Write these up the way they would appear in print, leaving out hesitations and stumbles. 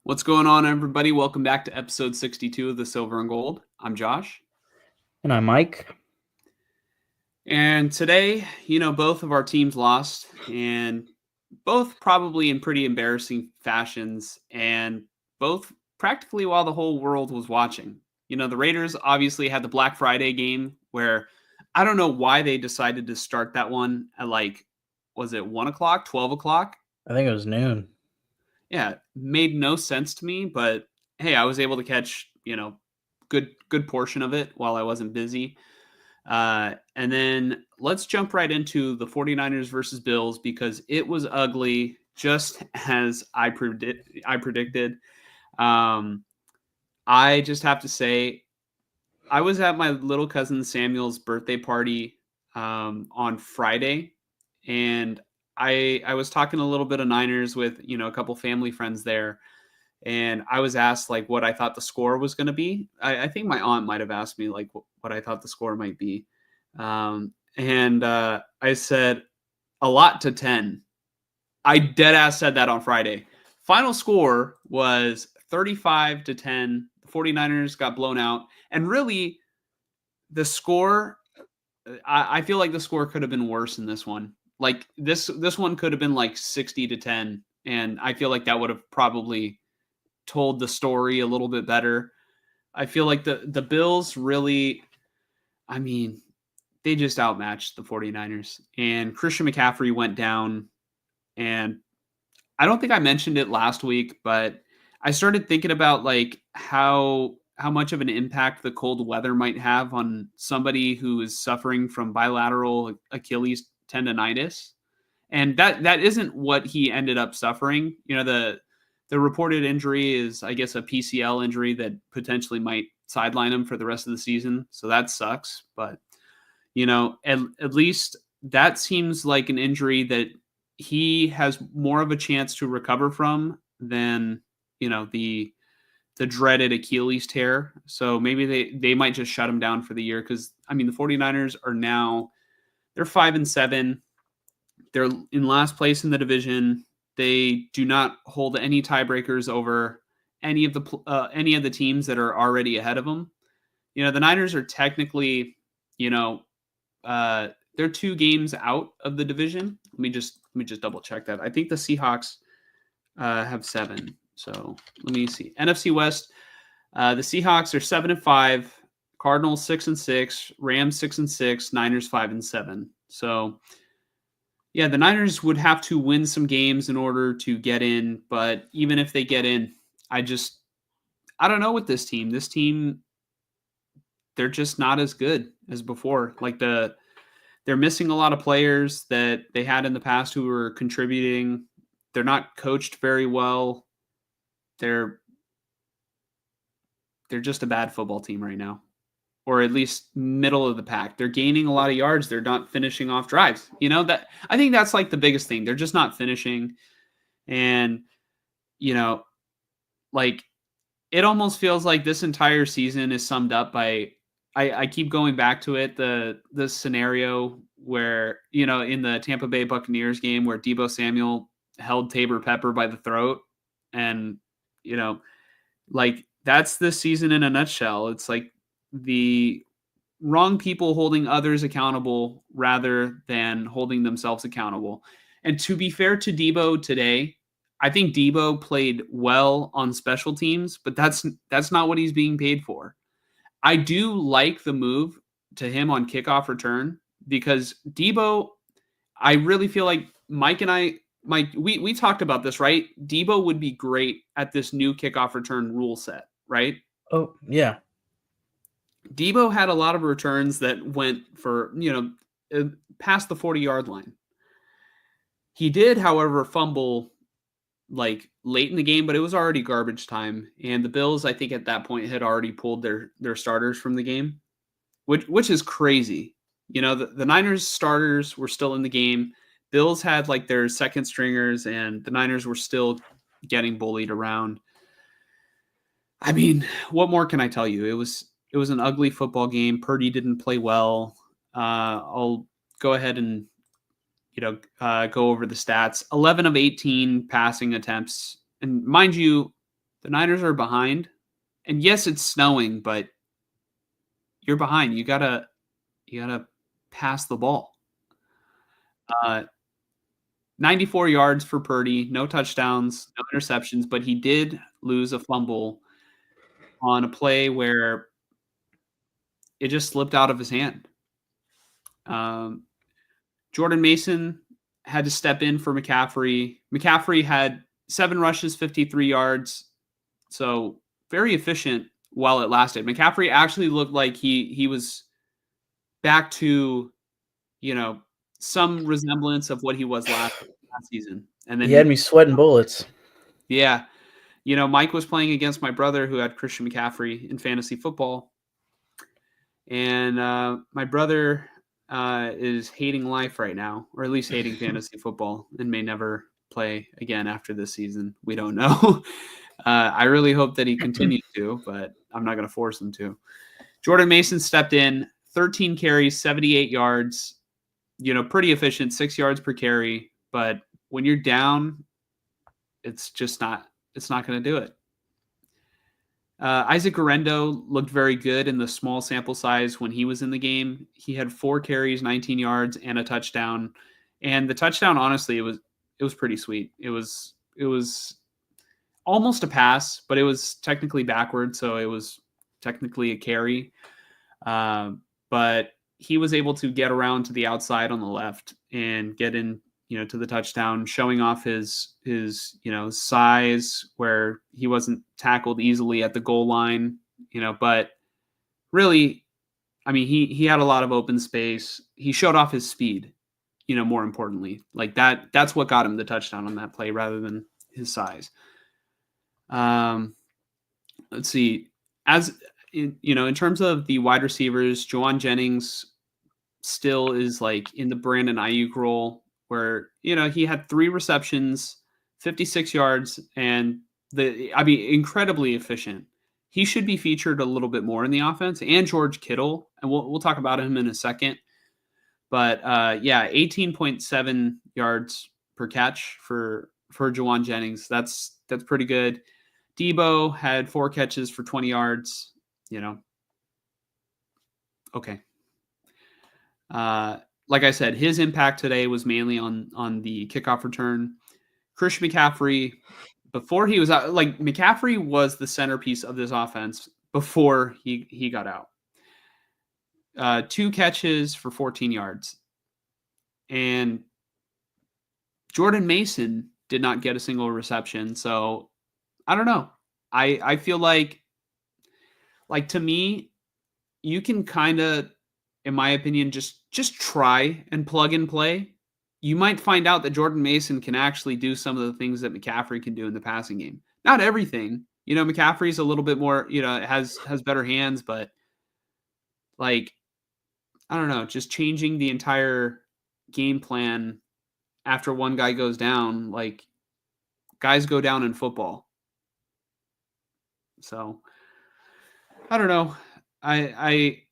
What's going on, everybody? Welcome back to episode 62 of the Silver and Gold. I'm Josh. And I'm Mike. And today, both of our teams lost, and both probably in pretty embarrassing fashions, and both practically while the whole world was watching. The Raiders obviously had the Black Friday game where I don't know why they decided to start that one at was it 1 o'clock, 12 o'clock? I think it was noon. Yeah, made no sense to me, but hey, I was able to catch, good portion of it while I wasn't busy. And then let's jump right into the 49ers versus Bills because it was ugly, just as I predicted. I just have to say, I was at my little cousin Samuel's birthday party on Friday, and I was talking a little bit of Niners with, a couple family friends there. And I was asked what I thought the score was going to be. I think my aunt might have asked me what I thought the score might be. And I said a lot to 10. I dead ass said that on Friday. Final score was 35-10. The 49ers got blown out. And really the score, I feel like the score could have been worse in this one. This one could have been 60-10, and I feel like that would have probably told the story a little bit better. I feel like the Bills really, they just outmatched the 49ers, and Christian McCaffrey went down, and I don't think I mentioned it last week, but I started thinking about how much of an impact the cold weather might have on somebody who is suffering from bilateral Achilles tendonitis. And that isn't what he ended up suffering. The reported injury is, I guess, a PCL injury that potentially might sideline him for the rest of the season. So that sucks. But, at least that seems like an injury that he has more of a chance to recover from than, the dreaded Achilles tear. So maybe they might just shut him down for the year because, the 49ers are now, they're 5-7. They're in last place in the division. They do not hold any tiebreakers over any of the teams that are already ahead of them. The Niners are technically, they're 2 games out of the division. Let me just double check that. I think the Seahawks have 7. So let me see. NFC West, the Seahawks are 7-5, Cardinals 6-6, Rams 6-6, Niners 5-7. So yeah, the Niners would have to win some games in order to get in, but even if they get in, I don't know with this team. This team, they're just not as good as before. They're missing a lot of players that they had in the past who were contributing. They're not coached very well. They're just a bad football team right now. Or at least middle of the pack. They're gaining a lot of yards. They're not finishing off drives. That I think that's the biggest thing. They're just not finishing. And, it almost feels like this entire season is summed up by, I keep going back to it, the scenario where, in the Tampa Bay Buccaneers game where Deebo Samuel held Tabor Pepper by the throat. And, that's this season in a nutshell. It's the wrong people holding others accountable rather than holding themselves accountable. And to be fair to Deebo today, I think Deebo played well on special teams, but that's not what he's being paid for. I do like the move to him on kickoff return because Deebo, I really feel like Mike and I, we talked about this, right? Deebo would be great at this new kickoff return rule set, right? Oh, yeah. Deebo had a lot of returns that went for, past the 40-yard line. He did, however, fumble like late in the game, but it was already garbage time. And the Bills, I think at that point had already pulled their starters from the game, which is crazy. The Niners starters were still in the game. Bills had like their second stringers, and the Niners were still getting bullied around. I mean, what more can I tell you? It was an ugly football game. Purdy didn't play well. I'll go ahead and go over the stats. 11 of 18 passing attempts, and mind you, the Niners are behind. And yes, it's snowing, but you're behind. You gotta pass the ball. 94 yards for Purdy, no touchdowns, no interceptions, but he did lose a fumble on a play where it just slipped out of his hand. Jordan Mason had to step in for McCaffrey. McCaffrey had 7 rushes, 53 yards, so very efficient while it lasted. McCaffrey actually looked like he was back to, some resemblance of what he was last season. And then He had me sweating bullets. yeah. Mike was playing against my brother who had Christian McCaffrey in fantasy football. And my brother is hating life right now, or at least hating fantasy football, and may never play again after this season. We don't know. I really hope that he continues to, but I'm not going to force him to. Jordan Mason stepped in, 13 carries, 78 yards, pretty efficient, 6 yards per carry. But when you're down, it's not going to do it. Isaac Guerrero looked very good in the small sample size when he was in the game. He had 4 carries, 19 yards, and a touchdown. And the touchdown, honestly, it was pretty sweet. It was almost a pass, but it was technically backward, so it was technically a carry. But he was able to get around to the outside on the left and get in, to the touchdown, showing off his size where he wasn't tackled easily at the goal line, but really, I mean, he had a lot of open space. He showed off his speed, more importantly, like that's what got him the touchdown on that play rather than his size. Let's see, in terms of the wide receivers, Juwan Jennings still is like in the Brandon Ayuk role, where he had 3 receptions, 56 yards, and incredibly efficient. He should be featured a little bit more in the offense, and George Kittle, and we'll talk about him in a second. But 18.7 yards per catch for Juwan Jennings. That's pretty good. Debo had 4 catches for 20 yards. Okay. Like I said, his impact today was mainly on the kickoff return. Christian McCaffrey, before he was out, like McCaffrey was the centerpiece of this offense before he got out. 2 catches for 14 yards. And Jordan Mason did not get a single reception. So I don't know. I feel like to me, you can kind of, in my opinion, just try and plug and play. You might find out that Jordan Mason can actually do some of the things that McCaffrey can do in the passing game. Not everything. McCaffrey's a little bit more, has better hands, but like, I don't know, just changing the entire game plan after one guy goes down, like guys go down in football. So I don't know. I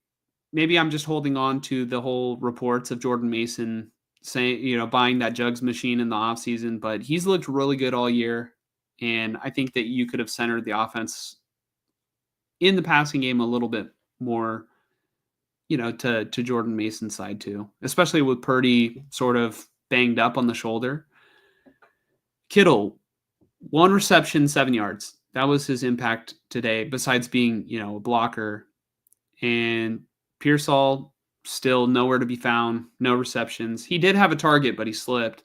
maybe I'm just holding on to the whole reports of Jordan Mason saying, buying that jugs machine in the offseason, but he's looked really good all year. And I think that you could have centered the offense in the passing game a little bit more, to Jordan Mason's side too, especially with Purdy sort of banged up on the shoulder. Kittle, 1 reception, 7 yards. That was his impact today, besides being, a blocker. And Pearsall, still nowhere to be found, no receptions. He did have a target, but he slipped.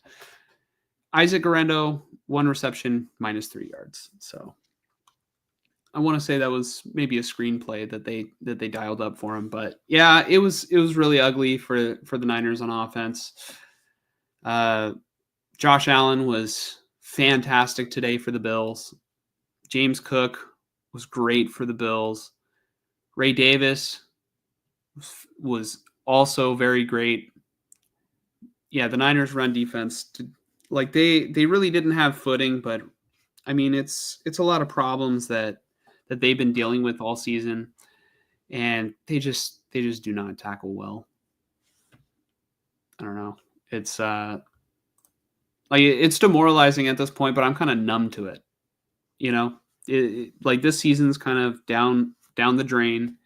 Isaac Guerrero, 1 reception, -3 yards. So I want to say that was maybe a screenplay that they dialed up for him. But yeah, it was really ugly for the Niners on offense. Josh Allen was fantastic today for the Bills. James Cook was great for the Bills. Ray Davis was also very great. Yeah, the Niners run defense, they really didn't have footing, but I mean it's a lot of problems that they've been dealing with all season, and they just do not tackle well. I don't know. It's it's demoralizing at this point, but I'm kind of numb to it. Like this season's kind of down the drain.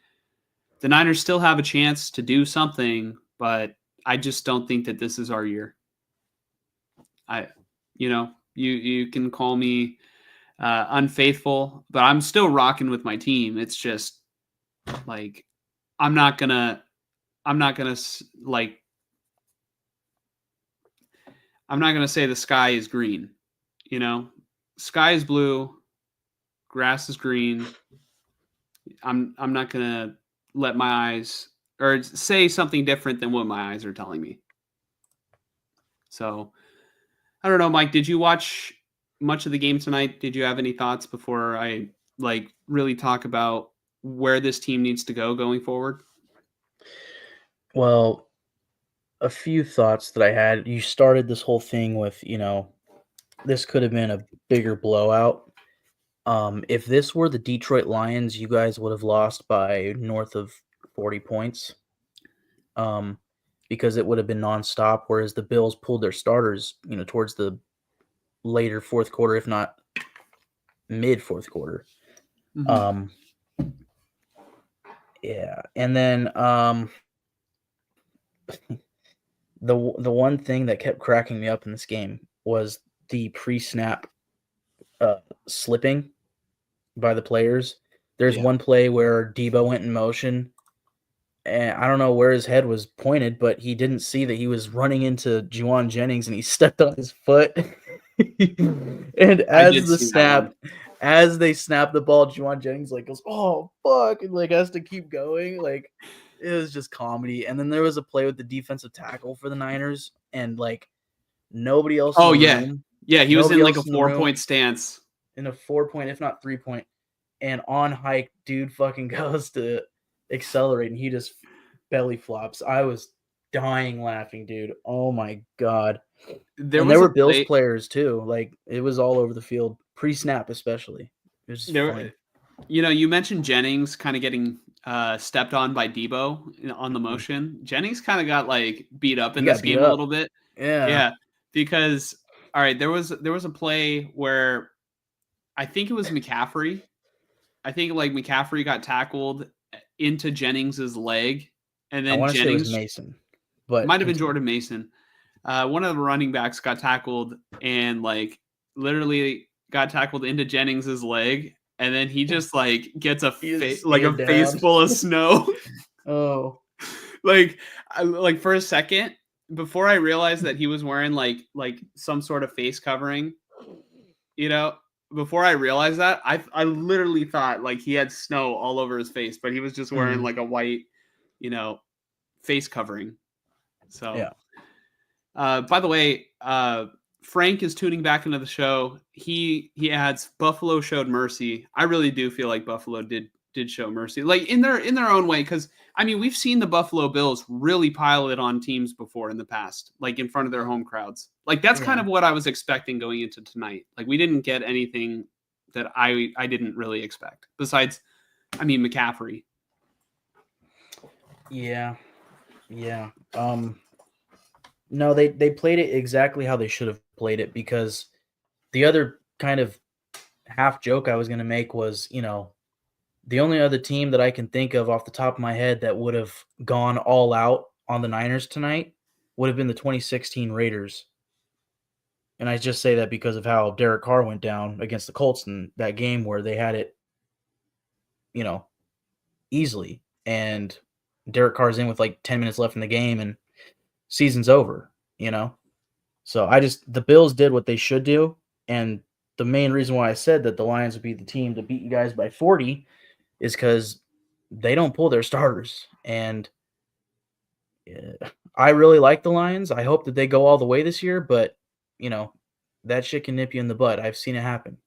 The Niners still have a chance to do something, but I just don't think that this is our year. You can call me unfaithful, but I'm still rocking with my team. It's just like I'm not gonna say the sky is green. Sky is blue, grass is green. I'm not gonna let my eyes or say something different than what my eyes are telling me. So I don't know, Mike, did you watch much of the game tonight? Did you have any thoughts before I really talk about where this team needs to go going forward? Well, a few thoughts that I had. You started this whole thing with, this could have been a bigger blowout. If this were the Detroit Lions, you guys would have lost by north of 40 points. Because it would have been nonstop, whereas the Bills pulled their starters, towards the later fourth quarter, if not mid fourth quarter. Mm-hmm. Yeah, and then the one thing that kept cracking me up in this game was the pre-snap slipping by the players. There's one play where Debo went in motion, and I don't know where his head was pointed, but he didn't see that he was running into Juwan Jennings, and he stepped on his foot. And as they snap the ball, Juwan Jennings goes, "Oh fuck!" and has to keep going. It was just comedy. And then there was a play with the defensive tackle for the Niners, and nobody else. Oh in the yeah, room, yeah. He was in a 4-point stance, in a 4-point, if not 3-point, and on hike, dude fucking goes to accelerate, and he just belly flops. I was dying laughing, dude. Oh my god. There were Bills players too. It was all over the field, pre-snap especially. It was just funny. You mentioned Jennings kind of getting stepped on by Debo on the motion. Mm-hmm. Jennings kind of got beat up in this game a little bit. Yeah, because all right, there was a play where I think it was McCaffrey. I think McCaffrey got tackled into Jennings's leg, and then Jennings, say it was Mason, but might have been Jordan Mason. One of the running backs got tackled and literally got tackled into Jennings's leg, and then he just gets a face full of snow. Oh, for a second before I realized that he was wearing some sort of face covering, before I realized that, I literally thought he had snow all over his face, but he was just wearing a white, face covering. So yeah. By the way, Frank is tuning back into the show. He adds Buffalo showed mercy. I really do feel like Buffalo did show mercy, in their own way, because I mean we've seen the Buffalo Bills really pile it on teams before in the past, in front of their home crowds. That's kind of what I was expecting going into tonight. We didn't get anything that I didn't really expect besides, I mean, McCaffrey. Yeah. No, they played it exactly how they should have played it, because the other kind of half joke I was going to make was, the only other team that I can think of off the top of my head that would have gone all out on the Niners tonight would have been the 2016 Raiders. And I just say that because of how Derek Carr went down against the Colts in that game where they had it, easily. And Derek Carr's in with 10 minutes left in the game and season's over, So the Bills did what they should do. And the main reason why I said that the Lions would be the team to beat you guys by 40 is because they don't pull their starters. And I really like the Lions. I hope that they go all the way this year, but, that shit can nip you in the butt. I've seen it happen.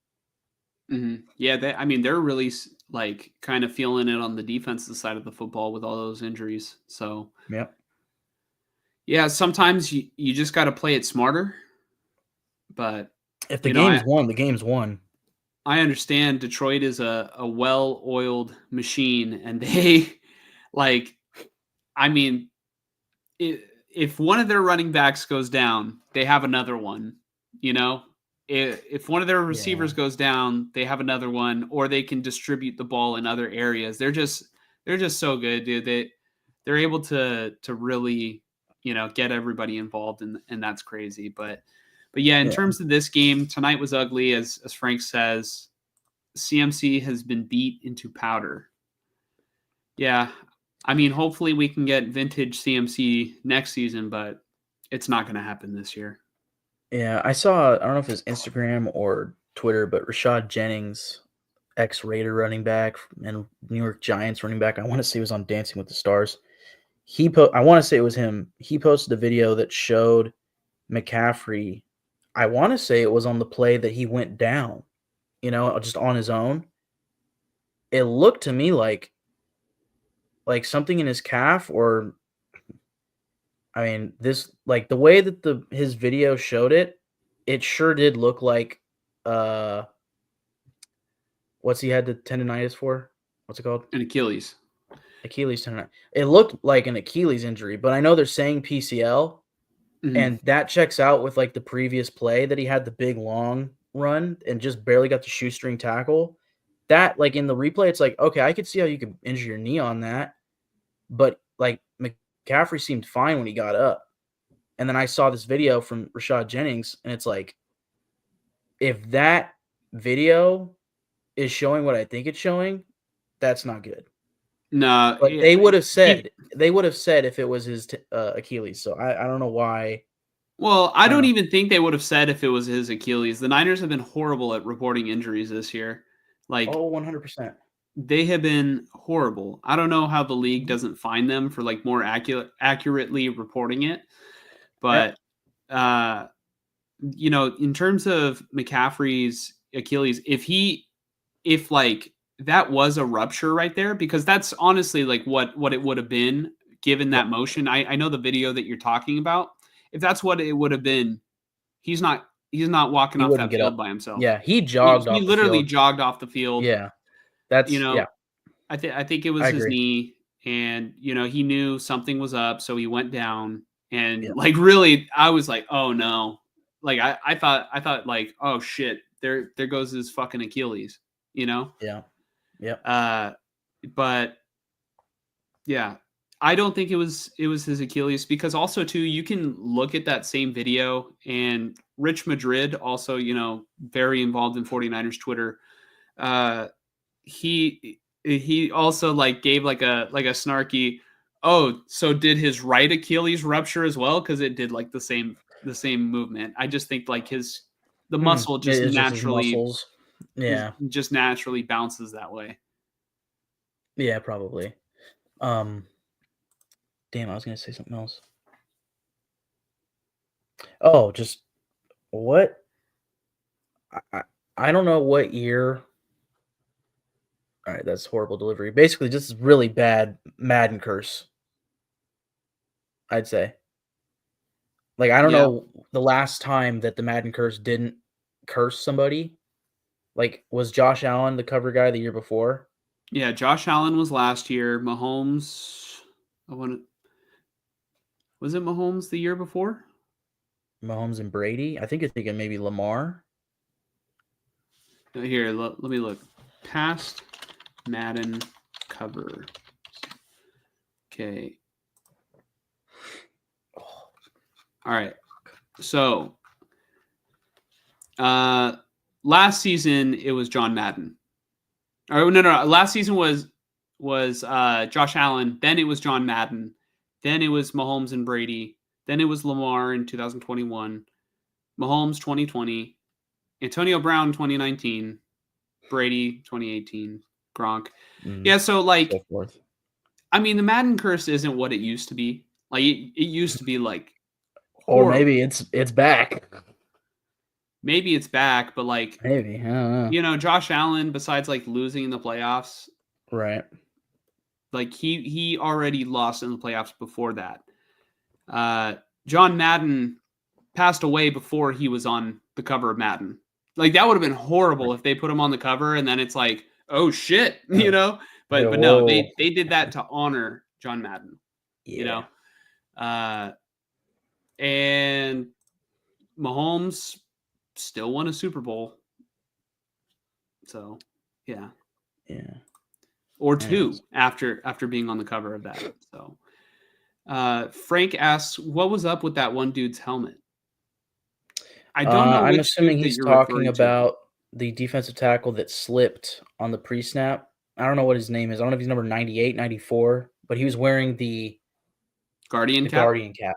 Yeah, they're really like kind of feeling it on the defensive side of the football with all those injuries. So Yep. yeah, sometimes you just got to play it smarter. But if the game's won, the game's won. I understand Detroit is a well-oiled machine, and they like, I mean, if one of their running backs goes down, they have another one. You know, if one of their receivers goes down, they have another one, or they can distribute the ball in other areas. They're just so good, dude. They're able to really, get everybody involved, and that's crazy. But yeah, in terms of this game, tonight was ugly, as Frank says. CMC has been beat into powder. Yeah, I mean, hopefully we can get vintage CMC next season, but it's not going to happen this year. Yeah, I saw, I don't know if it's Instagram or Twitter, but Rashad Jennings, ex-Raider running back and New York Giants running back, I want to say he was on Dancing with the Stars. I want to say it was him. He posted a video that showed McCaffrey. I want to say it was on the play that he went down, just on his own. It looked to me like something in his calf, or I mean, this, like, the way that his video showed it, it sure did look like what's he had the tendonitis for? What's it called? An Achilles. Achilles tendonitis. It looked like an Achilles injury, but I know they're saying PCL, and that checks out with like the previous play that he had the big long run and just barely got the shoestring tackle. That, like, in the replay, it's like, okay, I could see how you could injure your knee on that, but like McCaffrey seemed fine when he got up. And then I saw this video from Rashad Jennings, and it's like, if that video is showing what I think it's showing, that's not good. No, but they would have said if it was his Achilles. So I don't know why. Well, I don't even think they would have said if it was his Achilles. The Niners have been horrible at reporting injuries this year. Like, 100%. They have been horrible. I don't know how the league doesn't find them for like more accurately reporting it. But in terms of McCaffrey's Achilles, if like that was a rupture right there, because that's honestly like what it would have been given that motion. I know the video that you're talking about. If that's what it would have been, he's not walking off that field by himself. Yeah, he jogged off the field. He literally jogged off the field. Yeah. That's I think it was his knee, and he knew something was up, so he went down, and like, really, I was like, oh no. Like, I thought like, oh shit, there goes his fucking Achilles, Yeah. But yeah, I don't think it was his Achilles, because also too, you can look at that same video, and Rich Madrid, also, very involved in 49ers Twitter. He also like gave like a snarky, oh, so did his right Achilles rupture as well? Because it did like the same movement. I just think like the muscle just naturally, just naturally bounces that way. Yeah, probably. Damn, I was gonna say something else. Oh, just what? I don't know what year. All right, that's horrible delivery. Basically, just really bad Madden curse, I'd say. Like, I don't know the last time that the Madden curse didn't curse somebody. Like, was Josh Allen the cover guy the year before? Yeah, Josh Allen was last year. Mahomes, was it Mahomes the year before? Mahomes and Brady? I think you're thinking maybe Lamar. Here, let me look. Past Madden cover. Okay. All right. So, last season it was John Madden. Or no. Last season was Josh Allen. Then it was John Madden. Then it was Mahomes and Brady. Then it was Lamar in 2021. Mahomes 2020. Antonio Brown 2019. Brady 2018. Gronk. Yeah, so like, So forth. I mean, the Madden curse isn't what it used to be. Like, it used to be like horrible. Or maybe it's back. maybe it's back, but like, Maybe. I don't know. Josh Allen, besides like losing in the playoffs, Right. like he already lost in the playoffs before that. John Madden passed away before he was on the cover of Madden. Like that would have been horrible if they put him on the cover and then it's like, oh shit, Yeah, But no, whoa. they did that to honor John Madden, Yeah. Uh, and Mahomes still won a Super Bowl. So, yeah. Yeah. Or Anyways. two after being on the cover of that. So, Frank asks, what was up with that one dude's helmet? I don't know I'm which assuming dude that he's you're talking referring to. about the defensive tackle that slipped on the pre-snap. I don't know what his name is. I don't know if he's number 98, 94, but he was wearing the Guardian cap? Guardian cap.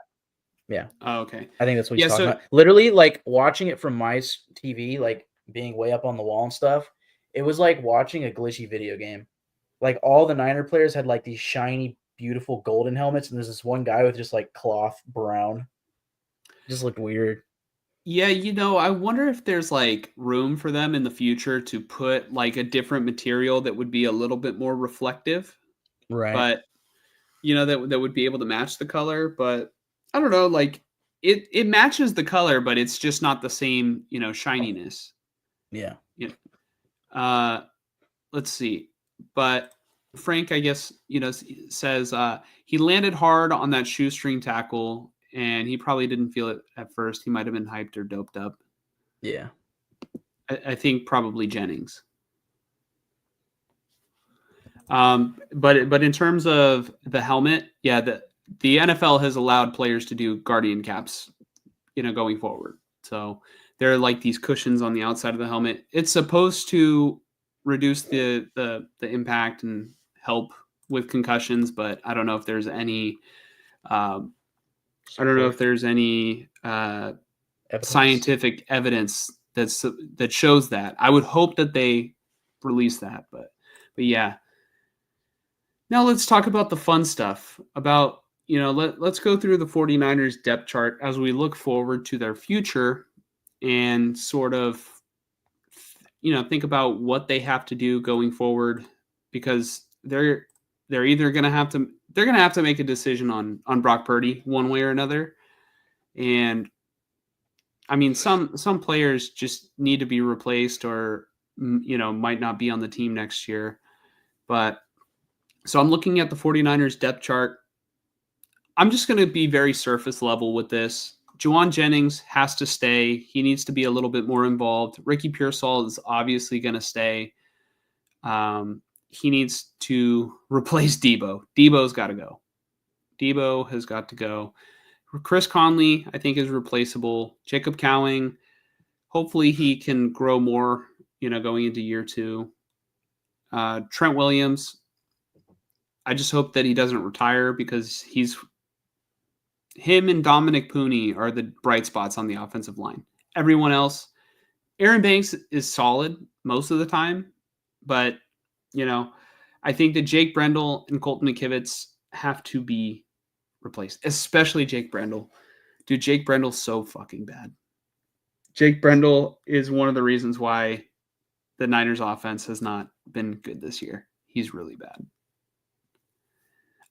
Yeah. Oh, okay. I think that's what he's Yeah, talking so about. Literally, like watching it from my TV, like being way up on the wall and stuff, it was like watching a glitchy video game. Like all the Niner players had like these shiny, beautiful golden helmets, and there's this one guy with just like cloth brown. Just looked weird. yeah, I wonder if there's like room for them in the future to put like a different material that would be a little bit more reflective, Right. but that would be able to match the color, but I don't know, like it matches the color, but it's just not the same, shininess. Yeah. Yeah. Let's see. But Frank, I guess, says he landed hard on that shoestring tackle and he probably didn't feel it at first. He might have been hyped or doped up. Yeah. I think probably Jennings. But in terms of the helmet, yeah, the NFL has allowed players to do guardian caps, going forward. So there are like these cushions on the outside of the helmet. It's supposed to reduce the impact and help with concussions, but I don't know if there's any. I don't know if there's any Evidence. scientific evidence that shows that. I would hope that they release that, but yeah. Now let's talk about the fun stuff. About let's go through the 49ers depth chart as we look forward to their future and sort of think about what they have to do going forward, because they're either going to have to make a decision on Brock Purdy one way or another. And I mean, some players just need to be replaced or might not be on the team next year. But so I'm looking at the 49ers depth chart. I'm just going to be very surface level with this. Juwan Jennings has to stay. He needs to be a little bit more involved. Ricky Pearsall is obviously going to stay. He needs to replace Debo. Debo's got to go. Debo has got to go. Chris Conley, I think, is replaceable. Jacob Cowing, hopefully he can grow more, going into year two. Trent Williams, I just hope that he doesn't retire, because him and Dominic Pooney are the bright spots on the offensive line. Everyone else, Aaron Banks is solid most of the time, but I think that Jake Brendel and Colton McKivitz have to be replaced, especially Jake Brendel. Dude, Jake Brendel's so fucking bad. Jake Brendel is one of the reasons why the Niners offense has not been good this year. He's really bad.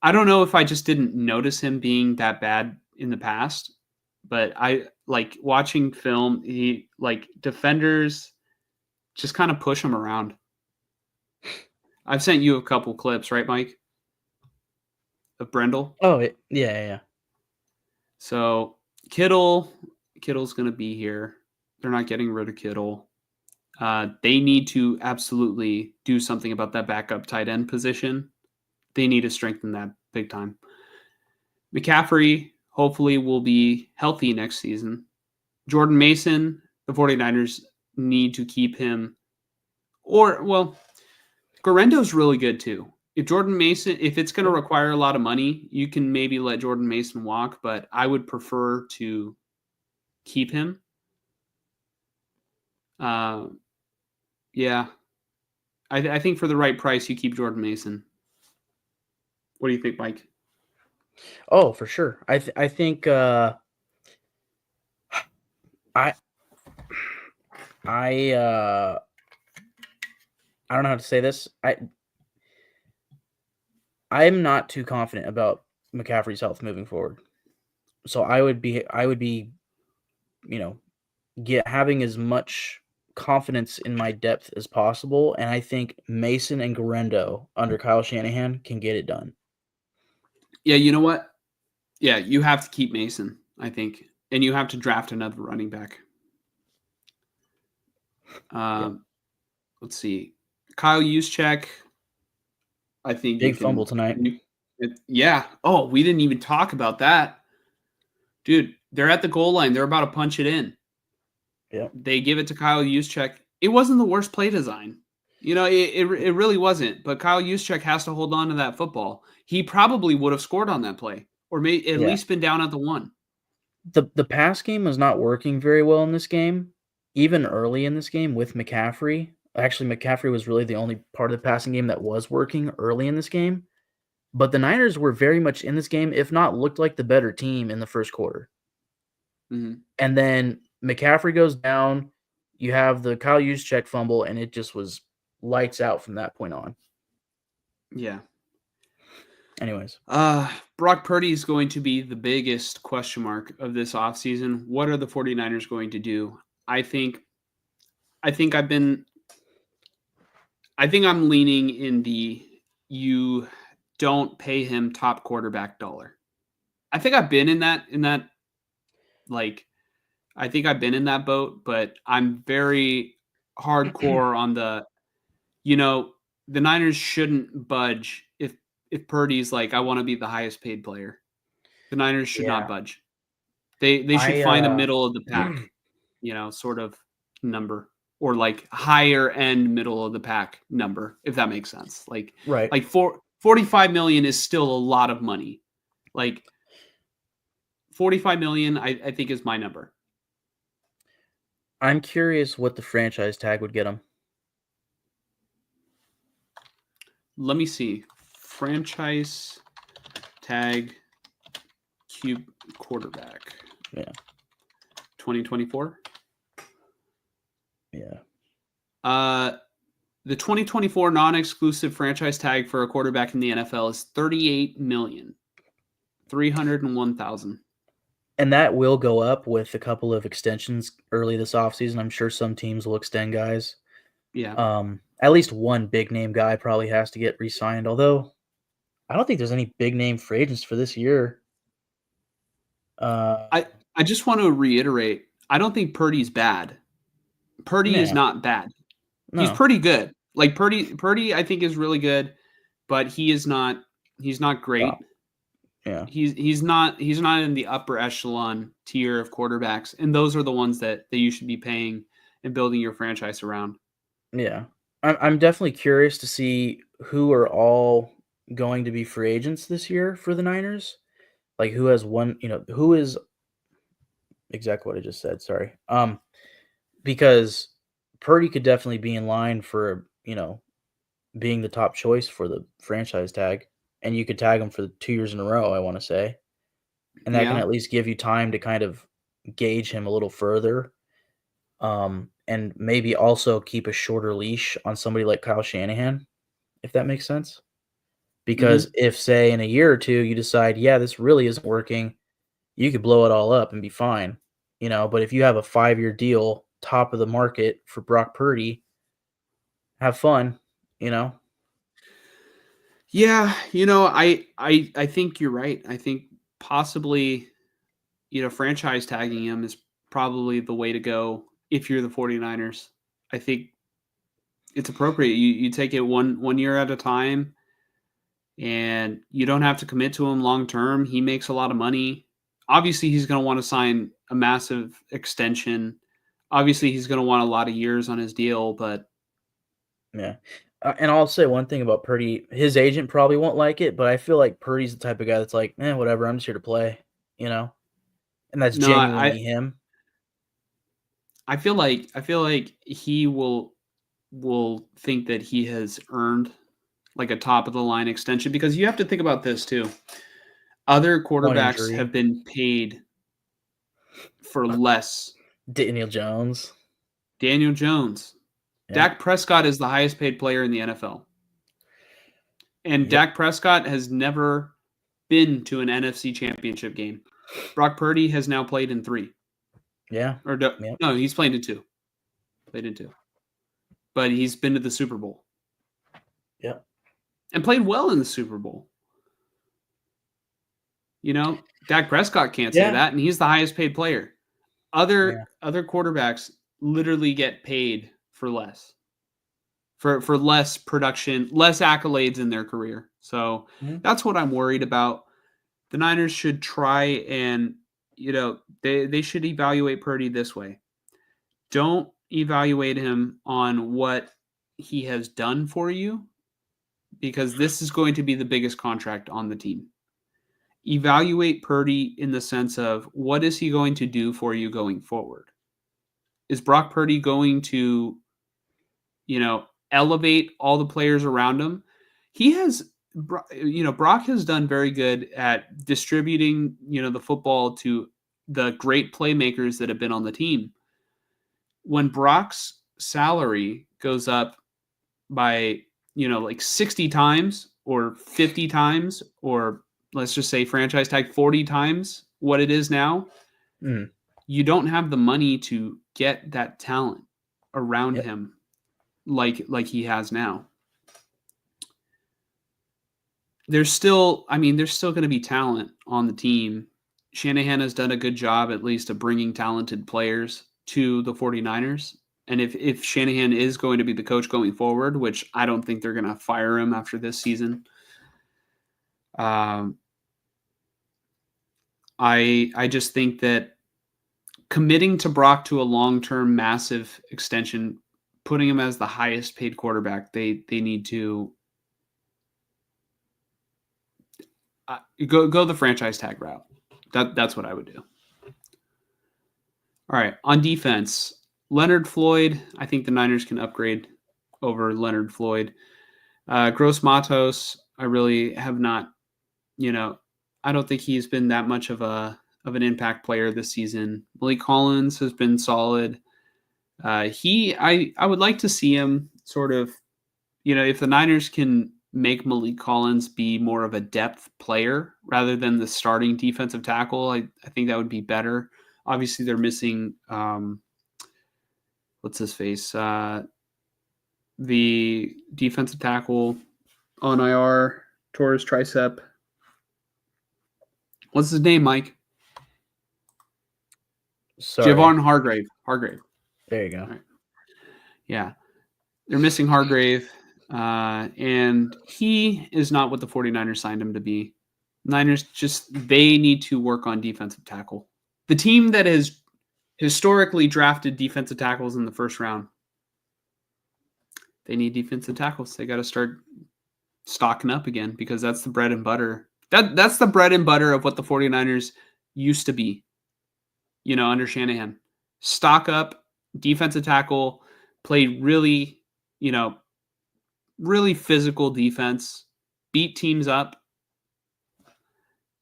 I don't know if I just didn't notice him being that bad in the past, but I like watching film. He like defenders just kind of push him around. I've sent you a couple clips, right, Mike? Of Brendel. Oh, yeah. So Kittle's going to be here. They're not getting rid of Kittle. They need to absolutely do something about that backup tight end position. They need to strengthen that big time. McCaffrey hopefully will be healthy next season. Jordan Mason, the 49ers need to keep him. Garendo's really good too. If it's going to require a lot of money, you can maybe let Jordan Mason walk, but I would prefer to keep him. Yeah. I think for the right price, you keep Jordan Mason. What do you think, Mike? Oh, for sure. I think I don't know how to say this. I'm not too confident about McCaffrey's health moving forward. So I would be, having as much confidence in my depth as possible, and I think Mason and Garendo under Kyle Shanahan can get it done. Yeah, you know what? Yeah, you have to keep Mason, I think, and you have to draft another running back. Let's see, Kyle Juszczyk. I think Big fumble tonight. Yeah. Oh, we didn't even talk about that, dude. They're at the goal line. They're about to punch it in. Yeah. They give it to Kyle Juszczyk. It wasn't the worst play design. It really wasn't. But Kyle Juszczyk has to hold on to that football. He probably would have scored on that play, or may at least been down at the 1. The pass game was not working very well in this game, even early in this game with McCaffrey. Actually, McCaffrey was really the only part of the passing game that was working early in this game. But the Niners were very much in this game, if not looked like the better team in the first quarter. Mm-hmm. And then McCaffrey goes down. You have the Kyle Juszczyk fumble, and it just was lights out from that point on. Yeah. Anyways. Brock Purdy is going to be the biggest question mark of this offseason. What are the 49ers going to do? I think I'm leaning in the you don't pay him top quarterback dollar. I think I've been in that I think I've been in that boat, but I'm very hardcore on the Niners shouldn't budge if Purdy's like, I want to be the highest paid player. The Niners should not budge. They should find a middle of the pack, sort of number, or like higher end middle of the pack number, if that makes sense. Like, right. Like 45 million is still a lot of money. Like 45 million, I think is my number. I'm curious what the franchise tag would get him. Let me see. Franchise tag cube quarterback. Yeah. 2024? Yeah. The 2024 non-exclusive franchise tag for a quarterback in the NFL is $38,301,000. And that will go up with a couple of extensions early this offseason. I'm sure some teams will extend guys. Yeah. At least one big name guy probably has to get re-signed, although I don't think there's any big name free agents for this year. I just want to reiterate, I don't think Purdy's bad. Purdy is not bad. No. He's pretty good. Like Purdy I think is really good, but he's not great. Wow. Yeah. He's not in the upper echelon tier of quarterbacks, and those are the ones that you should be paying and building your franchise around. Yeah. I'm definitely curious to see who are all going to be free agents this year for the Niners. Like who has one, who is exactly what I just said. Sorry. Because Purdy could definitely be in line for, being the top choice for the franchise tag. And you could tag him for 2 years in a row, I want to say. And that can at least give you time to kind of gauge him a little further. And maybe also keep a shorter leash on somebody like Kyle Shanahan, if that makes sense. Because if, say, in a year or two, you decide, yeah, this really isn't working, you could blow it all up and be fine. But if you have a 5-year deal, top of the market for Brock Purdy, have fun, Yeah, I think you're right. I think possibly, franchise tagging him is probably the way to go if you're the 49ers. I think it's appropriate. You take it one year at a time, and you don't have to commit to him long term. He makes a lot of money. Obviously, he's going to want to sign a massive extension. Obviously, he's going to want a lot of years on his deal, but yeah. And I'll say one thing about Purdy. His agent probably won't like it, but I feel like Purdy's the type of guy that's like, whatever, I'm just here to play, And that's genuinely him. I feel like he will think that he has earned like a top of the line extension, because you have to think about this too. Other quarterbacks have been paid for less. Daniel Jones. Daniel Jones. Yeah. Dak Prescott is the highest paid player in the NFL. And Yep. Dak Prescott has never been to an NFC championship game. Brock Purdy has now played in 3. Yeah. Or Yep. no, he's played in 2. Played in 2. But he's been to the Super Bowl. Yep. And played well in the Super Bowl. You know, Dak Prescott can't say that, and he's the highest paid player. Other quarterbacks literally get paid for less. For less production, less accolades in their career. So that's what I'm worried about. The Niners should try and, they should evaluate Purdy this way. Don't evaluate him on what he has done for you, because this is going to be the biggest contract on the team. Evaluate Purdy in the sense of, what is he going to do for you going forward? Is Brock Purdy going to, elevate all the players around him? Brock has done very good at distributing, the football to the great playmakers that have been on the team. When Brock's salary goes up by, like 60 times or 50 times, or let's just say franchise tag 40 times what it is now, you don't have the money to get that talent around him like he has now. There's still going to be talent on the team. Shanahan has done a good job, at least, of bringing talented players to the 49ers. And if Shanahan is going to be the coach going forward, which I don't think they're going to fire him after this season, I just think that committing to Brock to a long-term massive extension, putting him as the highest paid quarterback, they need to go the franchise tag route. That's what I would do. All right, on defense, Leonard Floyd, I think the Niners can upgrade over Leonard Floyd. Gross Matos, I really have not, I don't think he's been that much of an impact player this season. Malik Collins has been solid. I would like to see him sort of, if the Niners can make Malik Collins be more of a depth player rather than the starting defensive tackle, I think that would be better. Obviously, they're missing, what's his face? The defensive tackle on IR, tore his tricep. What's his name, Mike? Sorry. Javon Hargrave. There you go. Right. Yeah. They're missing Hargrave, and he is not what the 49ers signed him to be. Niners they need to work on defensive tackle. The team that has historically drafted defensive tackles in the first round, they need defensive tackles. They got to start stocking up again, because that's the bread and butter. That's the bread and butter of what the 49ers used to be, under Shanahan. Stock up, defensive tackle, play really, really physical defense, beat teams up.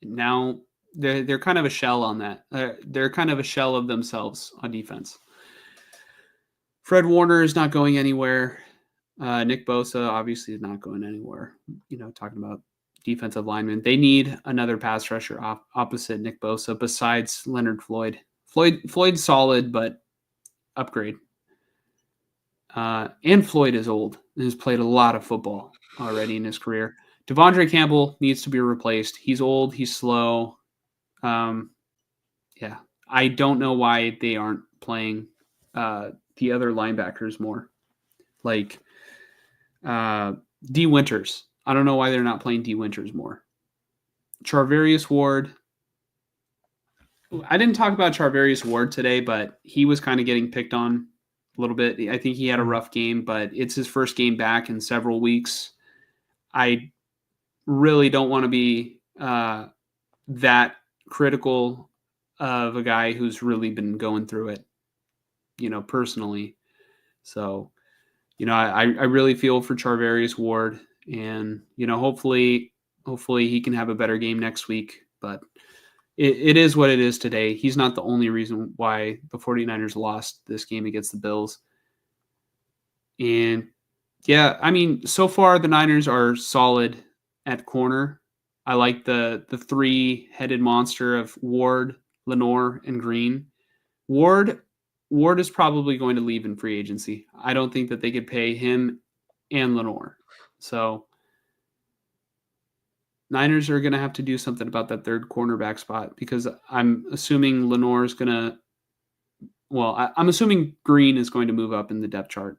Now they're kind of a shell on that. They're kind of a shell of themselves on defense. Fred Warner is not going anywhere. Nick Bosa obviously is not going anywhere. Talking about defensive linemen, they need another pass rusher opposite Nick Bosa besides Leonard Floyd. Floyd's solid, but upgrade. And Floyd is old and has played a lot of football already in his career. Devondre Campbell needs to be replaced. He's old. He's slow. I don't know why they aren't playing the other linebackers more. Like D. Winters. I don't know why they're not playing D. Winters more. Charvarius Ward. I didn't talk about Charvarius Ward today, but he was kind of getting picked on a little bit. I think he had a rough game, but it's his first game back in several weeks. I really don't want to be that critical of a guy who's really been going through it, personally. So, I really feel for Charvarius Ward, and, hopefully he can have a better game next week, but it is what it is today. He's not the only reason why the 49ers lost this game against the Bills. And yeah, I mean, so far the Niners are solid at corner. I like the three-headed monster of Ward, Lenore, and Green. Ward Ward is probably going to leave in free agency. I don't think that they could pay him and Lenore. So Niners are going to have to do something about that third cornerback spot because I'm assuming Lenore is going to. Well, I'm assuming Green is going to move up in the depth chart.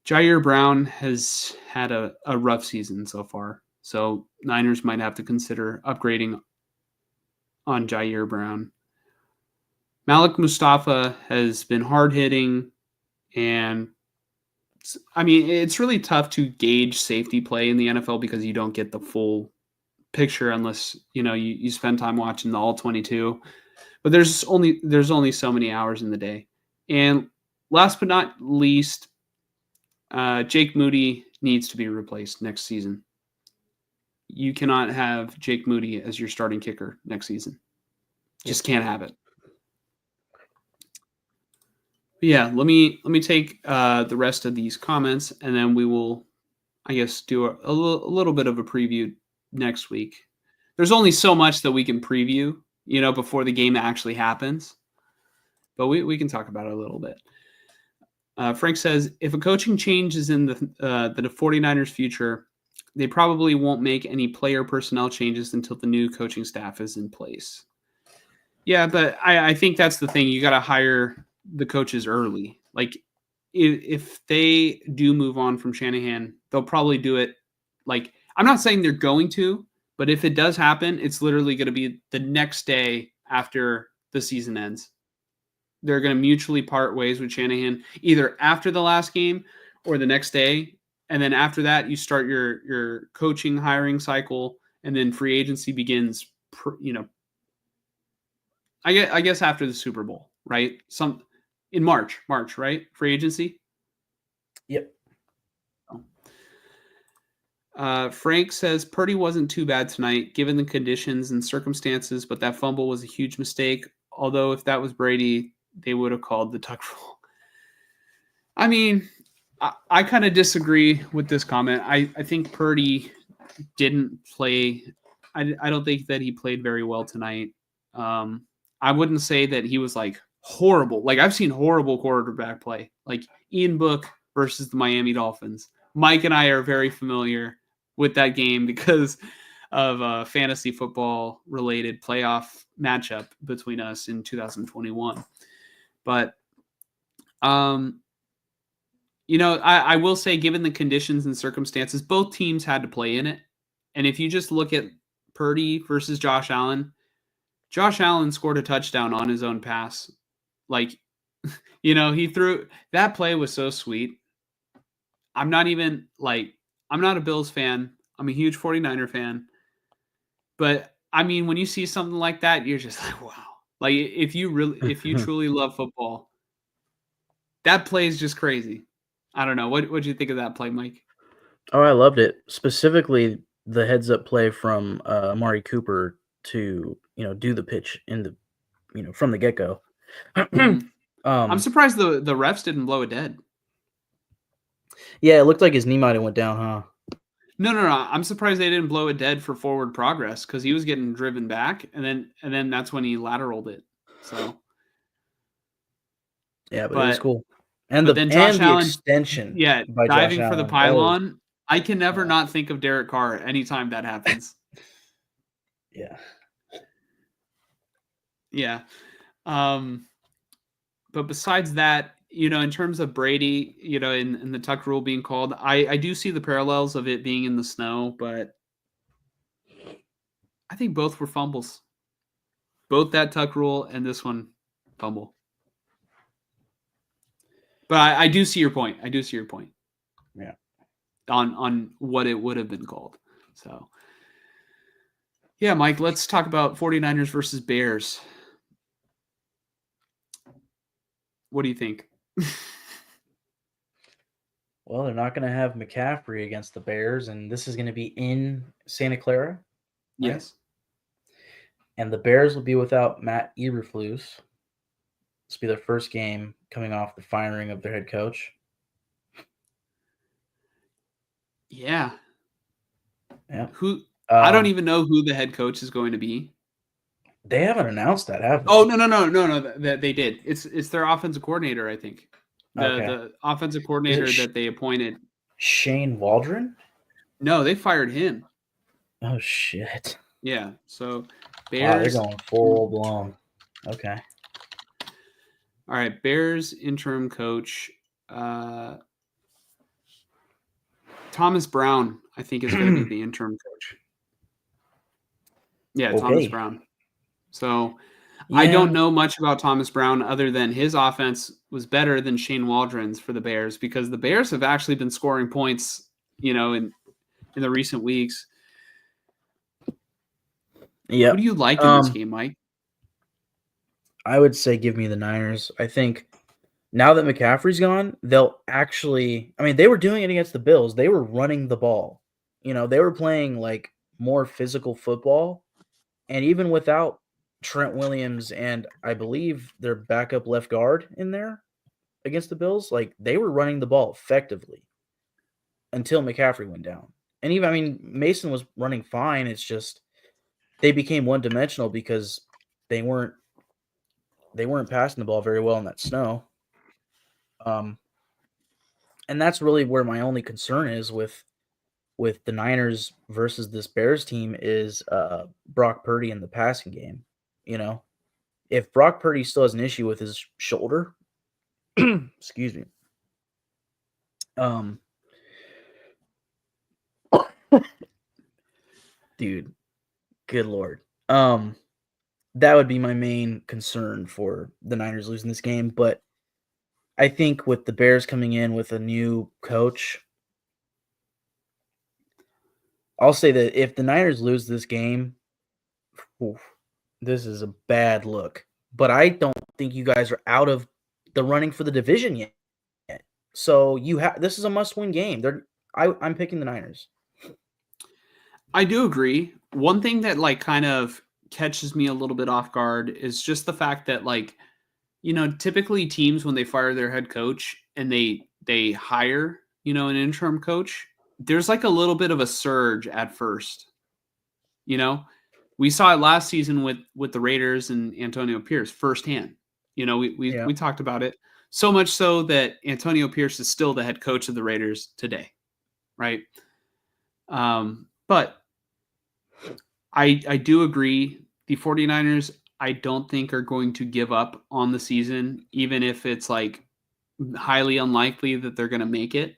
Jair Brown has had a rough season so far, so Niners might have to consider upgrading on Jair Brown. Malik Mustafa has been hard hitting, and I mean it's really tough to gauge safety play in the NFL because you don't get the full picture unless you spend time watching the all 22. But there's only so many hours in the day. And last but not least, Jake Moody needs to be replaced next season. You cannot have Jake Moody as your starting kicker next season. Just can't have it. But yeah, let me take the rest of these comments, and then we will, I guess, do a little bit of a preview next week. There's only so much that we can preview, before the game actually happens. But we can talk about it a little bit. Frank says, if a coaching change is in the 49ers' future, they probably won't make any player personnel changes until the new coaching staff is in place. Yeah, but I think that's the thing. You got to hire the coaches early. Like, if they do move on from Shanahan, they'll probably do it. Like, I'm not saying they're going to, but if it does happen, it's literally going to be the next day after the season ends. They're going to mutually part ways with Shanahan either after the last game or the next day. And then after that, you start your coaching hiring cycle, and then free agency begins, I guess after the Super Bowl, right? In March, right? Free agency. Yep. Frank says Purdy wasn't too bad tonight, given the conditions and circumstances, but that fumble was a huge mistake. Although if that was Brady, they would have called the tuck rule. I mean, I kind of disagree with this comment. I think Purdy didn't play. I don't think that he played very well tonight. I wouldn't say that he was like horrible. Like I've seen horrible quarterback play, like Ian Book versus the Miami Dolphins. Mike and I are very familiar with that game because of a fantasy football related playoff matchup between us in 2021. But, I will say, given the conditions and circumstances, both teams had to play in it. And if you just look at Purdy versus Josh Allen scored a touchdown on his own pass. Like, he threw that play was so sweet. I'm not a Bills fan. I'm a huge 49er fan. But I mean, when you see something like that, you're just like, wow. Like if you truly love football, that play is just crazy. I don't know. What did you think of that play, Mike? Oh, I loved it. Specifically the heads up play from Amari Cooper to, do the pitch in the, from the get-go. I'm surprised the refs didn't blow it dead. Yeah, it looked like his knee might have went down, huh? No. I'm surprised they didn't blow it dead for forward progress because he was getting driven back, and then that's when he lateraled it. So yeah, but it was cool. And then Josh Allen, extension, by diving for the pylon. I can never not think of Derek Carr anytime that happens. Yeah. Yeah. But besides that, in terms of Brady, in the tuck rule being called, I do see the parallels of it being in the snow, but I think both were fumbles. Both that tuck rule and this one fumble. But I do see your point. Yeah. On what it would have been called. So, yeah, Mike, let's talk about 49ers versus Bears. What do you think? Well, they're not going to have McCaffrey against the Bears, and this is going to be in Santa Clara. Right? Yes. And the Bears will be without Matt Eberflus. This will be their first game coming off the firing of their head coach. Yeah. Yeah. Who I don't even know who the head coach is going to be. They haven't announced that, have they? Oh no! They did. It's their offensive coordinator, I think. Okay. The offensive coordinator that they appointed. Shane Waldron? No, they fired him. Oh shit! Yeah. So Wow, they're Bears. going full blown. Okay. All right, Bears interim coach Thomas Brown, I think, is going to be the interim coach. Yeah, Okay. Thomas Brown. So Yeah. I don't know much about Thomas Brown other than his offense was better than Shane Waldron's for the Bears, because the Bears have actually been scoring points, in the recent weeks. Yeah. Who do you like in this game, Mike? I would say give me the Niners. I think now that McCaffrey's gone, they'll actually. I mean, they were doing it against the Bills. They were running the ball. They were playing like more physical football, and even without Trent Williams and I believe their backup left guard in there against the Bills, like they were running the ball effectively until McCaffrey went down. And even, I mean, Mason was running fine. It's just they became one dimensional because they weren't passing the ball very well in that snow. And that's really where my only concern is with the Niners versus this Bears team is Brock Purdy in the passing game. If Brock Purdy still has an issue with his shoulder, excuse me. Dude, good Lord. That would be my main concern for the Niners losing this game. But I think with the Bears coming in with a new coach, I'll say that if the Niners lose this game, this is a bad look. But I don't think you guys are out of the running for the division yet. So this is a must-win game. I'm picking the Niners. I do agree. One thing that kind of catches me a little bit off guard is just the fact that typically teams, when they fire their head coach and they hire, an interim coach, there's a little bit of a surge at first. We saw it last season with the Raiders and Antonio Pierce firsthand. We talked about it, so much so that Antonio Pierce is still the head coach of the Raiders today, right? But I do agree. The 49ers, I don't think, are going to give up on the season, even if it's highly unlikely that they're going to make it.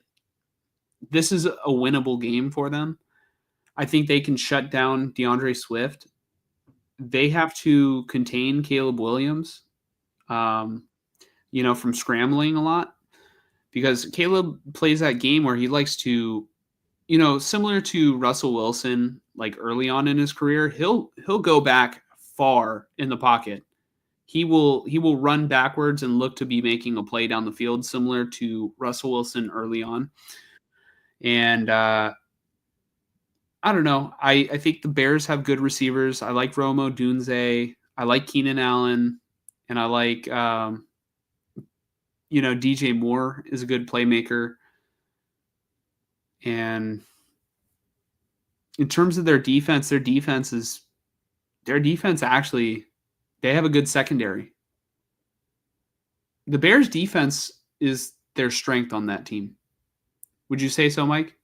This is a winnable game for them. I think they can shut down DeAndre Swift. They have to contain Caleb Williams, from scrambling a lot, because Caleb plays that game where he likes to, similar to Russell Wilson, early on in his career, he'll go back far in the pocket. He will run backwards and look to be making a play down the field, similar to Russell Wilson early on. And I don't know. I think the Bears have good receivers. I like Romo Dunze. I like Keenan Allen, and I like DJ Moore is a good playmaker. And in terms of their defense actually, they have a good secondary. The Bears defense is their strength on that team. Would you say so, Mike?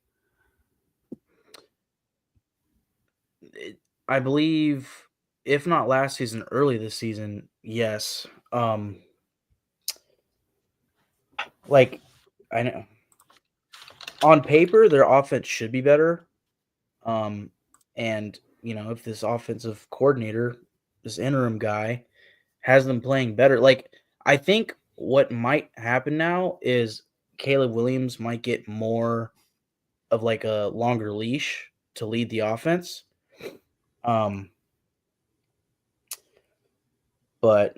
I believe, if not last season, early this season, yes. I know on paper their offense should be better. And if this offensive coordinator, this interim guy, has them playing better, I think what might happen now is Caleb Williams might get more of a longer leash to lead the offense. But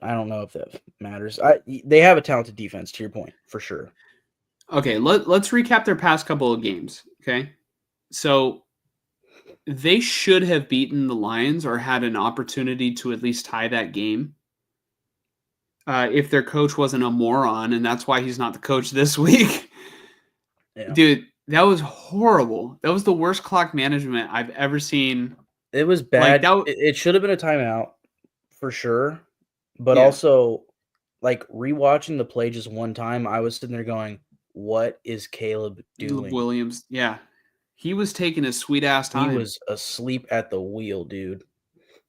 I don't know if that matters. They have a talented defense, to your point, for sure. Okay, let's recap their past couple of games. Okay, so they should have beaten the Lions or had an opportunity to at least tie that game. If their coach wasn't a moron, and that's why he's not the coach this week. Yeah. Dude, That was horrible. That was the worst clock management I've ever seen. It was Like bad. that. It should have been a timeout for sure. But Yeah. also, like rewatching the play just one time, I was sitting there going, "What is Caleb doing?" Williams. Yeah. He was taking his sweet ass He time. was asleep at the wheel, dude.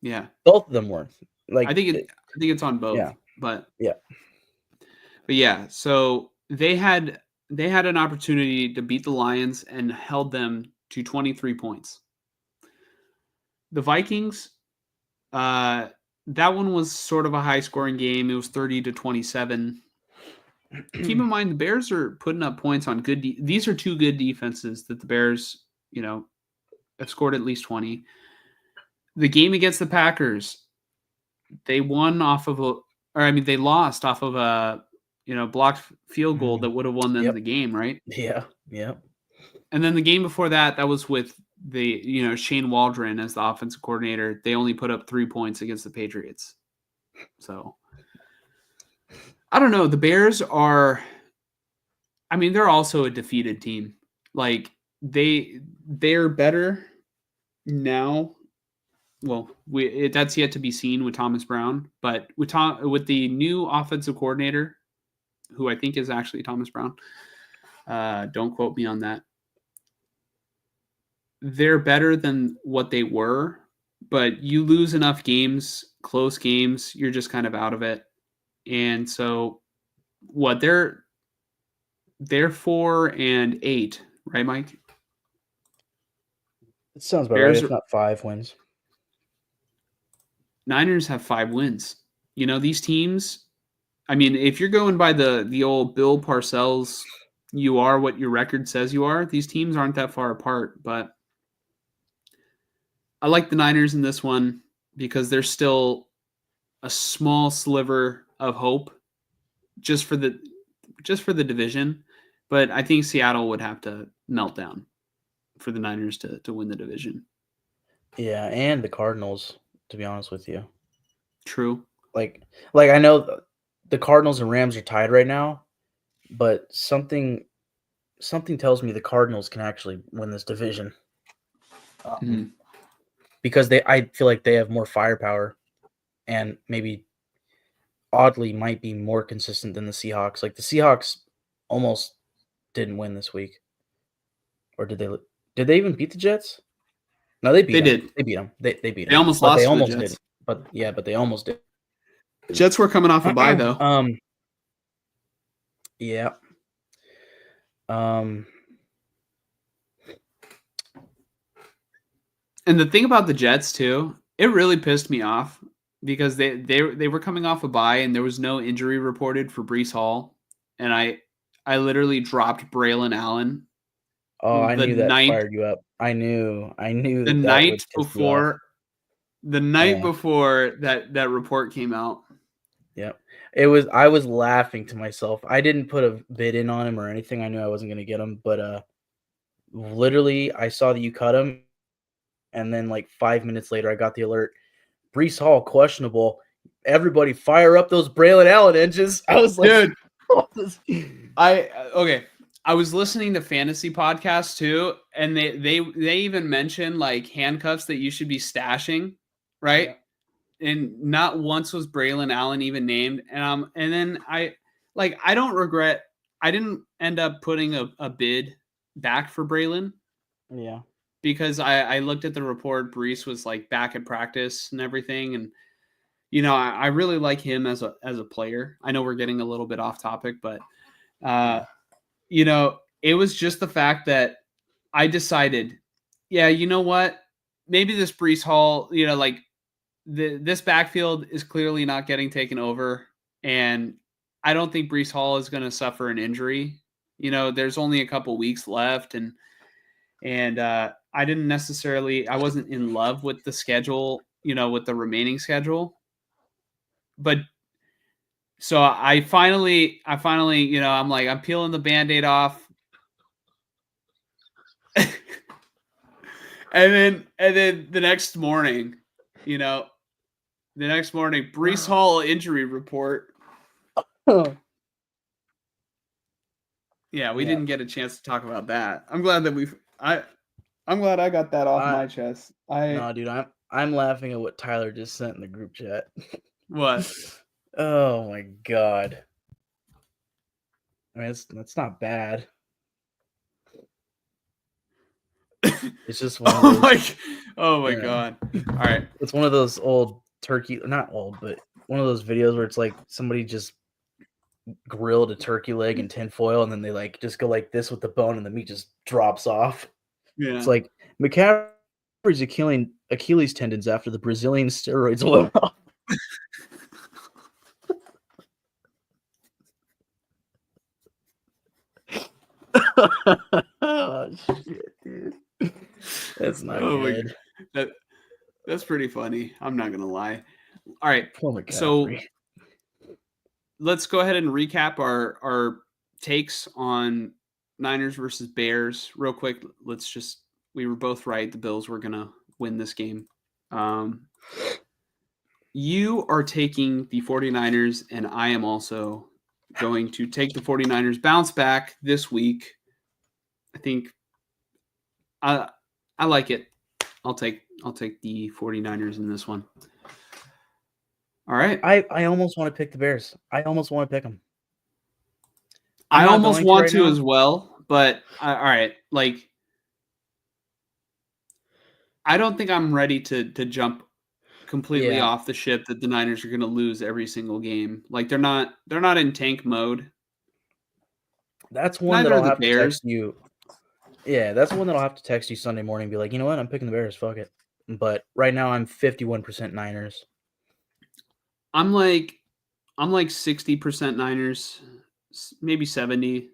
Yeah. Both of them were. I Like, think it's on both. yeah, But yeah. yeah, so they had an opportunity to beat the Lions and held them to 23 points. The Vikings, that one was sort of a high scoring game. It was 30-27. Keep in mind the Bears are putting up points on good. These are two good defenses that the Bears, have scored at least 20. The game against the Packers, they won off of they lost off of a blocked field goal that would have won them Yep. the game, right? Yeah, yeah. And then the game before that was with the Shane Waldron as the offensive coordinator. They only put up 3 points against the Patriots. So I don't know. The Bears are, they're also a defeated team. Like they're better now. Well, that's yet to be seen with Thomas Brown, but with the new offensive coordinator, who I think is actually Thomas Brown. Don't quote me on that. They're better than what they were, but you lose enough games, close games, you're just kind of out of it. And so they're 4-8, right, Mike? It sounds about Bears right. If not 5 wins. Niners have 5 wins. These teams, if you're going by the old Bill Parcells, you are what your record says you are, these teams aren't that far apart, but I like the Niners in this one because they're still a small sliver of hope just for the division. But I think Seattle would have to melt down for the Niners to win the division. Yeah, and the Cardinals, to be honest with you. True. Like I know the Cardinals and Rams are tied right now, but something tells me the Cardinals can actually win this division. Because I feel like they have more firepower and maybe oddly might be more consistent than the Seahawks. Like the Seahawks almost didn't win this week. Or did they even beat the Jets? No, they beat them. Did. They beat them. They beat them. They almost but lost they to the almost Jets. did. But they almost did. Jets were coming off a bye though. Yeah. And the thing about the Jets too, it really pissed me off because they were coming off a bye and there was no injury reported for Breece Hall, and I literally dropped Braylon Allen. Oh, I knew that fired you up. I knew the that night before that report came out. Yep. I was laughing to myself. I didn't put a bid in on him or anything. I knew I wasn't going to get him, but literally I saw that you cut him, and then like 5 minutes later I got the alert. Breece Hall questionable. Everybody fire up those Braylon Allen engines. I was like, dude, I was listening to fantasy podcasts too, and they even mentioned like handcuffs that you should be stashing, right? Yeah. And not once was Braylon Allen even named. And then I don't regret. I didn't end up putting a bid back for Braylon. Yeah. Because I looked at the report. Breece was like back at practice and everything, and I really like him as a player. I know we're getting a little bit off topic, but it was just the fact that I decided, yeah, you know what? Maybe this Breece Hall, this backfield is clearly not getting taken over, and I don't think Breece Hall is going to suffer an injury. There's only a couple weeks left, and I wasn't in love with the schedule, with the remaining schedule. But so I finally, I'm like, I'm peeling the Band-Aid off. and then the next morning, Breece Hall injury report. Yeah, we didn't get a chance to talk about that. I'm glad that I'm glad I got that off my chest. No, dude, I'm laughing at what Tyler just sent in the group chat. What? Oh my god. I mean, that's not bad. It's just one of those. Oh my god! All right, it's one of those old turkey, not old, but one of those videos where it's like somebody just grilled a turkey leg in tinfoil, and then they like just go like this with the bone, and the meat just drops off. yeah. It's like McCaffrey's Achilles tendons after the Brazilian steroids wore off. Oh shit, dude. That's not good. That's pretty funny. I'm not gonna lie. All right, so let's go ahead and recap our takes on Niners versus Bears real quick. We were both right. The Bills were gonna win this game. You are taking the 49ers, and I am also going to take the 49ers bounce back this week. I think I like it. I'll take the 49ers in this one. All right. I almost want to pick the Bears. I almost want to pick them. I almost want to as well, but all right. Like, I don't think I'm ready to jump completely off the ship that the Niners are going to lose every single game. Like, they're not in tank mode. That's one that I'll have to text you. Yeah, that's one that I'll have to text you Sunday morning and be like, you know what? I'm picking the Bears. Fuck it. But right now I'm 51% Niners. I'm like 60% Niners, maybe 70.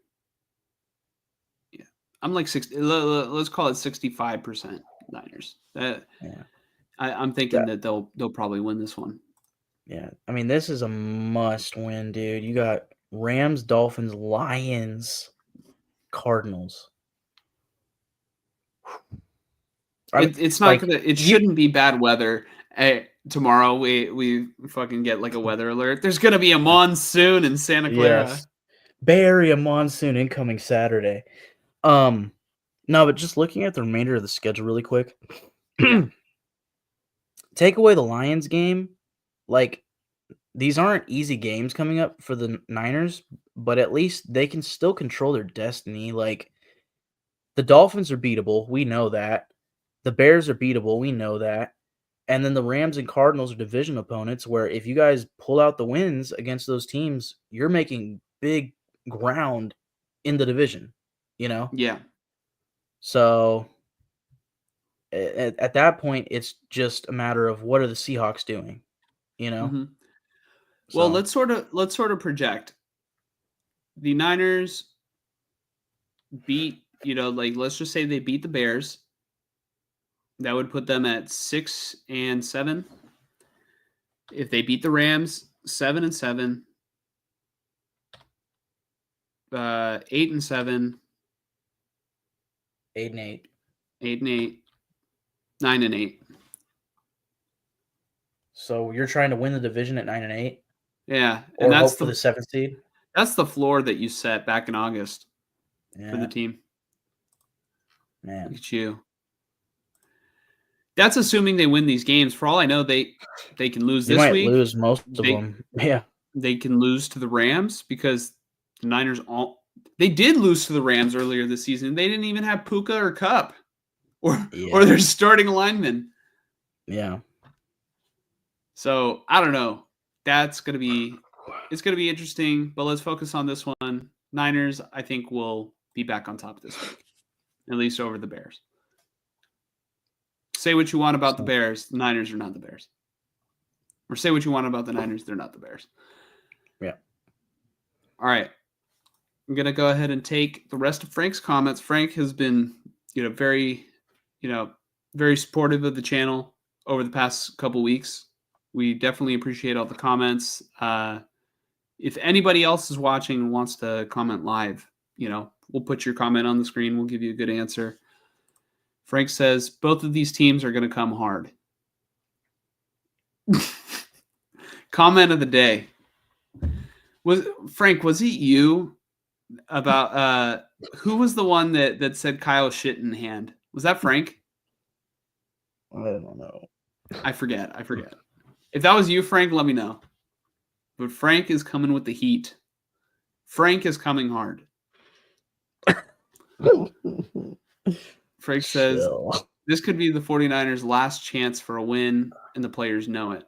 Yeah. I'm like 60. Let's call it 65% Niners. I'm thinking that they'll probably win this one. Yeah. I mean, this is a must win, dude. You got Rams, Dolphins, Lions, Cardinals. It's not gonna. It shouldn't be bad weather. Tomorrow we fucking get like a weather alert. There's gonna be a monsoon in Santa Clara. Yes. Bay Area monsoon incoming Saturday. No, but just looking at the remainder of the schedule really quick. Take away the Lions game. Like, these aren't easy games coming up for the Niners, but at least they can still control their destiny. Like, the Dolphins are beatable. We know that. The Bears are beatable. We know that. And then the Rams and Cardinals are division opponents where if you guys pull out the wins against those teams, you're making big ground in the division, you know? Yeah. So at that point, it's just a matter of what are the Seahawks doing, you know? Mm-hmm. Well, let's sort of project. The Niners beat, let's just say they beat the Bears. That would put them at 6-7. If they beat the Rams, 7-7. 8-7. 8-8. 8-8. 9-8. So you're trying to win the division at 9-8? Yeah, and that's hope for the 7th seed. That's the floor that you set back in August for the team. Man, look at you. That's assuming they win these games. For all I know, they can lose this week. They might lose most of them. Yeah, they can lose to the Rams because the Niners they did lose to the Rams earlier this season. They didn't even have Puka or Kupp or their starting linemen. Yeah. So I don't know. It's gonna be interesting. But let's focus on this one. Niners, I think, will be back on top this week, at least over the Bears. Say what you want about the Bears. The Niners are not the Bears. Or say what you want about the Niners. They're not the Bears. Yeah. All right. I'm going to go ahead and take the rest of Frank's comments. Frank has been, very supportive of the channel over the past couple weeks. We definitely appreciate all the comments. If anybody else is watching and wants to comment live, we'll put your comment on the screen. We'll give you a good answer. Frank says, both of these teams are going to come hard. Comment of the day. Was it you about who was the one that said Kyle shit in hand? Was that Frank? I don't know. I forget. If that was you, Frank, let me know. But Frank is coming with the heat. Frank is coming hard. Frank says, Chill. this could be the 49ers' last chance for a win, and the players know it.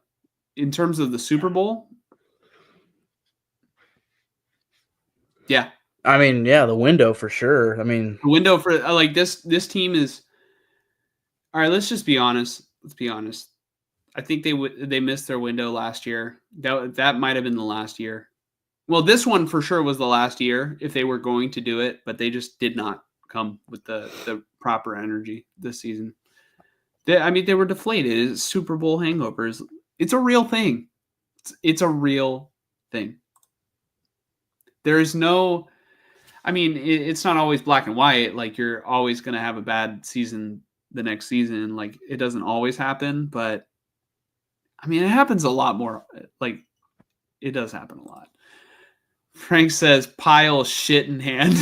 In terms of the Super Bowl, yeah. I mean, yeah, the window for sure. I mean, The window for like this team is all right. Let's just be honest. Let's be honest. I think they missed their window last year. That might have been the last year. Well, this one for sure was the last year if they were going to do it, but they just did not come with the proper energy this season. They were deflated. It's Super Bowl hangovers. It's a real thing. It's a real thing. There is no. I mean, it's not always black and white. Like you're always going to have a bad season the next season. Like it doesn't always happen, but I mean, it happens a lot more. Like it does happen a lot. Frank says, "Pile shit in hand."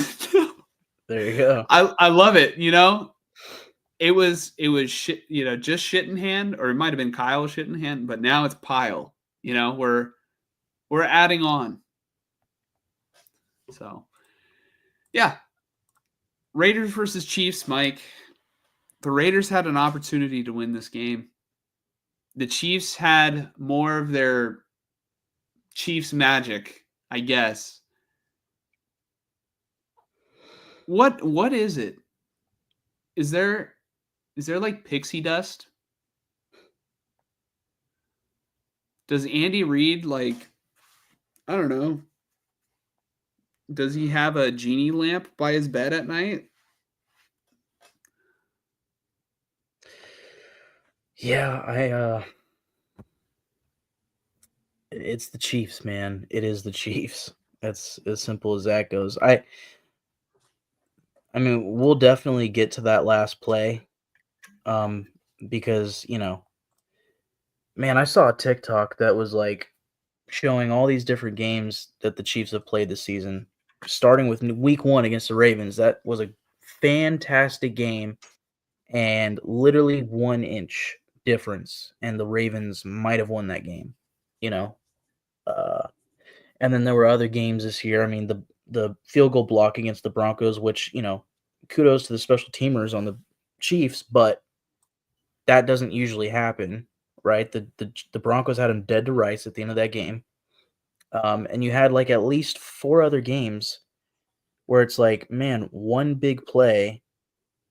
there you go. I love it. You know, it was shit. You know, just shit in hand, or it might have been Kyle shit in hand, but now it's pile. You know, we're adding on. So, yeah, Raiders versus Chiefs, Mike. The Raiders had an opportunity to win this game. The Chiefs had more of their Chiefs magic, I guess. What is it? Is there like pixie dust? Does Andy Reid like I don't know. Does he have a genie lamp by his bed at night? Yeah, it's the Chiefs, man. It is the Chiefs. That's as simple as that goes. I mean, we'll definitely get to that last play, um, because man, I saw a TikTok that was like showing all these different games that the Chiefs have played this season, starting with Week 1 against the Ravens. That was a fantastic game, and literally 1 inch difference, and the Ravens might have won that game. You know, uh, and then there were other games this year. I mean, the field goal block against the Broncos, which kudos to the special teamers on the Chiefs, but that doesn't usually happen, right? The Broncos had them dead to rights at the end of that game, and you had like at least 4 other games where it's like, man, one big play,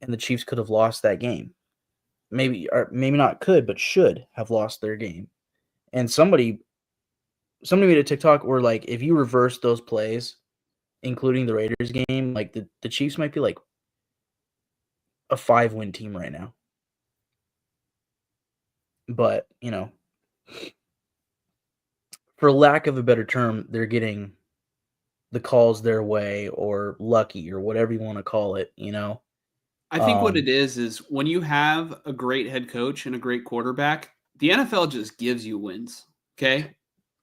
and the Chiefs could have lost that game. Maybe, or maybe not could, but should have lost their game. And somebody made a TikTok where like if you reverse those plays, including the Raiders game, like the Chiefs might be like a 5-win team right now. But, for lack of a better term, they're getting the calls their way or lucky or whatever you want to call it. I think what it is when you have a great head coach and a great quarterback, the NFL just gives you wins. Okay.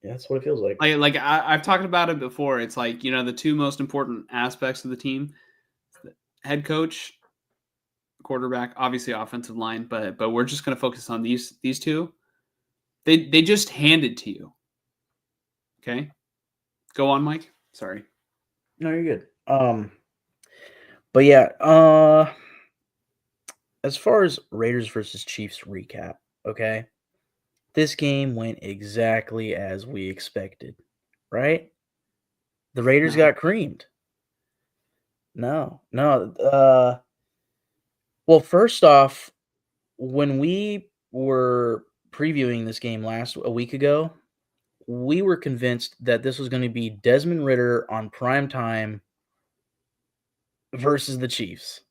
Yeah, that's what it feels like. I've talked about it before. It's like, the two most important aspects of the team, head coach, quarterback, obviously offensive line, but we're just going to focus on these two. They just hand it to you. Okay. Go on, Mike. Sorry. No, you're good. But yeah, as far as Raiders versus Chiefs recap, okay? This game went exactly as we expected, right? The Raiders got creamed. No. Well, first off, when we were previewing this game a week ago, we were convinced that this was going to be Desmond Ridder on prime time versus the Chiefs.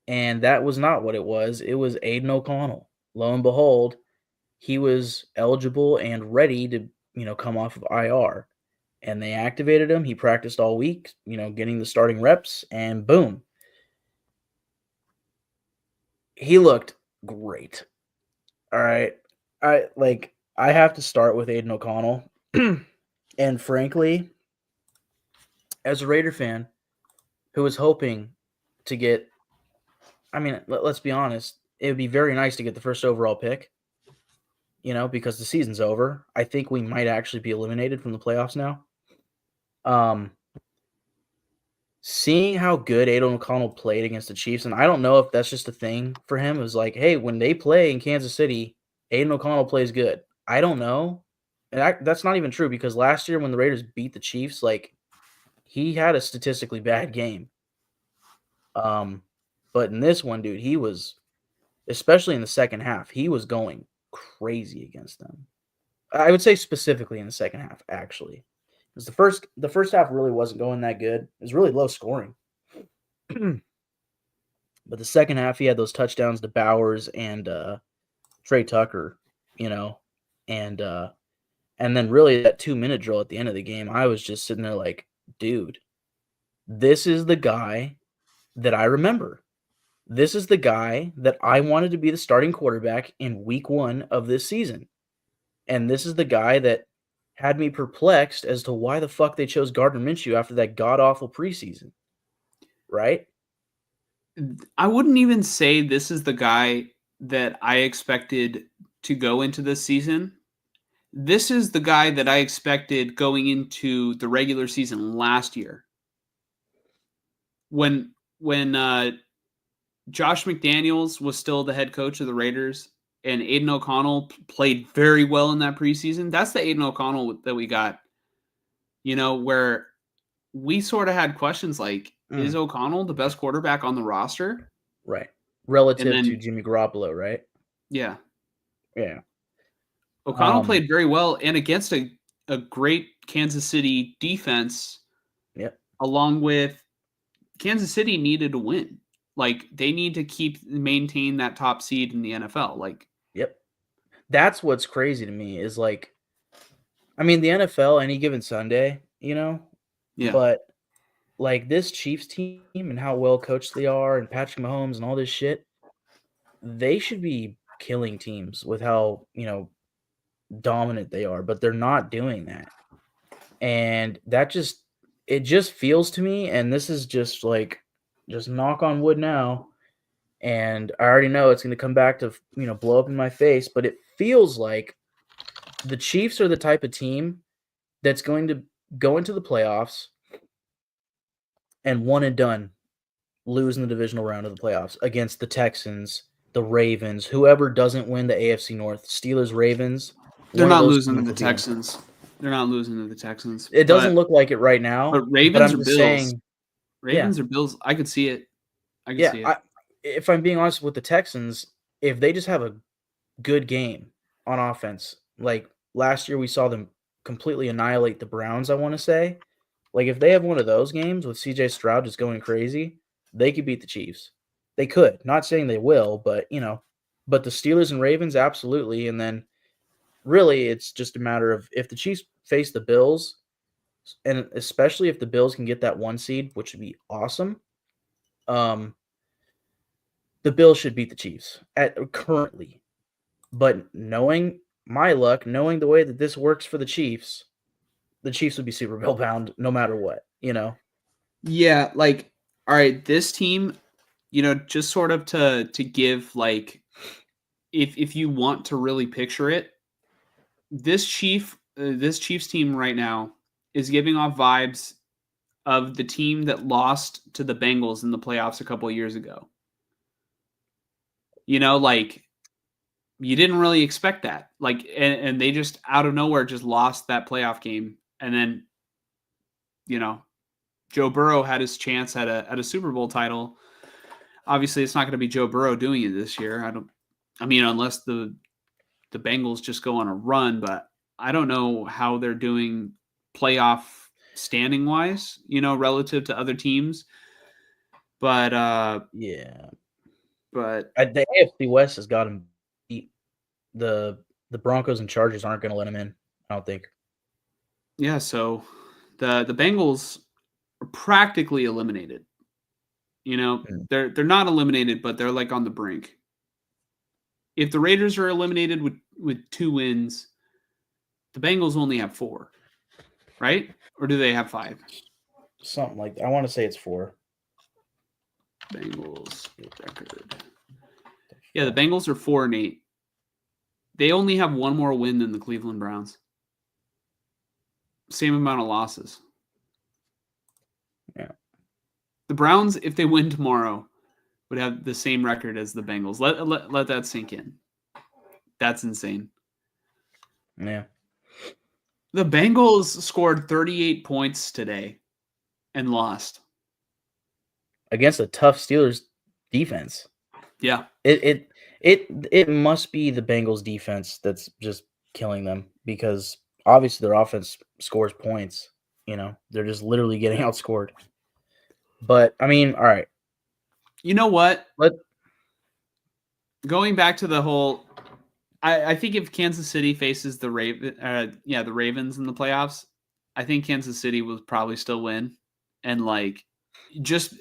And that was not what it was. It was Aiden O'Connell. Lo and behold, he was eligible and ready to, come off of IR. And they activated him. He practiced all week, getting the starting reps, and boom. He looked great. All right. I have to start with Aiden O'Connell. And frankly, as a Raider fan, who was hoping to get. I mean, let's be honest. It would be very nice to get the first overall pick. Because the season's over. I think we might actually be eliminated from the playoffs now. Um, Seeing how good Aiden O'Connell played against the Chiefs, and I don't know if that's just a thing for him. It was like, hey, when they play in Kansas City, Aiden O'Connell plays good. I don't know. And that's not even true because last year when the Raiders beat the Chiefs, like he had a statistically bad game. But in this one, dude, he was, especially in the second half, he was going crazy against them. I would say specifically in the second half, actually. Because the first half really wasn't going that good. It was really low scoring. But the second half, he had those touchdowns to Bowers and Trey Tucker, you know, and then really that 2-minute drill at the end of the game, I was just sitting there like, dude, this is the guy that I remember. This is the guy that I wanted to be the starting quarterback in week 1 of this season. And this is the guy that had me perplexed as to why the fuck they chose Gardner Minshew after that god-awful preseason. Right? I wouldn't even say this is the guy that I expected to go into this season. This is the guy that I expected going into the regular season last year. When Josh McDaniels was still the head coach of the Raiders and Aiden O'Connell played very well in that preseason, that's the Aiden O'Connell that we got, where we sort of had questions like, is O'Connell the best quarterback on the roster? Right. Relative to Jimmy Garoppolo, right? Yeah. Yeah. O'Connell played very well and against a great Kansas City defense. Yep. Along with Kansas City needed to win. Like they need to maintain that top seed in the NFL. Like, yep. That's what's crazy to me is like, I mean, the NFL any given Sunday, yeah. But like this Chiefs team and how well coached they are and Patrick Mahomes and all this shit, they should be killing teams with how, dominant they are, but they're not doing that. And it just feels to me, and this is just like, just knock on wood now, and I already know it's going to come back to, blow up in my face, but it feels like the Chiefs are the type of team that's going to go into the playoffs and one and done, lose in the divisional round of the playoffs against the Texans, the Ravens, whoever doesn't win the AFC North, Steelers, Ravens. They're not losing to the Texans. They're not losing to the Texans. It doesn't look like it right now. But Ravens or Bills? Saying, Ravens or Bills? I could see it. I could see it. If I'm being honest with the Texans, if they just have a good game on offense, like last year we saw them completely annihilate the Browns, I want to say. Like if they have one of those games with CJ Stroud just going crazy, they could beat the Chiefs. They could. Not saying they will, but but the Steelers and Ravens absolutely. And then really it's just a matter of if the Chiefs face the Bills, and especially if the Bills can get that 1 seed, which would be awesome. The Bills should beat the Chiefs currently. But knowing my luck, knowing the way that this works for the Chiefs would be Super Bowl bound no matter what, Yeah, like, all right, this team, just sort of to give, like, if you want to really picture it, this Chiefs team right now is giving off vibes of the team that lost to the Bengals in the playoffs a couple of years ago. Like you didn't really expect that. Like, and they just out of nowhere just lost that playoff game. And then, Joe Burrow had his chance at a Super Bowl title. Obviously, it's not going to be Joe Burrow doing it this year. Unless the Bengals just go on a run, but I don't know how they're doing playoff standing wise, relative to other teams. But yeah. But the AFC West has got him beat. The Broncos and Chargers aren't going to let him in, I don't think. Yeah, so the Bengals are practically eliminated. They're not eliminated, but they're like on the brink. If the Raiders are eliminated with 2 wins, the Bengals only have 4, right? Or do they have 5? Something like that. I want to say it's 4. Bengals record. Yeah, the Bengals are 4-8. They only have one more win than the Cleveland Browns. Same amount of losses. Yeah. The Browns, if they win tomorrow, would have the same record as the Bengals. Let that sink in. That's insane. Yeah. The Bengals scored 38 points today and lost against a tough Steelers defense. Yeah. It must be the Bengals defense that's just killing them, because obviously their offense scores points. They're just literally getting outscored. But I mean, all right. You know what? Going back to the whole, I think if Kansas City faces the Ravens in the playoffs, I think Kansas City will probably still win. And like, just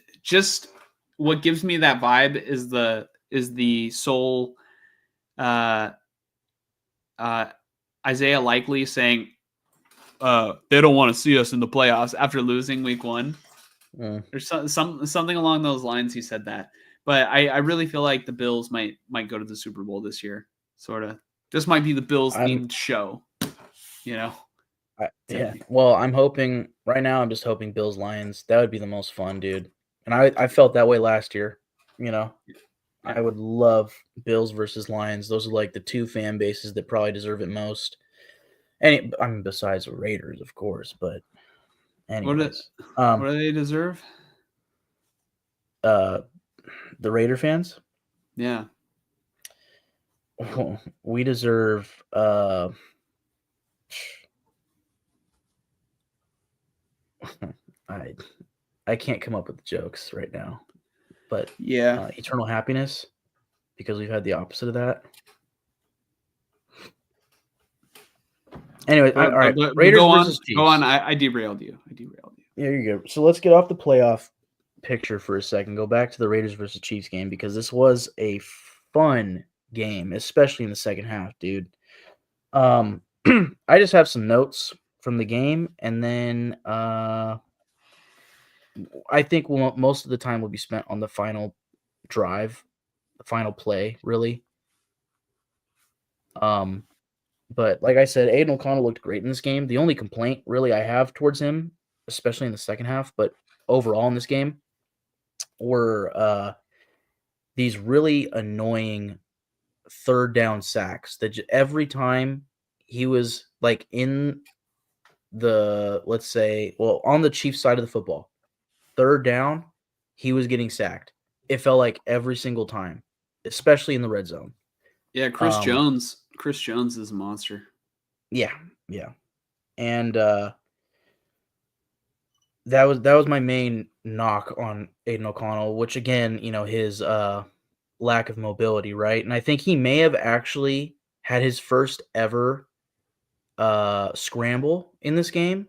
what gives me that vibe is the sole Isaiah Likely saying, they don't want to see us in the playoffs after losing week 1. There's something along those lines. He said that, but I really feel like the Bills might go to the Super Bowl this year. Sort of. This might be the Bills themed show. Yeah. Well, I'm hoping right now. I'm just hoping Bills Lions. That would be the most fun, dude. And I felt that way last year. Yeah. I would love Bills versus Lions. Those are like the two fan bases that probably deserve it most. I mean, besides the Raiders, of course. But anyways, what do they deserve? The Raider fans. Yeah. We deserve. I can't come up with jokes right now, but eternal happiness, because we've had the opposite of that. Anyway, all right. Raiders versus Chiefs. Go on. I derailed you. Yeah, you're good. So let's get off the playoff picture for a second. Go back to the Raiders versus Chiefs game, because this was a fun game, especially in the second half, dude. I just have some notes from the game, and then I think most of the time will be spent on the final drive, the final play, really. But like I said, Aiden O'Connell looked great in this game. The only complaint really I have towards him, especially in the second half, but overall in this game, were these really annoying third down sacks that every time he was like in the, let's say, well, on the Chiefs side of the football, third down, he was getting sacked. It felt like every single time, especially in the red zone. Yeah, Chris Jones is a monster. Yeah. And that was my main knock on Aiden O'Connell, which again, his lack of mobility, right? And I think he may have actually had his first ever scramble in this game,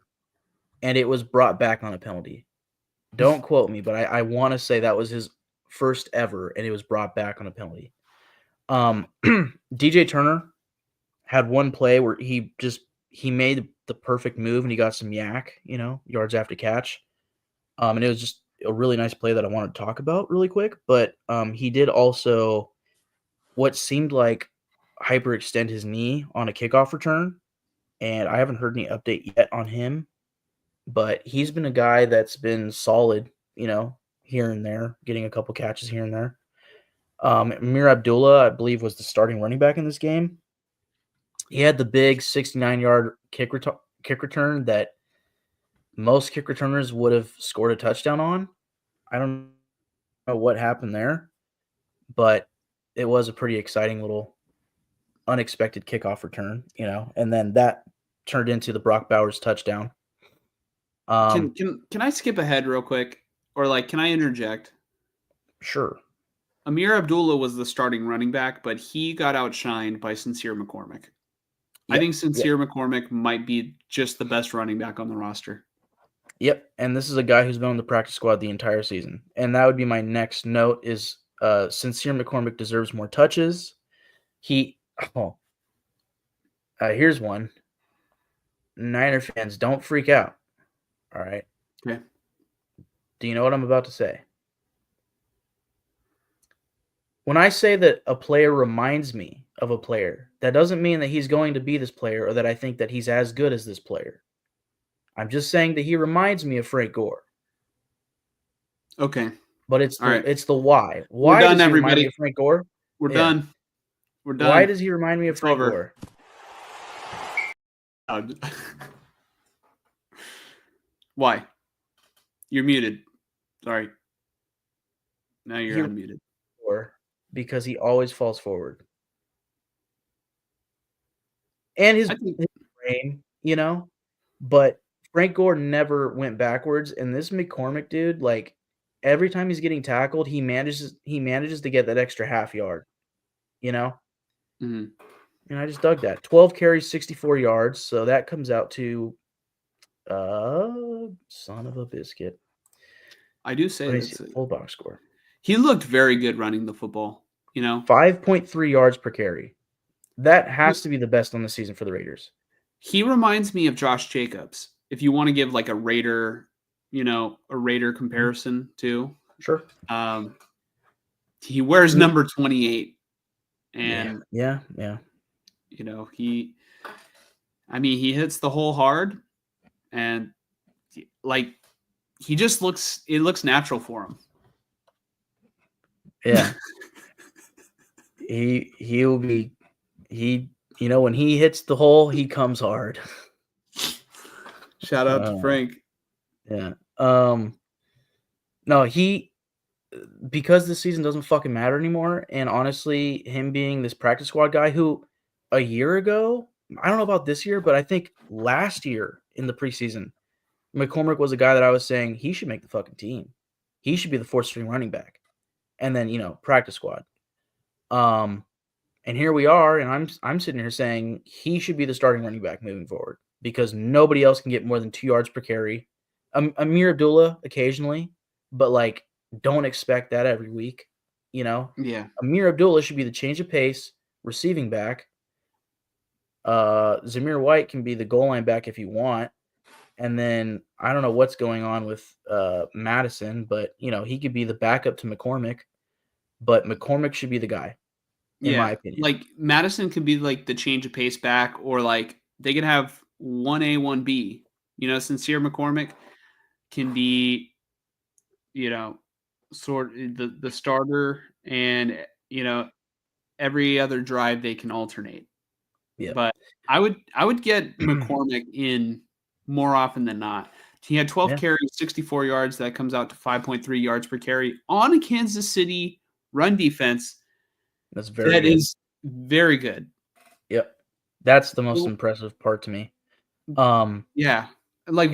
and it was brought back on a penalty. Don't quote me, but I want to say that was his first ever, and it was brought back on a penalty. DJ Turner had one play where he made the perfect move, and he got some yards after catch. And it was just a really nice play that I want to talk about really quick. But he did also what seemed like hyperextend his knee on a kickoff return, and I haven't heard any update yet on him. But he's been a guy that's been solid, here and there, getting a couple catches here and there. Amir Abdullah, I believe, was the starting running back in this game. He had the big 69-yard kick return that most kick returners would have scored a touchdown on. I don't know what happened there, but it was a pretty exciting little unexpected kickoff return, and then that turned into the Brock Bowers touchdown. Can I skip ahead real quick, or can I interject? Sure. Amir Abdullah was the starting running back, but he got outshined by Sincere McCormick. Yep. I think Sincere McCormick might be just the best running back on the roster. Yep, and this is a guy who's been on the practice squad the entire season. And that would be my next note is Sincere McCormick deserves more touches. Here's one. Niner fans, don't freak out. All right? Okay. Do you know what I'm about to say? when I say that a player reminds me of a player, that doesn't mean that he's going to be this player or that I think that he's as good as this player. I'm just saying that he reminds me of Frank Gore. Okay. But it's All right. the why. We're Why done, does he remind me everybody. of Frank Gore? We're Yeah. done. We're Why done. does he remind me of It's Frank over. Gore? Why? You're muted. Sorry. Now you're unmuted. Gore because he always falls forward. And his frame, you know? But Frank Gore never went backwards, and this McCormick dude, like, every time he's getting tackled, he manages to get that extra half yard, you know? Mhm. And I just dug that. 12 carries, 64 yards, so that comes out to son of a biscuit. I do say Let me see that's full box score. He looked very good running the football, you know? 5.3 yards per carry. That has to be the best on the season for the Raiders. He reminds me of Josh Jacobs. If you want to give like a Raider, comparison too. Sure. He wears number 28. And yeah. He hits the hole hard, and like it looks natural for him. Yeah. When he hits the hole, he comes hard. Shout out to Frank. Yeah. No, because this season doesn't fucking matter anymore, and honestly, him being this practice squad guy who a year ago, I don't know about this year, but I think last year in the preseason, McCormick was a guy that I was saying he should make the fucking team. He should be the fourth string running back. And then, practice squad. And here we are, and I'm sitting here saying he should be the starting running back moving forward because nobody else can get more than 2 yards per carry. Amir Abdullah occasionally, but like don't expect that every week, Yeah. Amir Abdullah should be the change of pace receiving back. Zamir White can be the goal line back if you want. And then I don't know what's going on with Madison, but he could be the backup to McCormick. But McCormick should be the guy, in my opinion. Like Madison could be like the change of pace back, or like they could have 1A, 1B. Sincere McCormick can be, sort the starter, and every other drive they can alternate. Yeah. But I would get McCormick in more often than not. He had 12 carries, 64 yards. That comes out to 5.3 yards per carry on a Kansas City run defense. That's very good. Is very good. Yep. That's the most impressive part to me. Yeah. Like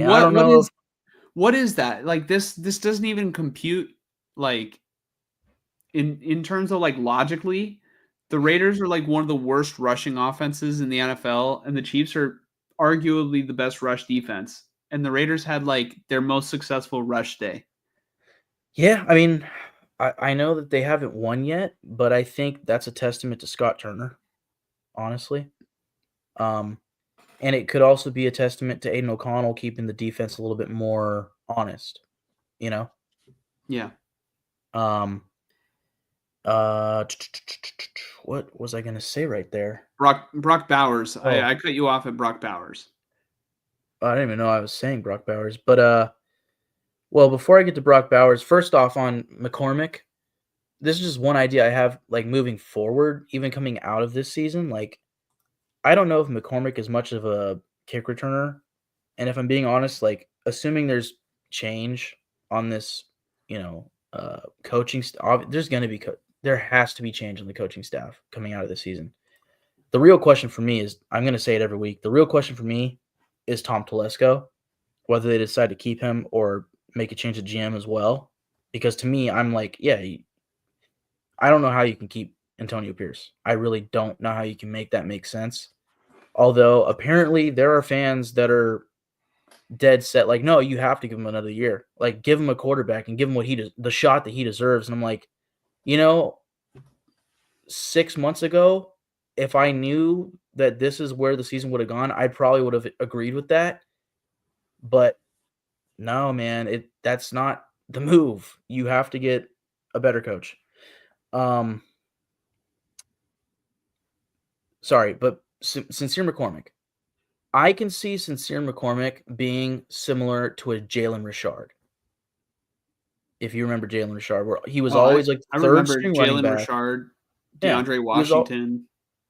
what is that? Like this doesn't even compute like in terms of like logically. The Raiders are like one of the worst rushing offenses in the NFL, and the Chiefs are arguably the best rush defense. And the Raiders had like their most successful rush day. Yeah, I mean, I know that they haven't won yet, but I think that's a testament to Scott Turner, honestly. And it could also be a testament to Aiden O'Connell keeping the defense a little bit more honest, Yeah. What was I going to say right there? Brock Bowers. Oh. I cut you off at Brock Bowers. I didn't even know I was saying Brock Bowers, but well, before I get to Brock Bowers, first off on McCormick, this is just one idea I have, like, moving forward, even coming out of this season. Like, I don't know if McCormick is much of a kick returner, and if I'm being honest, like, assuming there's change on this, coaching staff, there's going to be there has to be change on the coaching staff coming out of this season. The real question for me is, I'm going to say it every week, the real question for me is Tom Telesco, whether they decide to keep him or make a change at GM as well. Because to me, I'm like, I don't know how you can keep Antonio Pierce. I really don't know how you can make that make sense. Although apparently there are fans that are dead set, like, no, you have to give him another year. Like, give him a quarterback and give him what the shot that he deserves. And I'm like, 6 months ago, if I knew that this is where the season would have gone, I probably would have agreed with that. But no, man, that's not the move. You have to get a better coach. sorry, but Sincere McCormick. I can see Sincere McCormick being similar to a Jalen Richard. If you remember Jalen Richard, where he was Oh, always like I the third remember string running Jalen back. Richard, Yeah, DeAndre he was all Washington.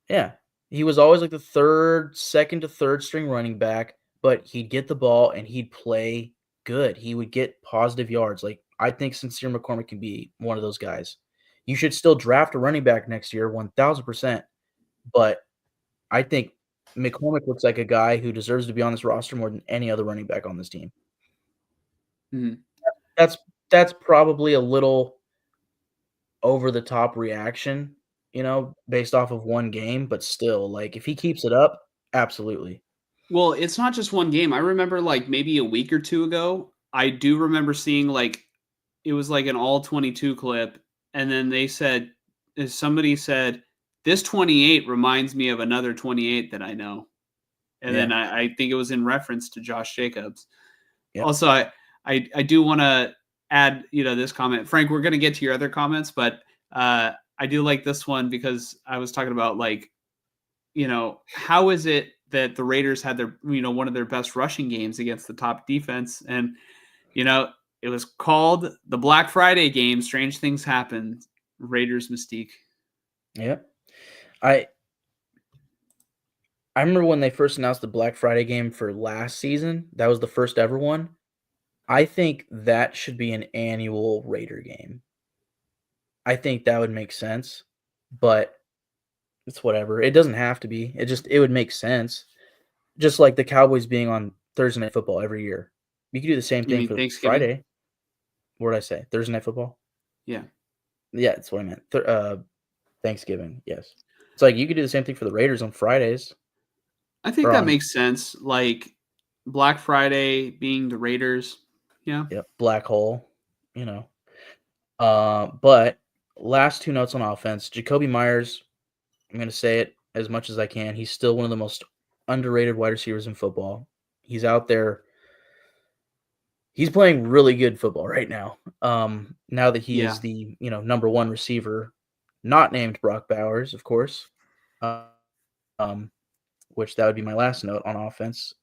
yeah. He was always like the second to third string running back, but he'd get the ball and he'd play good. He would get positive yards. Like I think Sincere McCormick can be one of those guys. You should still draft a running back next year, 1000%. But I think McCormick looks like a guy who deserves to be on this roster more than any other running back on this team. Mhm. That's probably a little over the top reaction, based off of one game, but still, like if he keeps it up, absolutely. Well, it's not just one game. I remember like maybe a week or two ago, I do remember seeing like it was like an all 22 clip, and then somebody said, "This 28 reminds me of another 28 that I know." And then Yeah. I think it was in reference to Josh Jacobs. Yep. Also, I do want to add, this comment. Frank, we're going to get to your other comments, but I do like this one because I was talking about like, how is it that the Raiders had their, one of their best rushing games against the top defense? And, it was called the Black Friday game. Strange things happen. Raiders mystique. Yep. I remember when they first announced the Black Friday game for last season. That was the first ever one. I think that should be an annual Raider game. I think that would make sense, but it's whatever. It doesn't have to be. It would make sense. Just like the Cowboys being on Thursday Night Football every year. You could do the same You thing mean for Thanksgiving? Friday. What did I say? Thursday Night Football? Yeah. Yeah, that's what I meant. Thanksgiving, yes. It's like you could do the same thing for the Raiders on Fridays. I think Or that on makes sense. Like Black Friday being the Raiders. Yeah. Black Hole, you know. But last two notes on offense. Jacoby Myers, I'm gonna say it as much as I can. He's still one of the most underrated wide receivers in football. He's out there. He's playing really good football right now. Now that he Yeah. is the number one receiver, not named Brock Bowers, of course. Um, which that would be my last note on offense.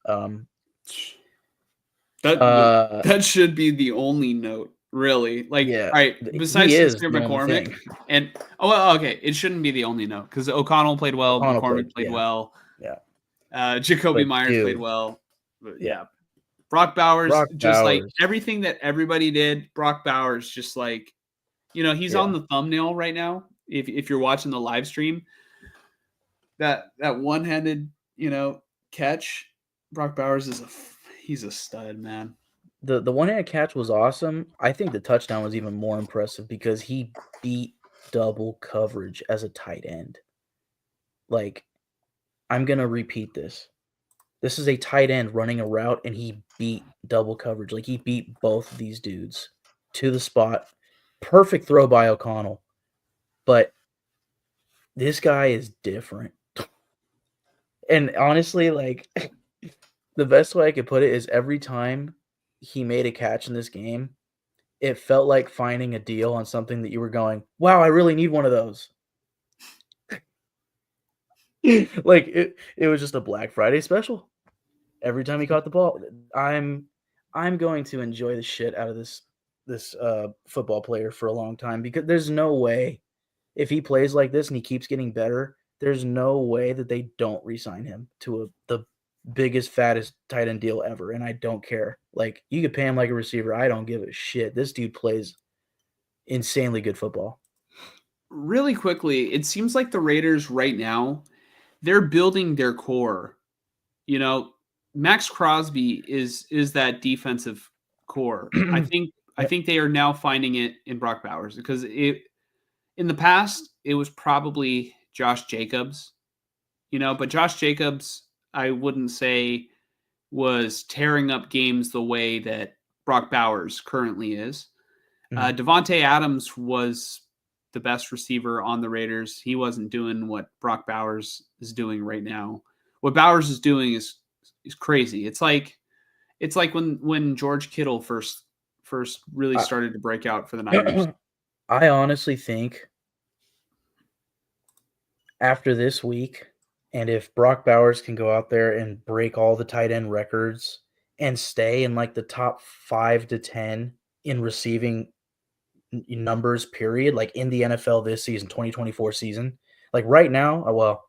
That should be the only note, really. Like, Yeah, all right, he besides is Sincere the only McCormick, thing. and well, okay, it shouldn't be the only note because O'Connell played well, O'Connell McCormick played yeah, well, yeah. Jacoby But Myers played dude, well. But yeah, yeah, Brock Bowers, Brock just like Bowers, everything that everybody did, Brock Bowers, just like he's on yeah. the thumbnail right now. If you're watching the live stream, that one-handed catch, Brock Bowers he's a stud, man. The one-handed catch was awesome. I think the touchdown was even more impressive because he beat double coverage as a tight end. Like, I'm gonna repeat this. This is a tight end running a route, and he beat double coverage. Like, he beat both of these dudes to the spot. Perfect throw by O'Connell. But this guy is different. And honestly, like, the best way I could put it is every time he made a catch in this game, it felt like finding a deal on something that you were going, "Wow, I really need one of those." Like, it was just a Black Friday special. Every time he caught the ball, I'm going to enjoy the shit out of this football player for a long time because there's no way if he plays like this and he keeps getting better, there's no way that they don't re-sign him to the biggest, fattest tight end deal ever. And I don't care. Like, you could pay him like a receiver. I don't give a shit. This dude plays insanely good football. Really quickly, it seems like the Raiders right now, they're building their core. Max Crosby is that defensive core. I think I Yep. think they are now finding it in Brock Bowers because in the past it was probably Josh Jacobs, but Josh Jacobs I wouldn't say was tearing up games the way that Brock Bowers currently is. Mhm. Devontae Adams was the best receiver on the Raiders. He wasn't doing what Brock Bowers is doing right now. What Bowers is doing is crazy. It's like when George Kittle first really I started to break out for the Niners. I honestly think after this week And if Brock Bowers can go out there and break all the tight end records and stay in like the top 5 to 10 in receiving numbers, period, like in the NFL this season, 2024 season, like right now,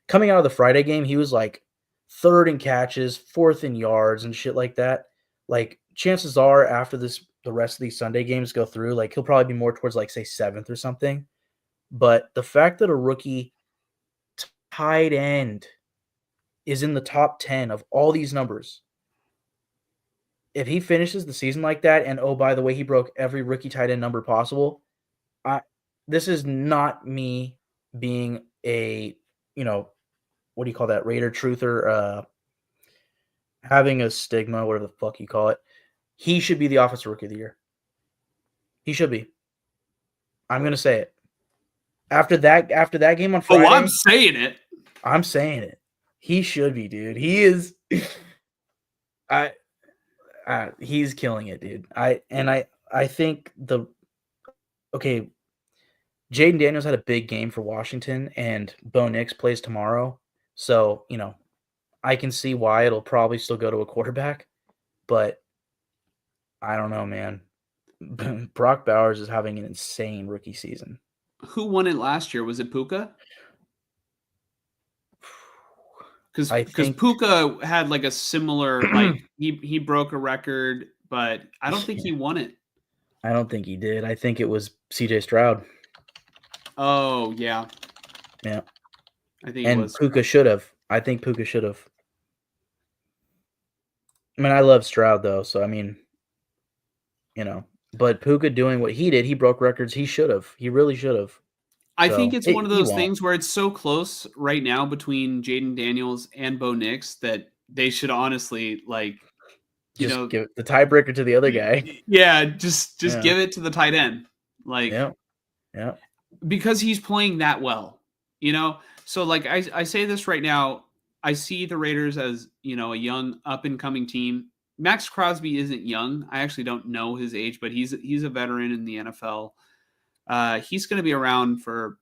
coming out of the Friday game, he was like third in catches, fourth in yards, and shit like that. Like chances are, after the rest of these Sunday games go through, like he'll probably be more towards like say seventh or something. But the fact that a rookie tight end is in the top 10 of all these numbers, if he finishes the season like that, and oh by the way, he broke every rookie tight end number possible, this is not me being a what do you call that, Raider truther, having a stigma, whatever the fuck you call it. He should be the offensive rookie of the year. He should be. I'm gonna say it. After that game on Friday. Oh, I'm saying it. I'm saying it. He should be, dude. He is. He's killing it, dude. I think okay. Jaden Daniels had a big game for Washington, and Bo Nix plays tomorrow. So, I can see why it'll probably still go to a quarterback, but I don't know, man. Brock Bowers is having an insane rookie season. Who won it last year? Was it Puka? Because Puka had like a similar, like he broke a record, but I don't think he won it. I don't think he did. I think it was CJ Stroud. Oh, yeah. Yeah. I think it was. Puka should have. I think Puka should have. I mean, I love Stroud, though, so, I mean, but Puka doing what he did, he broke records. He should have. He really should have. I think it's one of those things where it's so close right now between Jaden Daniels and Bo Nix that they should honestly, like, give the tiebreaker to the other guy. Yeah, just give it to the tight end. Like, yeah. Because he's playing that well, So, like, I say this right now. I see the Raiders as, a young up-and-coming team. Max Crosby isn't young. I actually don't know his age, but he's a veteran in the NFL. He's going to be around for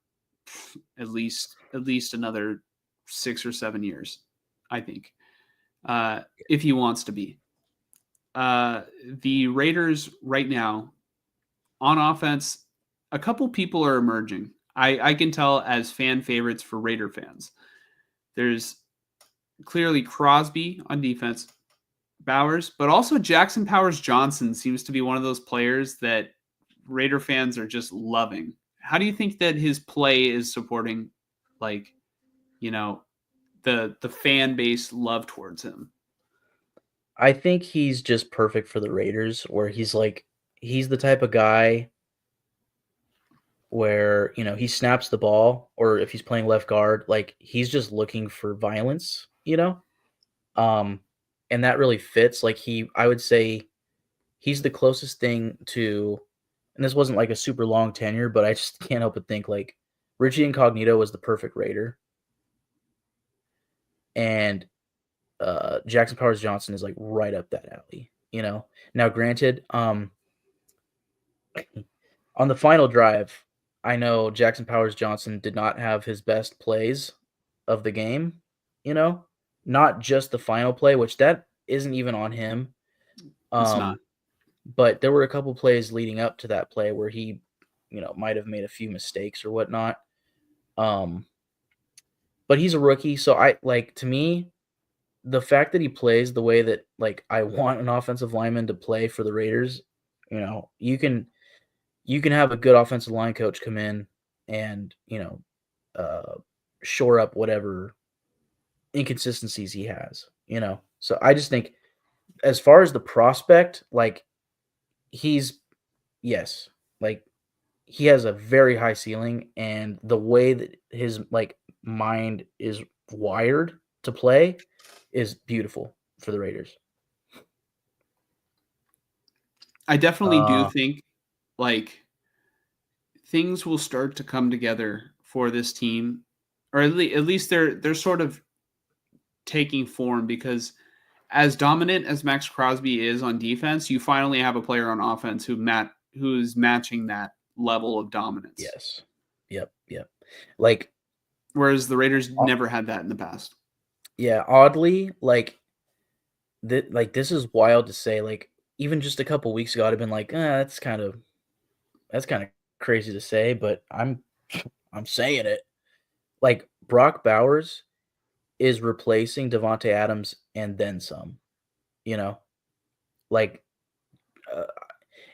at least another 6 or 7 years, I think, if he wants to be. The Raiders right now on offense, a couple people are emerging. I can tell as fan favorites for Raider fans. There's clearly Crosby on defense, Bowers, but also Jackson Powers-Johnson seems to be one of those players that Raider fans are just loving. How do you think that his play is supporting, like, the fan base love towards him? I think he's just perfect for the Raiders, where he's the type of guy where, he snaps the ball, or if he's playing left guard, like he's just looking for violence, and that really fits. Like I would say he's the closest thing to, and this wasn't like a super long tenure, but I just can't help but think like Richie Incognito was the perfect Raider. And Jackson Powers-Johnson is like right up that alley, Now granted, on the final drive, I know Jackson Powers-Johnson did not have his best plays of the game, not just the final play, which that isn't even on him. It's not. But there were a couple plays leading up to that play where he, might have made a few mistakes or whatnot. But he's a rookie, so to me, the fact that he plays the way that like I want an offensive lineman to play for the Raiders, you can have a good offensive line coach come in and shore up whatever inconsistencies he has, So I just think, as far as the prospect, like he has a very high ceiling, and the way that his like mind is wired to play is beautiful for the Raiders. I definitely do think like things will start to come together for this team, or at least they're sort of taking form, because as dominant as Max Crosby is on defense, you finally have a player on offense who's matching that level of dominance. Yes. Yep. Like whereas the Raiders never had that in the past. Yeah, oddly, this is wild to say. Like, even just a couple weeks ago, I'd have been like, that's kind of crazy to say, but I'm saying it. Like, Brock Bowers is replacing Devontae Adams and then some. You know, like, uh,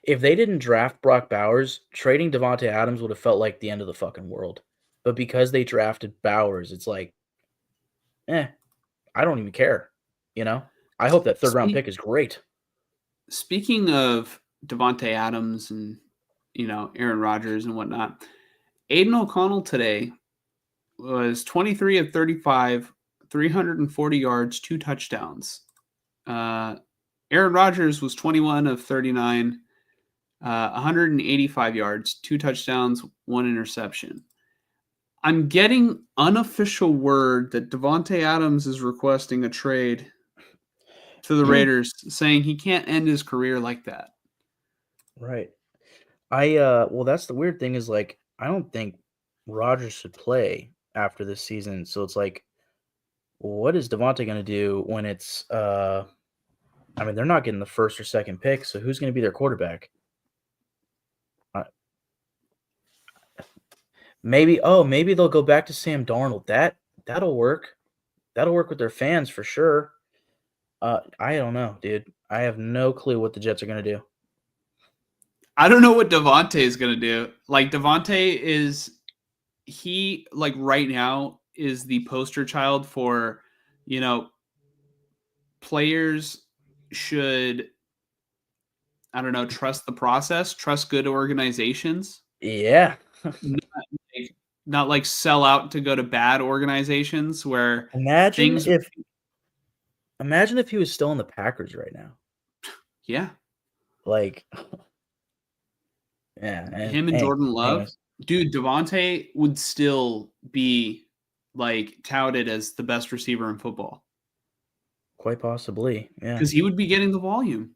if they didn't draft Brock Bowers, trading Devontae Adams would have felt like the end of the fucking world. But because they drafted Bowers, it's like, eh, I don't even care. You know, I hope that third round pick is great. Speaking of Devontae Adams and Aaron Rodgers and whatnot, Aiden O'Connell today was 23 of 35, 340 yards, 2 touchdowns. Aaron Rodgers was 21 of 39, 185 yards, 2 touchdowns, 1 interception. I'm getting unofficial word that Devontae Adams is requesting a trade to the Raiders, saying he can't end his career like that. Right. Well, that's the weird thing is, like, I don't think Rodgers should play after this season. So it's like, what is Devontae going to do when it's, I mean, they're not getting the first or second pick. So who's going to be their quarterback? Maybe they'll go back to Sam Darnold. That'll work. That'll work with their fans for sure. I don't know, dude. I have no clue what the Jets are going to do. I don't know what Devontae is going to do. Like, Devontae is right now is the poster child for, players should, I don't know, trust the process, trust good organizations. Yeah. not like sell out to go to bad organizations where Imagine if he was still in the Packers right now. Yeah. Like, yeah. Him and Jordan Love. Anyways. Dude, Devontae would still be like touted as the best receiver in football. Quite possibly. Yeah. Because he would be getting the volume.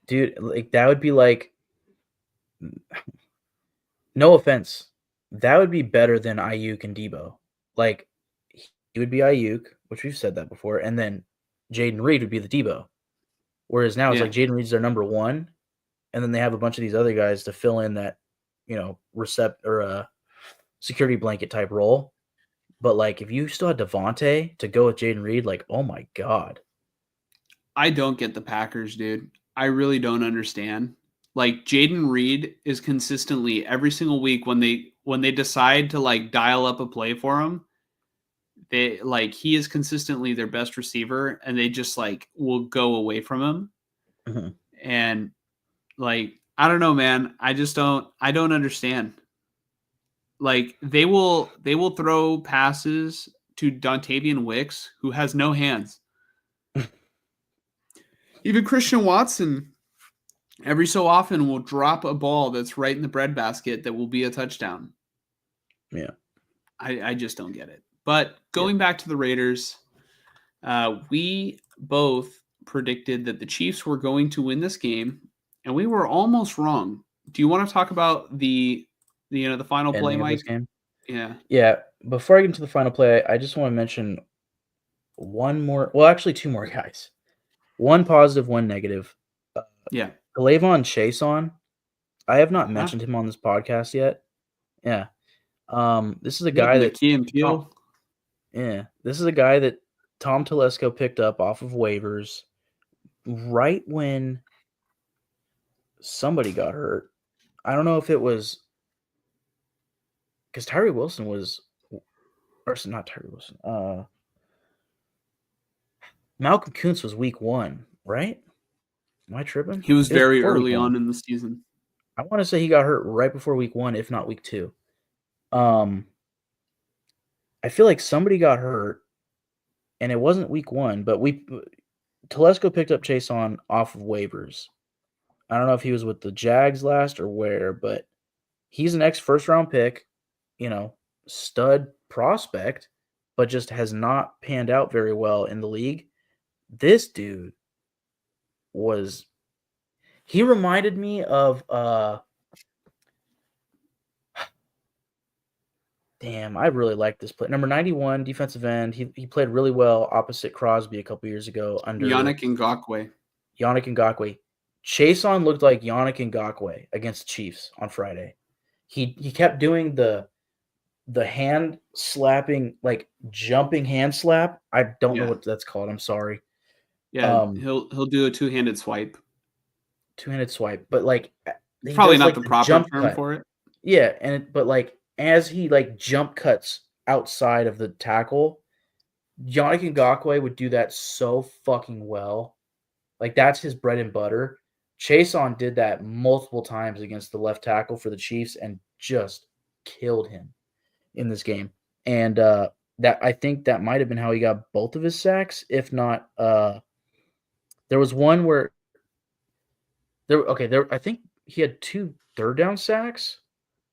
Dude, like, that would be like, no offense, that would be better than Ayuk and Debo. Like, he would be Ayuk, which we've said that before, and then Jaden Reed would be the Debo. Whereas now it's like Jaden Reed's their number one, and then they have a bunch of these other guys to fill in that, security blanket type role. But, like, if you still had Devontae to go with Jaden Reed, like, oh my God. I don't get the Packers, dude. I really don't understand. Like, Jaden Reed is consistently every single week when they decide to like dial up a play for him, he is consistently their best receiver, and they just like will go away from him. Mm-hmm. And like, I don't know, man. I don't understand. Like, they will throw passes to Dontavian Wicks, who has no hands. Even Christian Watson, every so often, will drop a ball that's right in the breadbasket that will be a touchdown. Yeah. I just don't get it. But going back to the Raiders, we both predicted that the Chiefs were going to win this game, and we were almost wrong. Do you want to talk about the final play, Mike? Yeah. Yeah. Before I get into the final play, I just want to mention two more guys. One positive, one negative. Yeah. Galavon Chason. I have not mentioned him on this podcast yet. Yeah. This is a guy that this is a guy that Tom Telesco picked up off of waivers right when somebody got hurt. I don't know if it was because Tyree Wilson was, or not Tyree Wilson. Malcolm Kuntz was week 1, right? Am I tripping? He was very early on in the season. I want to say he got hurt right before week 1, if not week 2. I feel like somebody got hurt, and it wasn't week 1, but Telesco picked up Chason off of waivers. I don't know if he was with the Jags last or where, but he's an ex-first round pick, stud prospect, but just has not panned out very well in the league. This dude he reminded me of Damn, I really like this play. Number 91, defensive end. He played really well opposite Crosby a couple years ago under Yannick Ngakoue. Yannick Ngakoue. Chason looked like Yannick Ngakoue against the Chiefs on Friday. He kept doing the hand slapping, like jumping hand slap. I don't know Yeah. what that's called. I'm sorry. Yeah, he'll do a two-handed swipe. Two-handed swipe, but like he Probably does not like the the proper jump term cut. for it. Yeah, but like as he like jump cuts outside of the tackle, Yannick Ngakoue would do that so fucking well. Like that's his bread and butter. Chason did that multiple times against the left tackle for the Chiefs and just killed him in this game. And that I think that might have been how he got both of his sacks. If not, there was one where I think he had 2 third down sacks.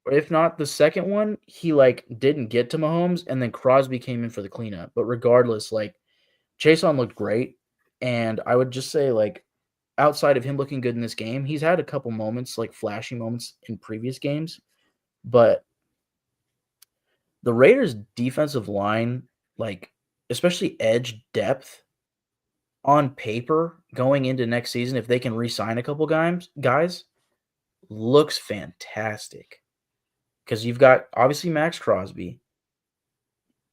Or if not, the second one, he like didn't get to Mahomes, and then Crosby came in for the cleanup. But regardless, like Chason looked great, and I would just say like outside of him looking good in this game, he's had a couple moments, like flashy moments in previous games, but the Raiders' defensive line, like especially edge depth on paper going into next season, if they can re-sign a couple guys, looks fantastic. Because you've got obviously Max Crosby.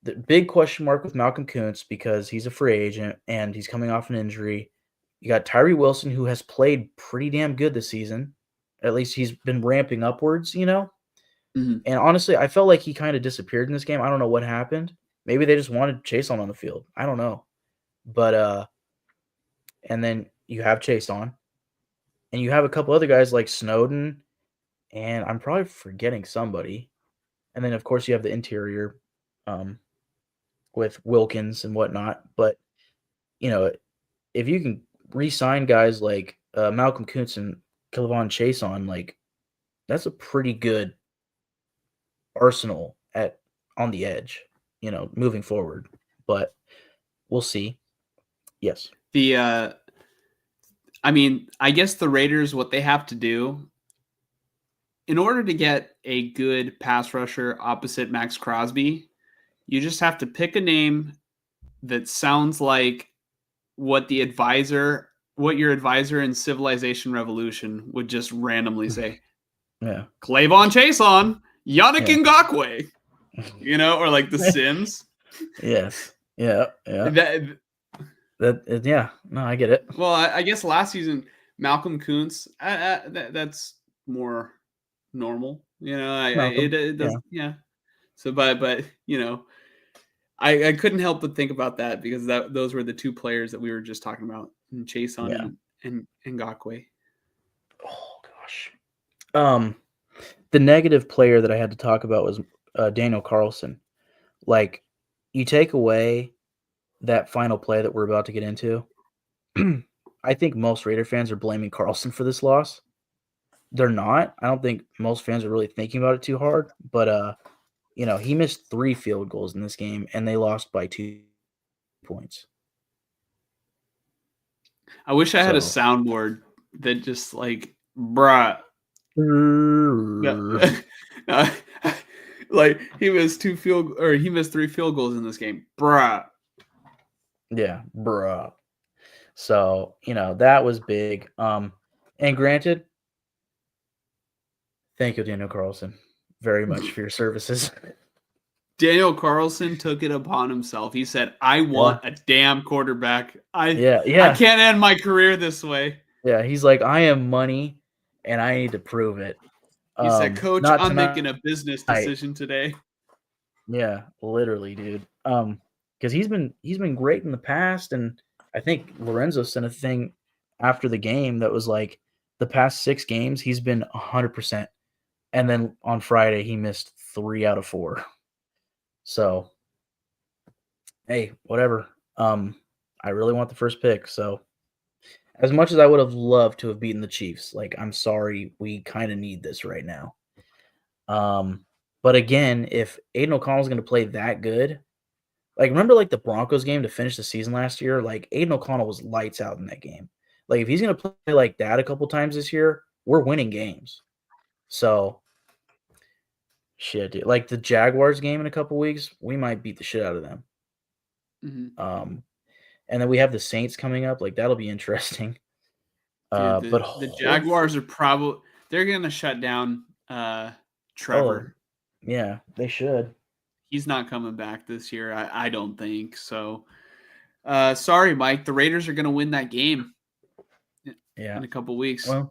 The big question mark with Malcolm Kuntz because he's a free agent and he's coming off an injury. You got Tyree Wilson, who has played pretty damn good this season. At least he's been ramping upwards, you know? Mm-hmm. And honestly, I felt like he kind of disappeared in this game. I don't know what happened. Maybe they just wanted Chason on the field. I don't know. But and then you have Chason. And you have a couple other guys like Snowden, and I'm probably forgetting somebody. And then of course you have the interior with Wilkins and whatnot. But you know, if you can re-sign guys like Malcolm Kuntz and Killevon Chason, like that's a pretty good arsenal on the edge, you know, moving forward. But we'll see. Yes. I mean, I guess the Raiders, what they have to do in order to get a good pass rusher opposite Max Crosby, you just have to pick a name that sounds like what your advisor in Civilization Revolution would just randomly say. Yeah. Clavon Chason, Yannick Ngakoue, you know, or like The Sims. Yes. Yeah. Yeah. Yeah. No, I get it. Well, I guess last season, Malcolm Kuntz, that's more normal, you know. It does, yeah. So, but you know, I couldn't help but think about that because those were the two players that we were just talking about, Chason and Ngakoue. Oh gosh. The negative player that I had to talk about was Daniel Carlson. Like, you take away that final play that we're about to get into. I think most Raider fans are blaming Carlson for this loss. They're not. I don't think most fans are really thinking about it too hard. But you know, he missed 3 field goals in this game, and they lost by 2 points. I wish I had a soundboard that just like, bruh. Like he missed 3 field goals in this game, bruh. Yeah, bruh. So, you know, that was big. And granted, thank you, Daniel Carlson, very much for your services. Daniel Carlson took it upon himself. He said, I want a damn quarterback. I can't end my career this way. Yeah, he's like, I am money, and I need to prove it. He said, Coach, I'm making a business decision today. Yeah, literally, dude. Because he's been great in the past, and I think Lorenzo sent a thing after the game that was like the past 6 games he's been 100%, and then on Friday he missed 3 out of 4. So, hey, whatever. I really want the first pick, so as much as I would have loved to have beaten the Chiefs, like I'm sorry, we kind of need this right now. But again, if Aiden O'Connell's going to play that good, like remember like the Broncos game to finish the season last year, like Aiden O'Connell was lights out in that game. Like if he's going to play like that a couple times this year, we're winning games. So Shit, dude. Like the Jaguars game in a couple weeks, we might beat the shit out of them. Mhm. And then we have the Saints coming up. Like that'll be interesting. Dude, But the hopefully, Jaguars are probably they're gonna shut down oh Trevor. yeah, they should. He's not coming back this year. I don't think so. Sorry, Mike. The Raiders are gonna win that game Yeah. in a couple weeks. Well,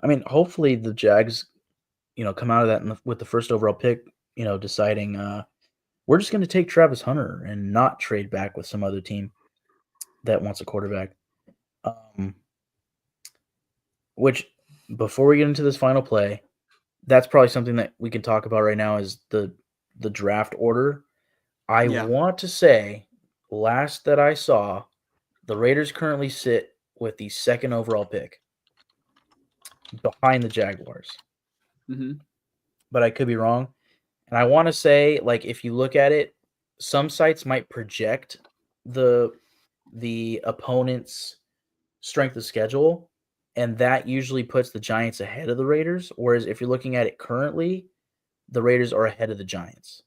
I mean, hopefully the Jags, come out of that with the first overall pick, deciding we're just going to take Travis Hunter and not trade back with some other team that wants a quarterback. Um, which, before we get into this final play, that's probably something that we can talk about right now is the draft order. I Yeah. want to say, last that I saw, the Raiders currently sit with the second overall pick behind the Jaguars, Mm-hmm. but I could be wrong. And I want to say, like, if you look at it, some sites might project the opponent's strength of schedule, and that usually puts the Giants ahead of the Raiders. Whereas if you're looking at it currently, the Raiders are ahead of the Giants.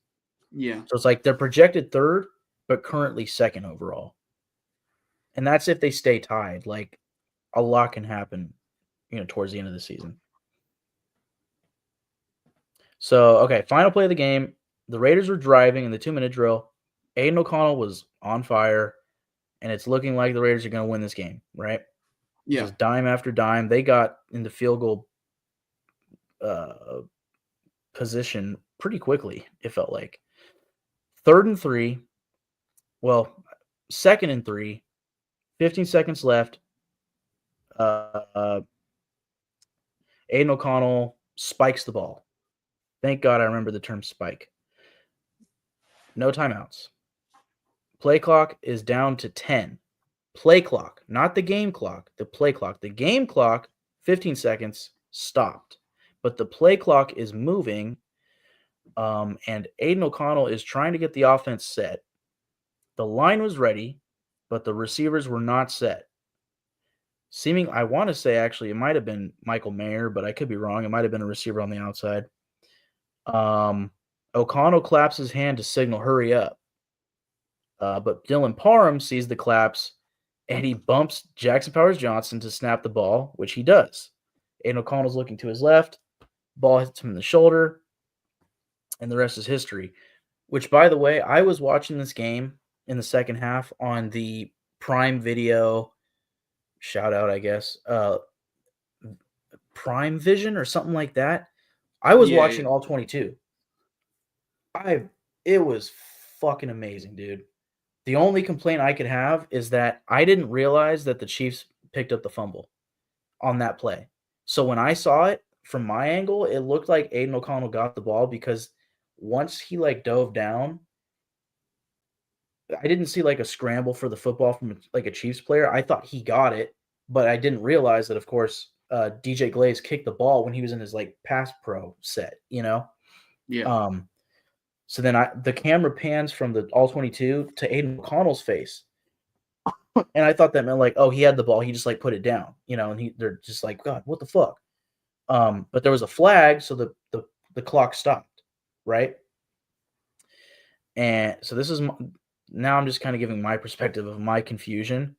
Yeah. So it's like they're projected third, but currently second overall. And that's if they stay tied. Like a lot can happen, towards the end of the season. So, okay, final play of the game. The Raiders were driving in the 2-minute drill. Aiden O'Connell was on fire, and it's looking like the Raiders are going to win this game, right? Yeah. Just dime after dime. They got into field goal uh, position pretty quickly, it felt like. 3rd and 3. Well, 2nd and 3. 15 seconds left. Uh, Aiden O'Connell spikes the ball. Thank God I remember the term spike. No timeouts. Play clock is down to 10. Play clock, not the game clock, the play clock. The game clock, 15 seconds, stopped. But the play clock is moving, and Aiden O'Connell is trying to get the offense set. The line was ready, but the receivers were not set. I want to say actually it might have been Michael Mayer, but I could be wrong. It might have been a receiver on the outside. O'Connell claps his hand to signal hurry up. But Dylan Parham sees the claps and he bumps Jackson Powers Johnson to snap the ball, which he does. Aiden O'Connell's looking to his left. Ball hits him in the shoulder, and the rest is history. Which, by the way, I was watching this game in the second half on the Prime Video, shout out, I guess, Prime Vision or something like that. I was Yeah. watching all 22. It was fucking amazing, dude. The only complaint I could have is that I didn't realize that the Chiefs picked up the fumble on that play. So when I saw it from my angle, it looked like Aiden O'Connell got the ball because once he dove down, I didn't see a scramble for the football from a Chiefs player. I thought he got it, but I didn't realize that, of course, DJ Glaze kicked the ball when he was in his pass pro set, Yeah. So then the camera pans from the all 22 to Aiden O'Connell's face. And I thought that meant oh, he had the ball, he just put it down, and they're just like, God, what the fuck? But there was a flag, so the clock stopped, right? And so this is now I'm just kind of giving my perspective of my confusion.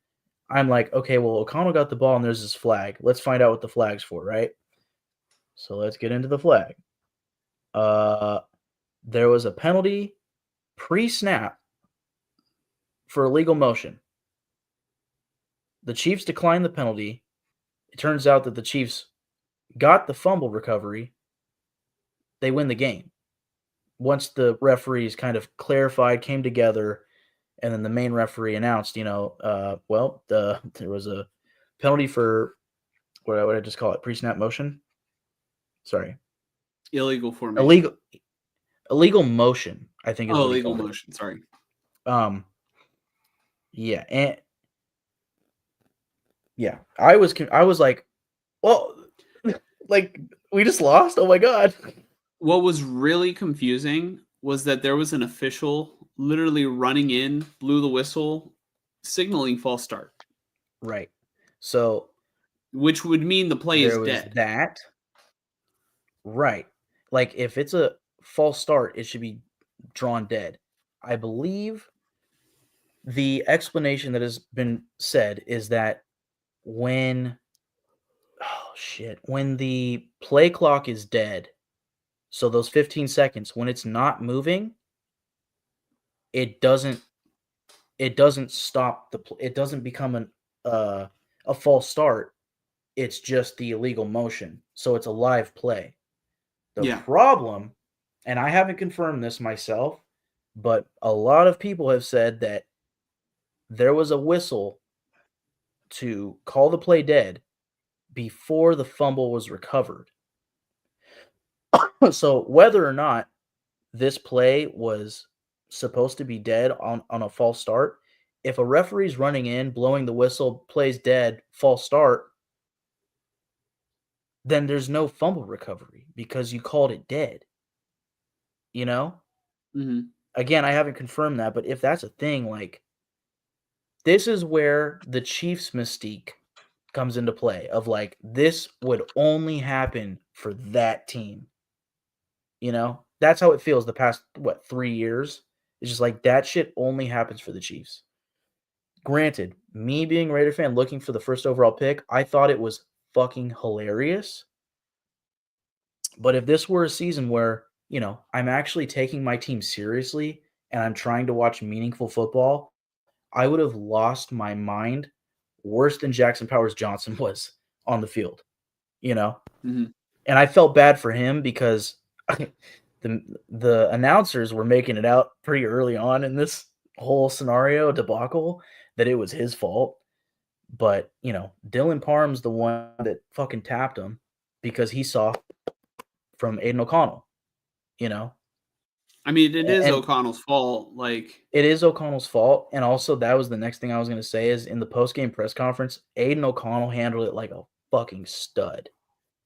I'm like, okay, well, O'Connell got the ball and there's this flag. Let's find out what the flag's for, right? So let's get into the flag. There was a penalty pre-snap for illegal motion. The Chiefs declined the penalty. It turns out that the Chiefs got the fumble recovery. They win the game. Once the referees kind of clarified, came together, and then the main referee announced, there was a penalty for what would I just call it? Pre-snap motion? Sorry. Illegal formation. Illegal motion, I think is what he illegal called motion. Sorry. Yeah, and yeah, I was like, well, we just lost. Oh my God. What was really confusing was that there was an official literally running in, blew the whistle, signaling false start. Right. So, which would mean the play is dead. That. Right. If it's a false start, it should be drawn dead. I believe the explanation that has been said is that when when the play clock is dead, so those 15 seconds, when it's not moving, it doesn't stop it doesn't become a false start. It's just the illegal motion. So it's a live play. The Yeah. problem, and I haven't confirmed this myself, but a lot of people have said that there was a whistle to call the play dead before the fumble was recovered. So whether or not this play was supposed to be dead on a false start, if a referee's running in, blowing the whistle, plays dead, false start, then there's no fumble recovery because you called it dead. You know? Mm-hmm. Again, I haven't confirmed that, but if that's a thing, like, this is where the Chiefs mystique comes into play of like, this would only happen for that team. You know? That's how it feels the past, 3 years? It's just like that shit only happens for the Chiefs. Granted, me being a Raider fan looking for the first overall pick, I thought it was fucking hilarious. But if this were a season where, I'm actually taking my team seriously and I'm trying to watch meaningful football, I would have lost my mind worse than Jackson Powers Johnson was on the field, you know? Mm-hmm. And I felt bad for him because the announcers were making it out pretty early on in this whole scenario debacle that it was his fault. But, Dylan Parham's the one that fucking tapped him because he saw from Aiden O'Connell, I mean, it is And O'Connell's fault. Like, it is O'Connell's fault. And also, that was the next thing I was going to say is in the post-game press conference, Aiden O'Connell handled it like a fucking stud.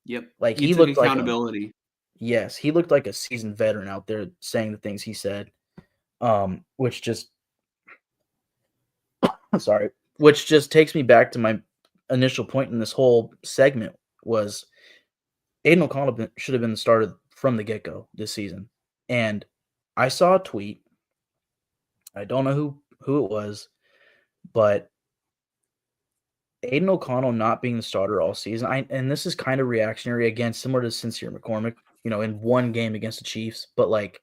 yep, Like, he he took looked like accountability. yes, he looked like a seasoned veteran out there saying the things he said, which just, sorry, which just takes me back to my initial point in this whole segment was Aiden O'Connell should have been the starter from the get-go this season. And I saw a tweet. I don't know who it was, but Aiden O'Connell not being the starter all season, and this is kind of reactionary again, similar to Sincere McCormick, in one game against the Chiefs, but like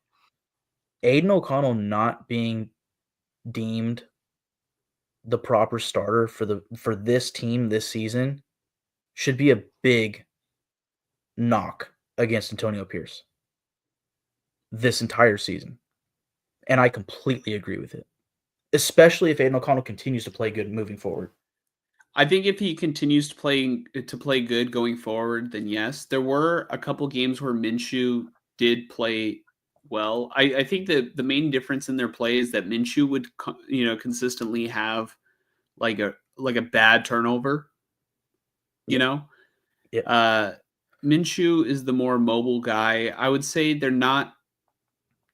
Aiden O'Connell not being deemed the proper starter for this team this season should be a big knock against Antonio Pierce this entire season. And I completely agree with it. Especially if Aiden O'Connell continues to play good moving forward. I think if he continues to play good going forward, then yes. There were a couple games where Minshew did play well. I think that the main difference in their play is that Minshew would consistently have like a bad turnover. Yep. Minshew is the more mobile guy. I would say they're not,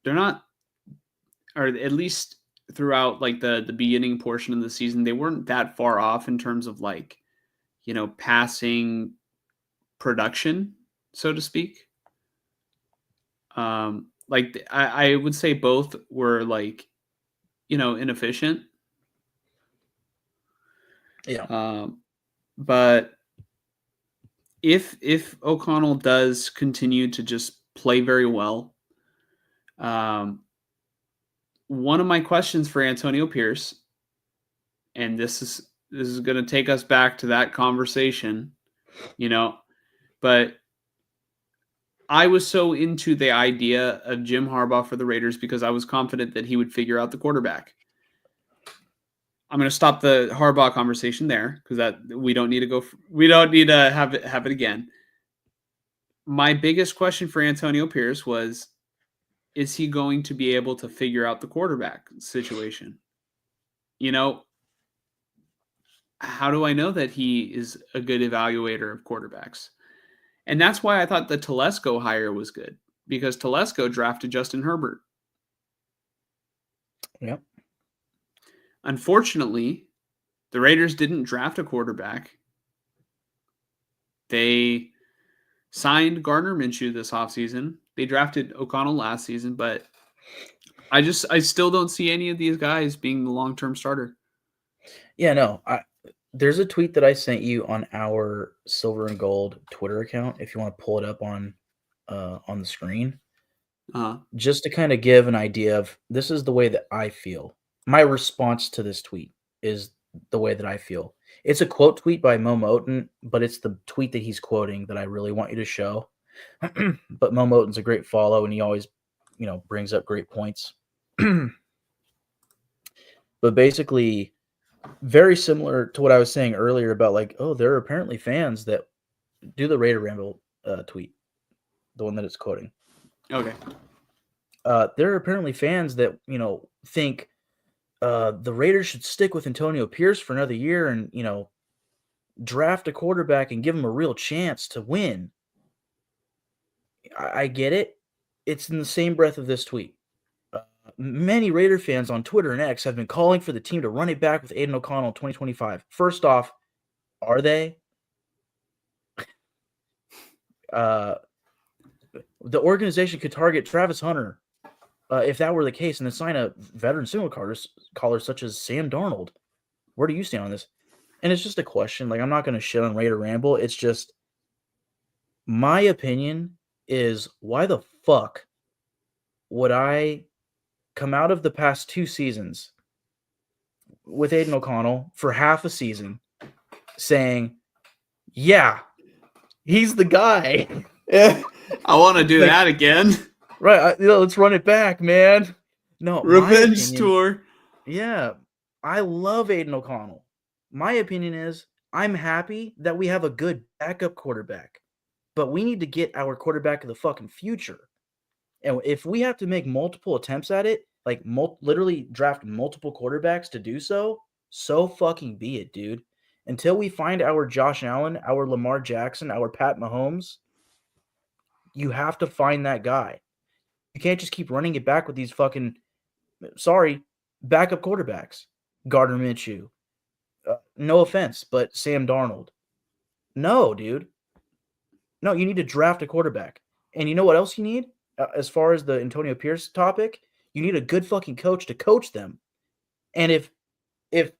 or at least throughout like the beginning portion of the season, they weren't that far off in terms of like, passing production, so to speak. Like I would say both were like, inefficient. Yeah. But if O'Connell does continue to just play very well, one of my questions for Antonio Pierce, and this is going to take us back to that conversation, but I was so into the idea of Jim Harbaugh for the Raiders because I was confident that he would figure out the quarterback. I'm going to stop the Harbaugh conversation there because that we don't need to have it again. My biggest question for Antonio Pierce was, is he going to be able to figure out the quarterback situation? How do I know that he is a good evaluator of quarterbacks? And that's why I thought the Telesco hire was good, because Telesco drafted Justin Herbert. Yep. Unfortunately, the Raiders didn't draft a quarterback. They signed Gardner Minshew this offseason, They drafted O'Connell last season, but I still don't see any of these guys being the long-term starter. Yeah, no. There's a tweet that I sent you on our Silver and Gold Twitter account. If you want to pull it up on the screen, just to kind of give an idea of this is the way that I feel. My response to this tweet is the way that I feel. It's a quote tweet by Mo Moten, but it's the tweet that he's quoting that I really want you to show. But Mo Moten's a great follow, and he always, brings up great points. But basically, very similar to what I was saying earlier about like, oh, there are apparently fans that do the Raider Ramble tweet, the one that it's quoting. Okay. There are apparently fans that, think the Raiders should stick with Antonio Pierce for another year and, draft a quarterback and give him a real chance to win. I get it. It's in the same breath of this tweet. Many Raider fans on Twitter and X have been calling for the team to run it back with Aiden O'Connell in 2025. First off, are they? The organization could target Travis Hunter if that were the case and then sign a veteran signal caller such as Sam Darnold. Where do you stand on this? And it's just a question. Like, I'm not going to shit on Raider Ramble. It's just my opinion is why the fuck would I come out of the past 2 seasons with Aiden O'Connell for half a season saying, yeah, he's the guy. Yeah, I want to do that again. Right. Let's run it back, man. No, revenge tour. Yeah, I love Aiden O'Connell. My opinion is I'm happy that we have a good backup quarterback, but we need to get our quarterback of the fucking future. And if we have to make multiple attempts at it, like literally draft multiple quarterbacks to do so fucking be it, dude. Until we find our Josh Allen, our Lamar Jackson, our Pat Mahomes, you have to find that guy. You can't just keep running it back with these fucking, backup quarterbacks. Gardner Minshew. No offense, but Sam Darnold. No, dude. No, you need to draft a quarterback. And you know what else you need? As far as the Antonio Pierce topic, you need a good fucking coach to coach them. And if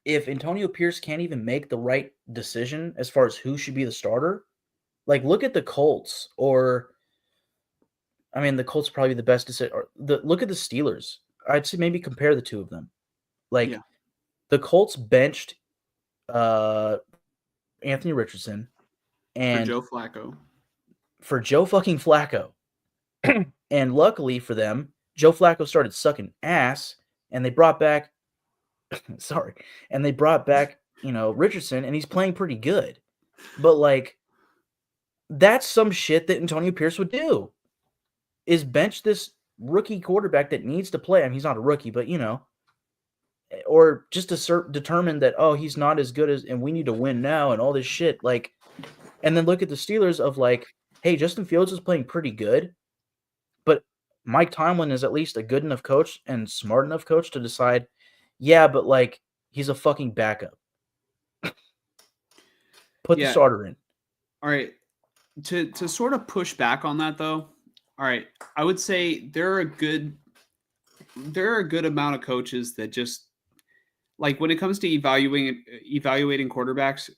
Antonio Pierce can't even make the right decision as far as who should be the starter, like look at the Colts the Colts probably the best decision. Look at the Steelers. I'd say maybe compare the two of them. The Colts benched Anthony Richardson and for Joe fucking Flacco. And luckily for them, Joe Flacco started sucking ass, and they brought back Richardson, and he's playing pretty good. But that's some shit that Antonio Pierce would do. Is bench this rookie quarterback that needs to play. I mean, he's not a rookie, but or just to determine that, oh, he's not as good as, and we need to win now and all this shit. And then look at the Steelers of hey, Justin Fields is playing pretty good, but Mike Tomlin is at least a good enough coach and smart enough coach to decide, yeah, but he's a fucking backup. Put the starter in. All right. To sort of push back on that though, all right, I would say there are a good amount of coaches that just when it comes to evaluating quarterbacks,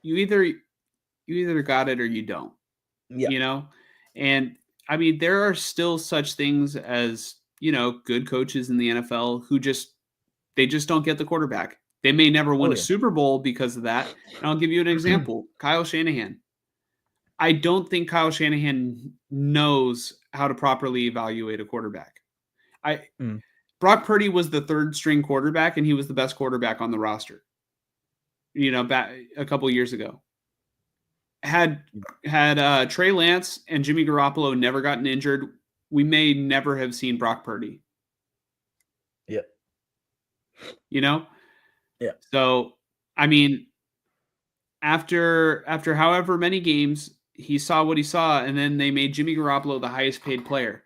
you either got it or you don't. Yeah. And I mean, there are still such things as, good coaches in the NFL who they just don't get the quarterback. They may never win a Super Bowl because of that. And I'll give you an example. Kyle Shanahan. I don't think Kyle Shanahan knows how to properly evaluate a quarterback. Brock Purdy was the third string quarterback, and he was the best quarterback on the roster. Back a couple years ago. Had Trey Lance and Jimmy Garoppolo never gotten injured, we may never have seen Brock Purdy. Yeah. Yeah. So, I mean, after however many games, he saw what he saw, and then they made Jimmy Garoppolo the highest paid player.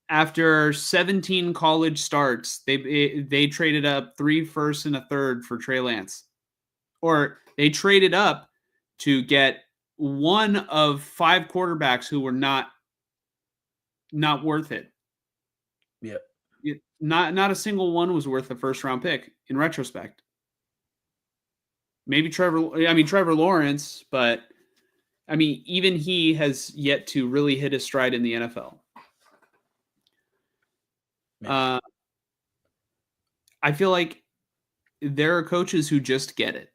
After 17 college starts, they traded up 3 firsts and a third for Trey Lance. Or they traded up to get one of 5 quarterbacks who were not worth it. Yep. Not a single one was worth a first round pick in retrospect. Maybe Trevor Lawrence, but I mean, even he has yet to really hit his stride in the NFL. Yeah. I feel like there are coaches who just get it.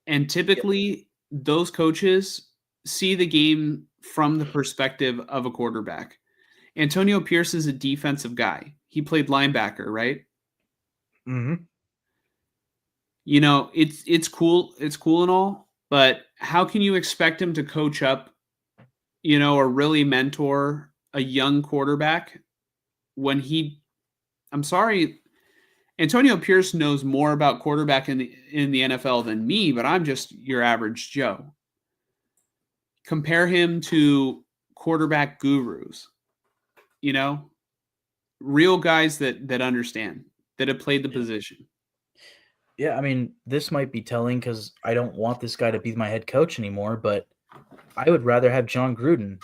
And typically, those coaches see the game from the perspective of a quarterback. Antonio Pierce is a defensive guy. He played linebacker, right? Mm-hmm. You know, it's cool and all, but how can you expect him to coach up, you know, or really mentor a young quarterback when I'm sorry, Antonio Pierce knows more about quarterback in the NFL than me, but I'm just your average Joe. Compare him to quarterback gurus, you know, real guys that understand, that have played the position. Yeah, I mean, this might be telling because I don't want this guy to be my head coach anymore, but I would rather have John Gruden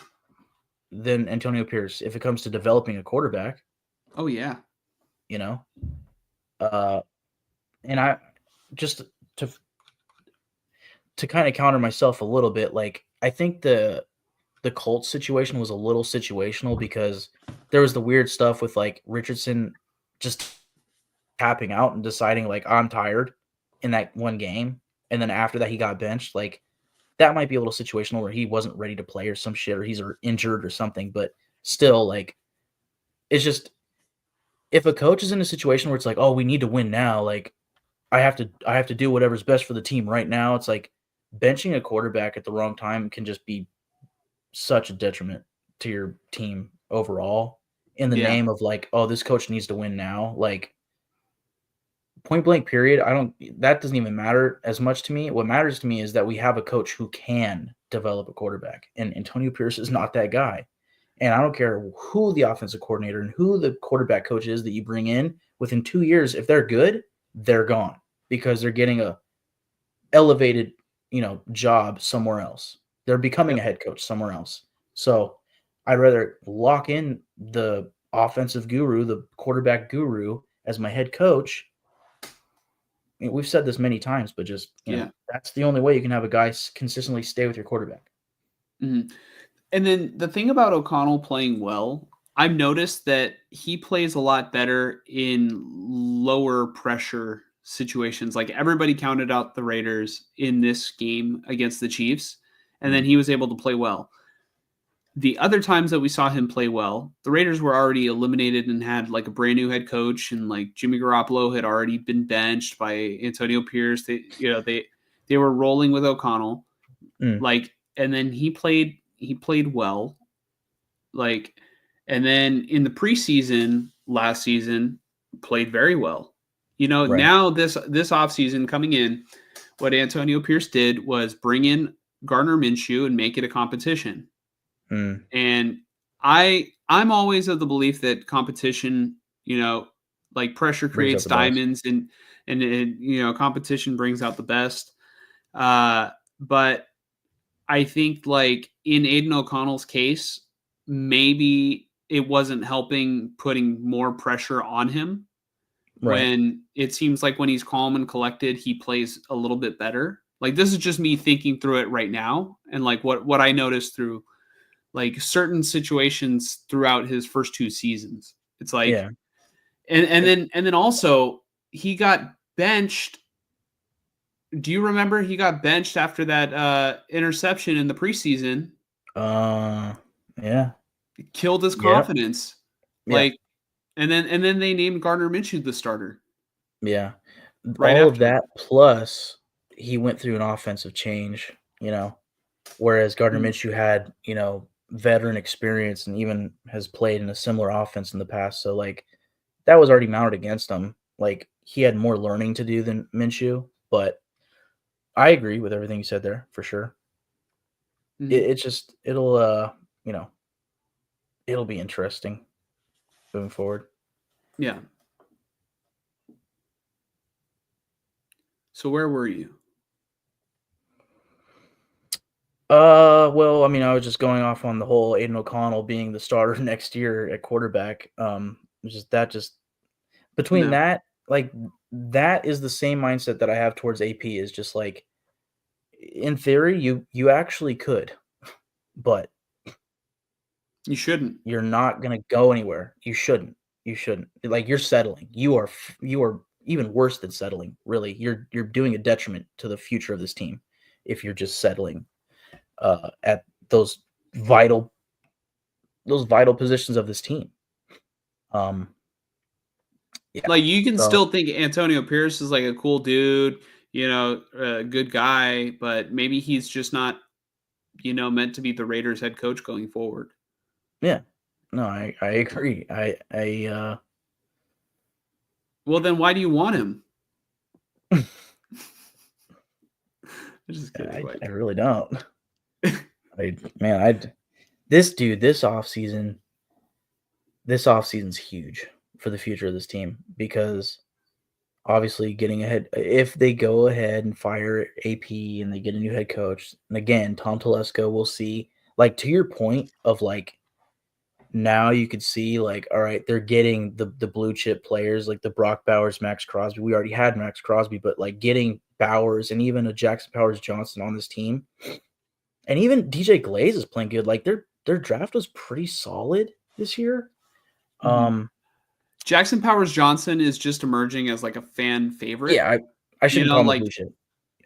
than Antonio Pierce if it comes to developing a quarterback, Oh yeah. you know? Uh, and I just to to kind of counter myself a little bit, like I think the Colts situation was a little situational because there was the weird stuff with like Richardson just tapping out and deciding like I'm tired in that one game, and then after that he got benched. Like that might be a little situational where he wasn't ready to play or some shit, or he's injured or something. But still, like it's just if a coach is in a situation where it's like, oh, we need to win now, like I have to do whatever's best for the team right now. It's like benching a quarterback at the wrong time can just be such a detriment to your team overall in the Yeah. name of like, oh, this coach needs to win now. Like point blank period, I don't that doesn't even matter as much to me. What matters to me is that we have a coach who can develop a quarterback. And Antonio Pierce is not that guy. And I don't care who the offensive coordinator and who the quarterback coach is that you bring in within 2 years, if they're good, they're gone because they're getting a elevated, job somewhere else. They're becoming Yep. a head coach somewhere else. So I'd rather lock in the offensive guru, the quarterback guru as my head coach. I mean, we've said this many times, but just, Yeah. that's the only way you can have a guy consistently stay with your quarterback. Mhm. And then the thing about O'Connell playing well, I've noticed that he plays a lot better in lower pressure situations. Like everybody counted out the Raiders in this game against the Chiefs, and then Mm, he was able to play well. The other times that we saw him play well, the Raiders were already eliminated and had like a brand new head coach, and like Jimmy Garoppolo had already been benched by Antonio Pierce. They were rolling with O'Connell, mm, like, and then he played well, like, and then in the preseason last season played very well. You know, right. now this offseason coming in, what Antonio Pierce did was bring in Gardner Minshew and make it a competition. Mm, And I'm always of the belief that competition, you know, like pressure brings out creates the best. diamonds, and you know, competition brings out the best. But I think like in Aiden O'Connell's case, maybe it wasn't helping putting more pressure on him Right. when it seems like when he's calm and collected, he plays a little bit better. Like this is just me thinking through it right now and like what I noticed through like certain situations throughout his first 2 seasons. It's like Yeah. and then also he got benched. Do you remember he got benched after that interception in the preseason? Uh, yeah. It killed his Yep. confidence. Yep. Like and then they named Gardner Minshew the starter Yeah. right All of after. that plus he went through an offensive change, whereas Gardner Mm, Minshew had, veteran experience and even has played in a similar offense in the past. So like that was already mounted against him. Like he had more learning to do than Minshew, but I agree with everything you said there for sure. mhm. It's just you know, it'll be interesting moving forward. Yeah. So where were you? Well, I mean, I was just going off on the whole Aiden O'Connell being the starter next year at quarterback. Just between No, that, like that is the same mindset that I have towards AP. Is just like in theory, you actually could, but you shouldn't. you're not gonna go anywhere. You shouldn't. You shouldn't. Like you're settling. You are even worse than settling. Really, you're doing a detriment to the future of this team if you're just settling at vital those vital positions of this team. Um, yeah. Like you can So still think Antonio Pierce is like a cool dude, a good guy, but maybe he's just not, meant to be the Raiders head coach going forward. yeah, no, I agree. Well, then why do you want him? I'm just kidding, I Mike. really don't. I man, I this dude this offseason's huge for the future of this team because obviously getting ahead if they go ahead and fire AP and they get a new head coach, and again, Tom Telesco, we'll see. Like to your point of like now you could see like, all right, they're getting the blue chip players like the Brock Bowers, Max Crosby. We already had Max Crosby, but like getting Bowers and even a Jackson Powers Johnson on this team, and even DJ Glaze is playing good. Like their draft was pretty solid this year. Mhm. Um, Jackson Powers Johnson is just emerging as like a fan favorite. yeah, I shouldn't call him a Like blue chip.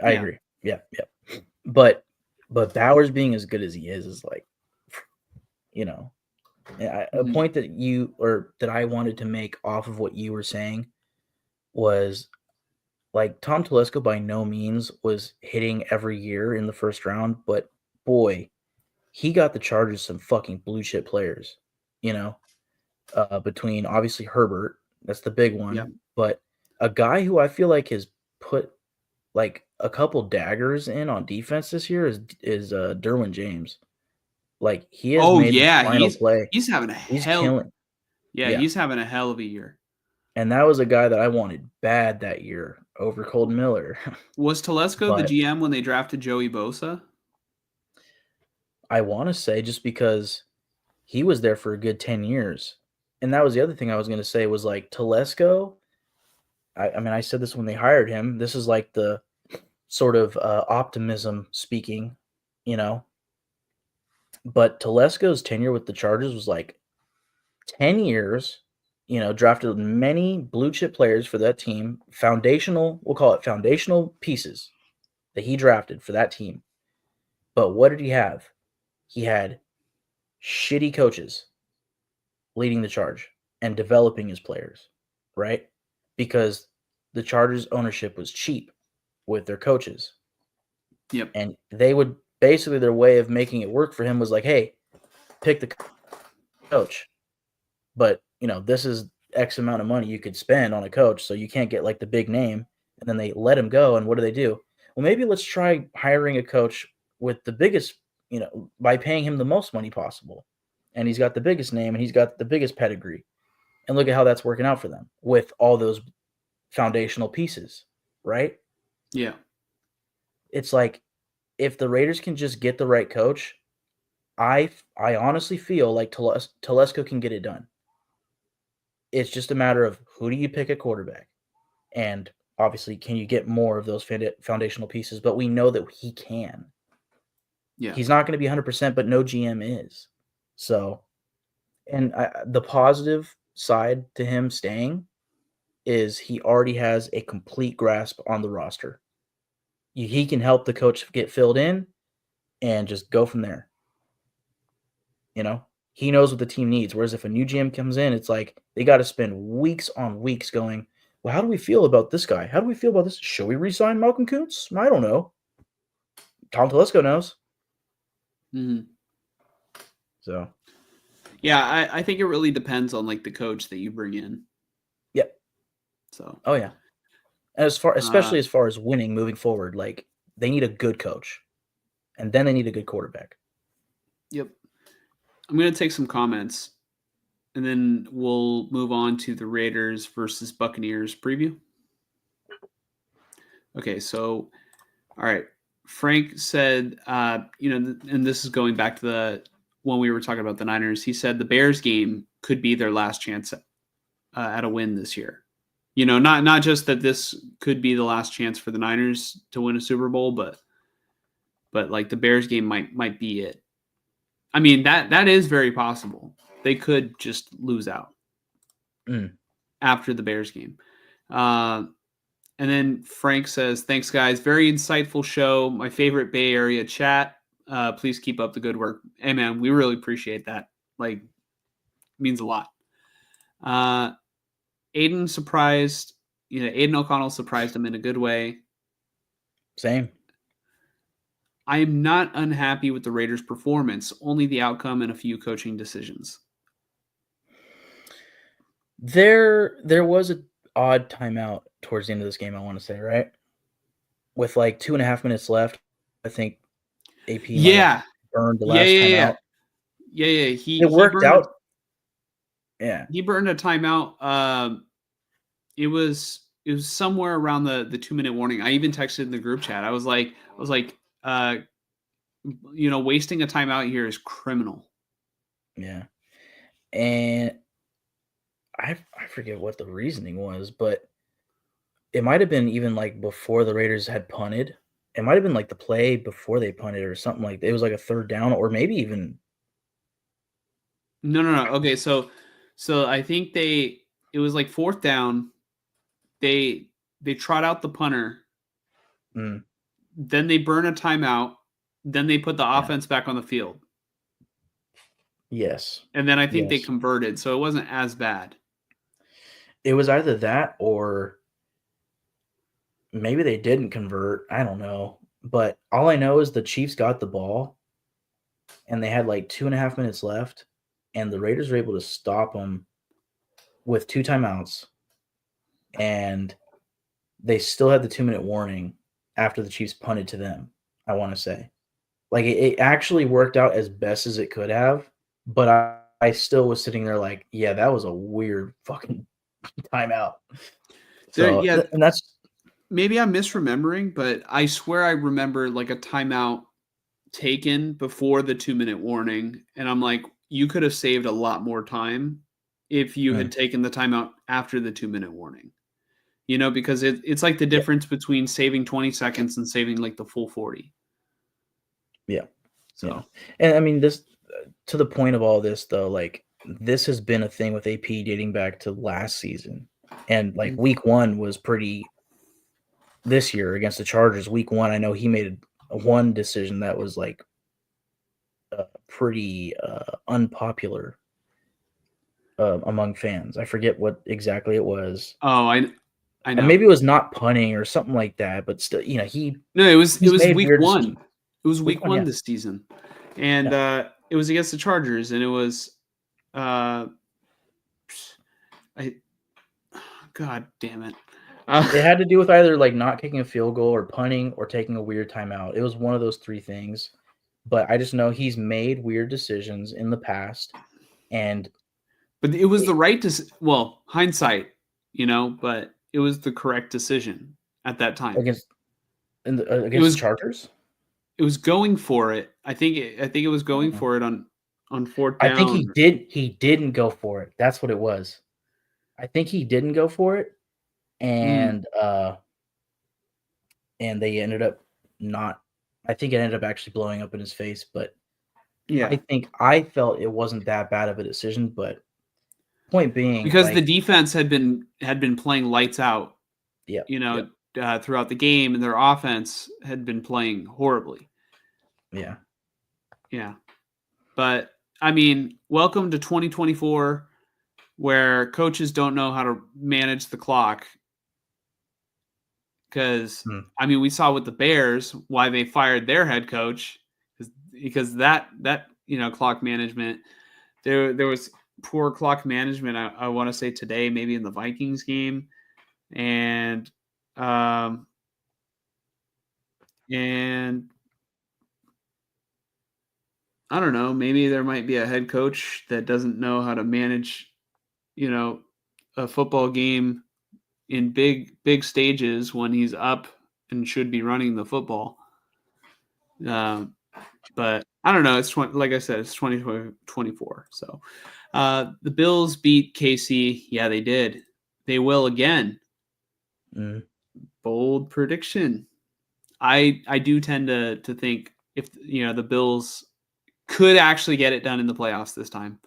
I yeah. agree. Yeah, yeah. But Bowers being as good as he is like, you know, a Mhm. point that you or that I wanted to make off of what you were saying was like Tom Telesco by no means was hitting every year in the first round, but boy, he got the Chargers some fucking blue chip players, you know, between obviously Herbert, that's the big Yep. one, but a guy who I feel like has put like a couple daggers in on defense this year is Derwin James. Like he has Oh made the yeah, final play. he's having a He's hell killing. yeah, Yeah. he's having a hell of a year. And that was a guy that I wanted bad that year over Colton Miller. Was Telesco the But GM when they drafted Joey Bosa? I want to say just because he was there for a good 10 years. And that was the other thing I was going to say was like Telesco. I mean, I said this when they hired him. This is like the sort of optimism speaking, you know. But Telesco's tenure with the Chargers was like 10 years, you know, drafted many blue chip players for that team, foundational, we'll call it foundational pieces that he drafted for that team. But what did he have? He had shitty coaches leading the charge and developing his players, right? Because the Chargers ownership was cheap with their coaches. Yep. And they would basically their way of making it work for him was like, hey, pick the coach. But, you know, this is X amount of money you could spend on a coach, so you can't get like the big name. And then they let him go. And what do? Well, maybe let's try hiring a coach with the biggest, you know, by paying him the most money possible. And he's got the biggest name and he's got the biggest pedigree. And look at how that's working out for them with all those foundational pieces, right? Yeah. It's like if the Raiders can just get the right coach, I honestly feel like Telesco can get it done. It's just a matter of who do you pick at quarterback, and obviously, can you get more of those foundational pieces? But we know that he can. Yeah. He's not going to be 100%, but no GM is. So, and the positive side to him staying is he already has a complete grasp on the roster. He can help the coach get filled in and just go from there. You know, he knows what the team needs. Whereas if a new GM comes in, it's like they got to spend weeks on weeks going, well, how do we feel about this guy? How do we feel about this? Should we resign Malcolm Kuntz? I don't know. Tom Telesco knows. Mhm. So, Yeah, I think it really depends on like the coach that you bring in. yeah. So, Oh, yeah. Especially as far as winning moving forward, like they need a good coach and then they need a good quarterback. yep. I'm going to take some comments and then we'll move on to the Raiders versus Buccaneers preview. Okay, so all right. Frank said, and this is going back to when we were talking about the Niners. He said the Bears game could be their last chance at a win this year. Not just that this could be the last chance for the Niners to win a Super Bowl, but like the Bears game might be it. I mean, that is very possible. They could just lose out after the Bears game. And then Frank says, "Thanks, guys. Very insightful show. My favorite Bay Area chat. Please keep up the good work." Hey, man, we really appreciate that. Like, it means a lot. Aiden O'Connell surprised him in a good way. Same. I am not unhappy with the Raiders' performance, only the outcome and a few coaching decisions. There was an odd timeout towards the end of this game, I want to say, right? With like 2.5 minutes left, I think AP burned the last timeout. Yeah. It worked out. Yeah. He burned a timeout. It was somewhere around the 2-minute warning. I even texted in the group chat. I was like, wasting a timeout here is criminal. Yeah. And I forget what the reasoning was, but it might have been even like before the Raiders had punted. It might have been like the play before they punted or something like that. It was like a third down or maybe even. No. Okay, so I think it was like fourth down. They trot out the punter. Then they burn a timeout. Then they put the offense back on the field. Yes. And then I think they converted, so it wasn't as bad. It was either that or maybe they didn't convert. I don't know. But all I know is the Chiefs got the ball and they had like 2.5 minutes left, and the Raiders were able to stop them with 2 timeouts. And they still had the 2-minute warning after the Chiefs punted to them, I want to say. Like, it actually worked out as best as it could have, but I still was sitting there like, yeah, that was a weird fucking timeout. So, and that's maybe I'm misremembering, but I swear I remember like a timeout taken before the 2-minute warning, and I'm like, you could have saved a lot more time if you had taken the timeout after the 2-minute warning. Because it's like the difference between saving 20 seconds and saving like the full 40. Yeah. So, and I mean, this to the point of all this though, like this has been a thing with AP dating back to last season, and like week 1 was pretty. This year against the Chargers, week 1, I know he made one decision that was like pretty unpopular among fans. I forget what exactly it was. Oh, I know. And maybe it was not punting or something like that, but still, No, it was week 1. It was week 1 this season, and it was against the Chargers, and it was, God damn it. It had to do with either like not kicking a field goal or punting or taking a weird timeout. It was one of those 3 things. But I just know he's made weird decisions in the past, but it was the right decision. Well, hindsight, but it was the correct decision at that time against the Chargers. It was going for it. I think it was going for it on fourth down. I think he did. He didn't go for it. That's what it was. I think he didn't go for it, and they ended up not. I think it ended up actually blowing up in his face, but I felt it wasn't that bad of a decision. But point being, because the defense had been playing lights out, throughout the game, and their offense had been playing horribly. Yeah. But I mean, welcome to 2024, where coaches don't know how to manage the clock. Because I mean, we saw with the Bears why they fired their head coach, because that clock management. There was poor clock management. I want to say today, maybe in the Vikings game, and I don't know. Maybe there might be a head coach that doesn't know how to manage, a football game in big stages when he's up and should be running the football. But I don't know. It's like I said, it's 2024. So the Bills beat KC. Yeah, they did. They will again. Bold prediction. I do tend to think if the Bills could actually get it done in the playoffs this time.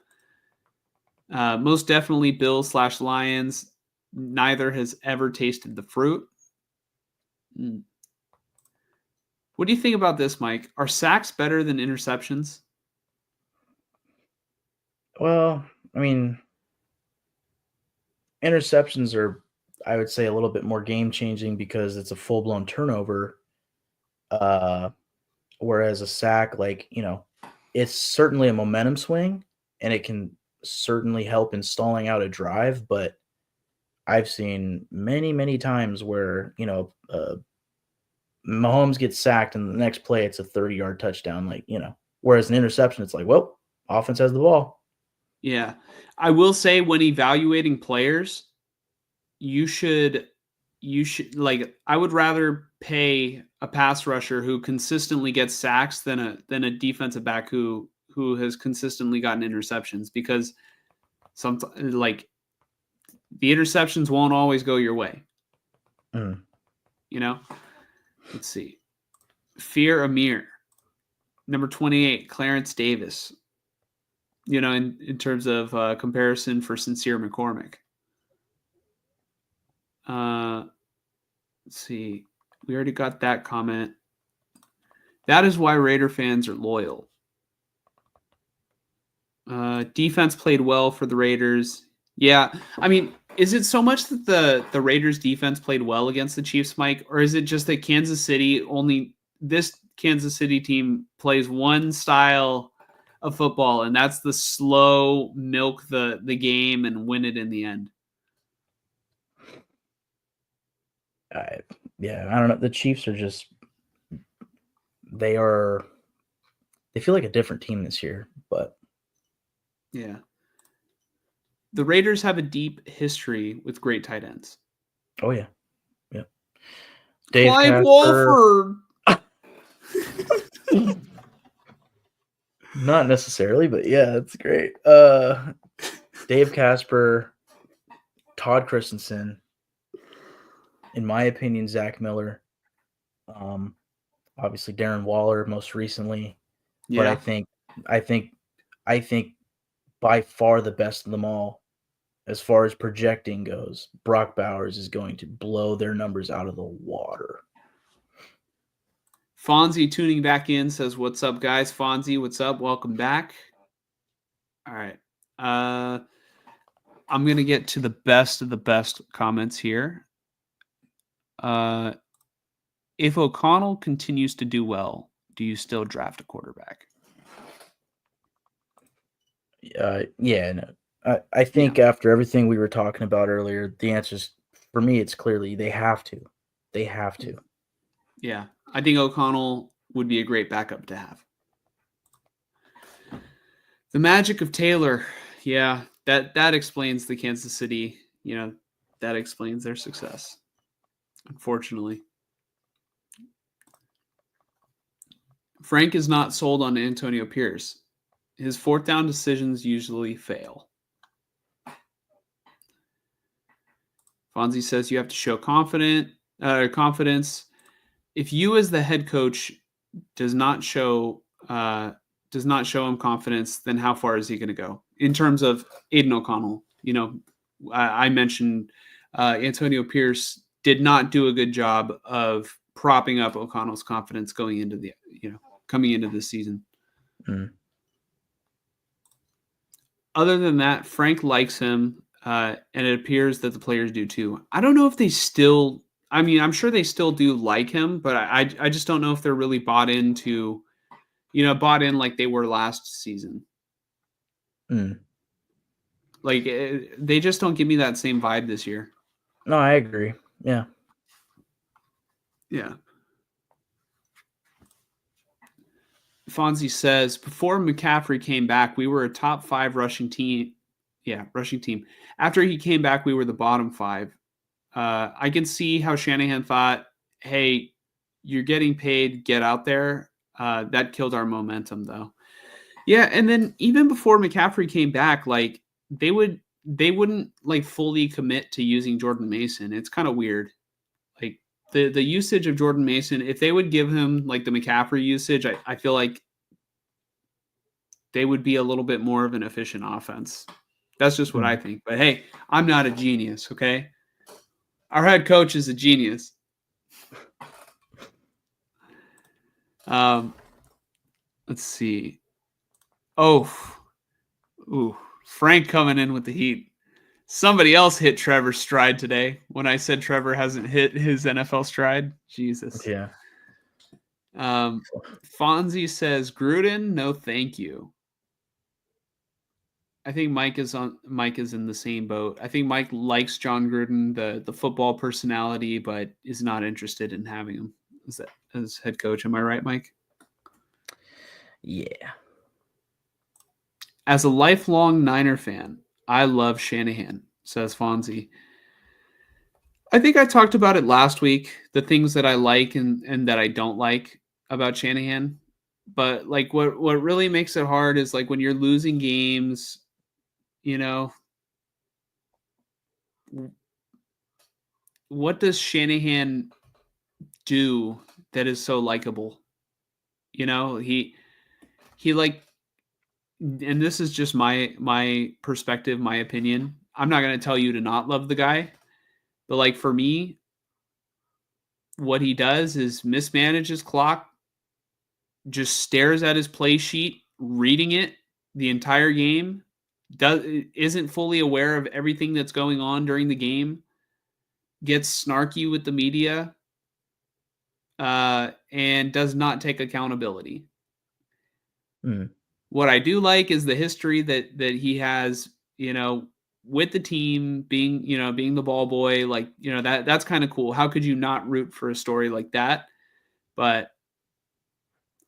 Most definitely Bills/Lions. Neither has ever tasted the fruit. What do you think about this, Mike? Are sacks better than interceptions? Well, I mean, interceptions are, I would say, a little bit more game changing because it's a full blown turnover. Whereas a sack, it's certainly a momentum swing and it can certainly help in stalling out a drive. But I've seen many, many times where, Mahomes gets sacked and the next play it's a 30-yard touchdown. Whereas an interception, it's like, well, offense has the ball. Yeah. I will say when evaluating players, you should I would rather pay a pass rusher who consistently gets sacks than a defensive back who has consistently gotten interceptions, because the interceptions won't always go your way. Let's see. Fear Amir, number 28, Clarence Davis. In terms of comparison for Sincere McCormick. Let's see. We already got that comment. That is why Raider fans are loyal. Defense played well for the Raiders. Yeah. I mean, is it so much that the Raiders defense played well against the Chiefs, Mike? Or is it just that this Kansas City team plays one style of football, and that's the slow milk the game and win it in the end? I don't know. The Chiefs are they feel like a different team this year, but yeah. The Raiders have a deep history with great tight ends. Oh yeah. Yeah. Dave Clive Wolford. Not necessarily, but yeah, it's great. Dave Casper, Todd Christensen, in my opinion, Zach Miller, obviously Darren Waller most recently. Yeah. But I think by far the best of them all, as far as projecting goes, Brock Bowers is going to blow their numbers out of the water. Fonzie tuning back in says, "What's up, guys?" Fonzie, what's up? Welcome back. All right. I'm going to get to the best of the best comments here. If O'Connell continues to do well, do you still draft a quarterback? Yeah, no. I think after everything we were talking about earlier, the answer is, for me, it's clearly they have to. They have to. Yeah, I think O'Connell would be a great backup to have. The magic of Taylor. Yeah, that explains the Kansas City, that explains their success, unfortunately. Frank is not sold on Antonio Pierce. His fourth down decisions usually fail. Fonzie says you have to show confidence. If you as the head coach does not show him confidence, then how far is he going to go? In terms of Aiden O'Connell, I mentioned Antonio Pierce did not do a good job of propping up O'Connell's confidence coming into the season. Other than that, Frank likes him, and it appears that the players do too. I don't know if they still. I mean, I'm sure they still do like him, but I just don't know if they're really bought in like they were last season. Like, they just don't give me that same vibe this year. No, I agree. Yeah. Yeah. Fonzie says, before McCaffrey came back, we were a top 5 rushing team. Yeah, rushing team. After he came back, we were the bottom 5. I can see how Shanahan thought, hey, you're getting paid, get out there. That killed our momentum, though. Yeah, and then even before McCaffrey came back, like they wouldn't like fully commit to using Jordan Mason. It's kind of weird. Like the usage of Jordan Mason, if they would give him like the McCaffrey usage, I feel like they would be a little bit more of an efficient offense. That's just what I think. But hey, I'm not a genius, okay? Our head coach is a genius. Let's see. Oh, ooh, Frank coming in with the heat. Somebody else hit Trevor's stride today when I said Trevor hasn't hit his NFL stride. Jesus. Yeah. Fonzie says Gruden, no thank you. I think Mike is in the same boat. I think Mike likes John Gruden, the football personality, but is not interested in having him as head coach. Am I right, Mike? Yeah. As a lifelong Niner fan, I love Shanahan, says Fonzie. I think I talked about it last week, the things that I like and that I don't like about Shanahan. But like what really makes it hard is like when you're losing games, you know, what does Shanahan do that is so likable? You know, he like, and this is just my perspective, my opinion. I'm not going to tell you to not love the guy, but like for me, what he does is mismanage his clock, just stares at his play sheet, reading it the entire game, isn't fully aware of everything that's going on during the game, gets snarky with the media, and does not take accountability. What I do like is the history that he has, you know, with the team, being the ball boy, like, you know, that's kind of cool. How could you not root for a story like that? But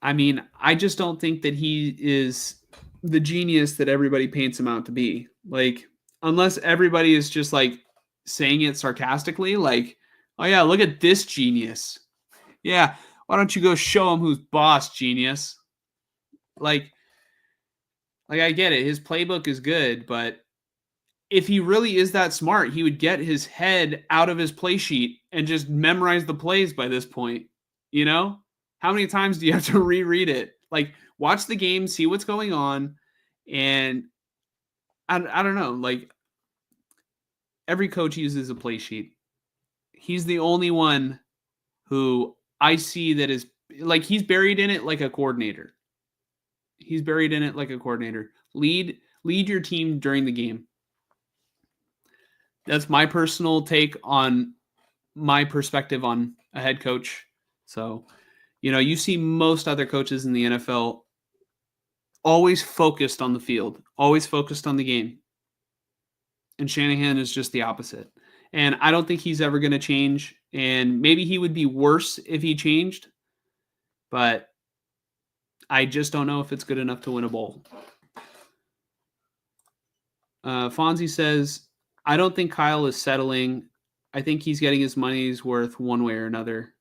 I mean, I just don't think that he is the genius that everybody paints him out to be. Like, unless everybody is just like saying it sarcastically, like, oh yeah, look at this genius. Yeah, why don't you go show him who's boss, genius? Like I get it. His playbook is good, but if he really is that smart, he would get his head out of his play sheet and just memorize the plays by this point. You know? How many times do you have to reread it? Like, watch the game, see what's going on, and I don't know. Like, every coach uses a play sheet. He's the only one who I see that is like he's buried in it like a coordinator. He's buried in it like a coordinator. Lead your team during the game. That's my personal take on my perspective on a head coach. So, you know, you see most other coaches in the NFL always focused on the field, always focused on the game. And Shanahan is just the opposite. And I don't think he's ever going to change. And maybe he would be worse if he changed. But I just don't know if it's good enough to win a bowl. Fonzie says, I don't think Kyle is settling. I think he's getting his money's worth one way or another.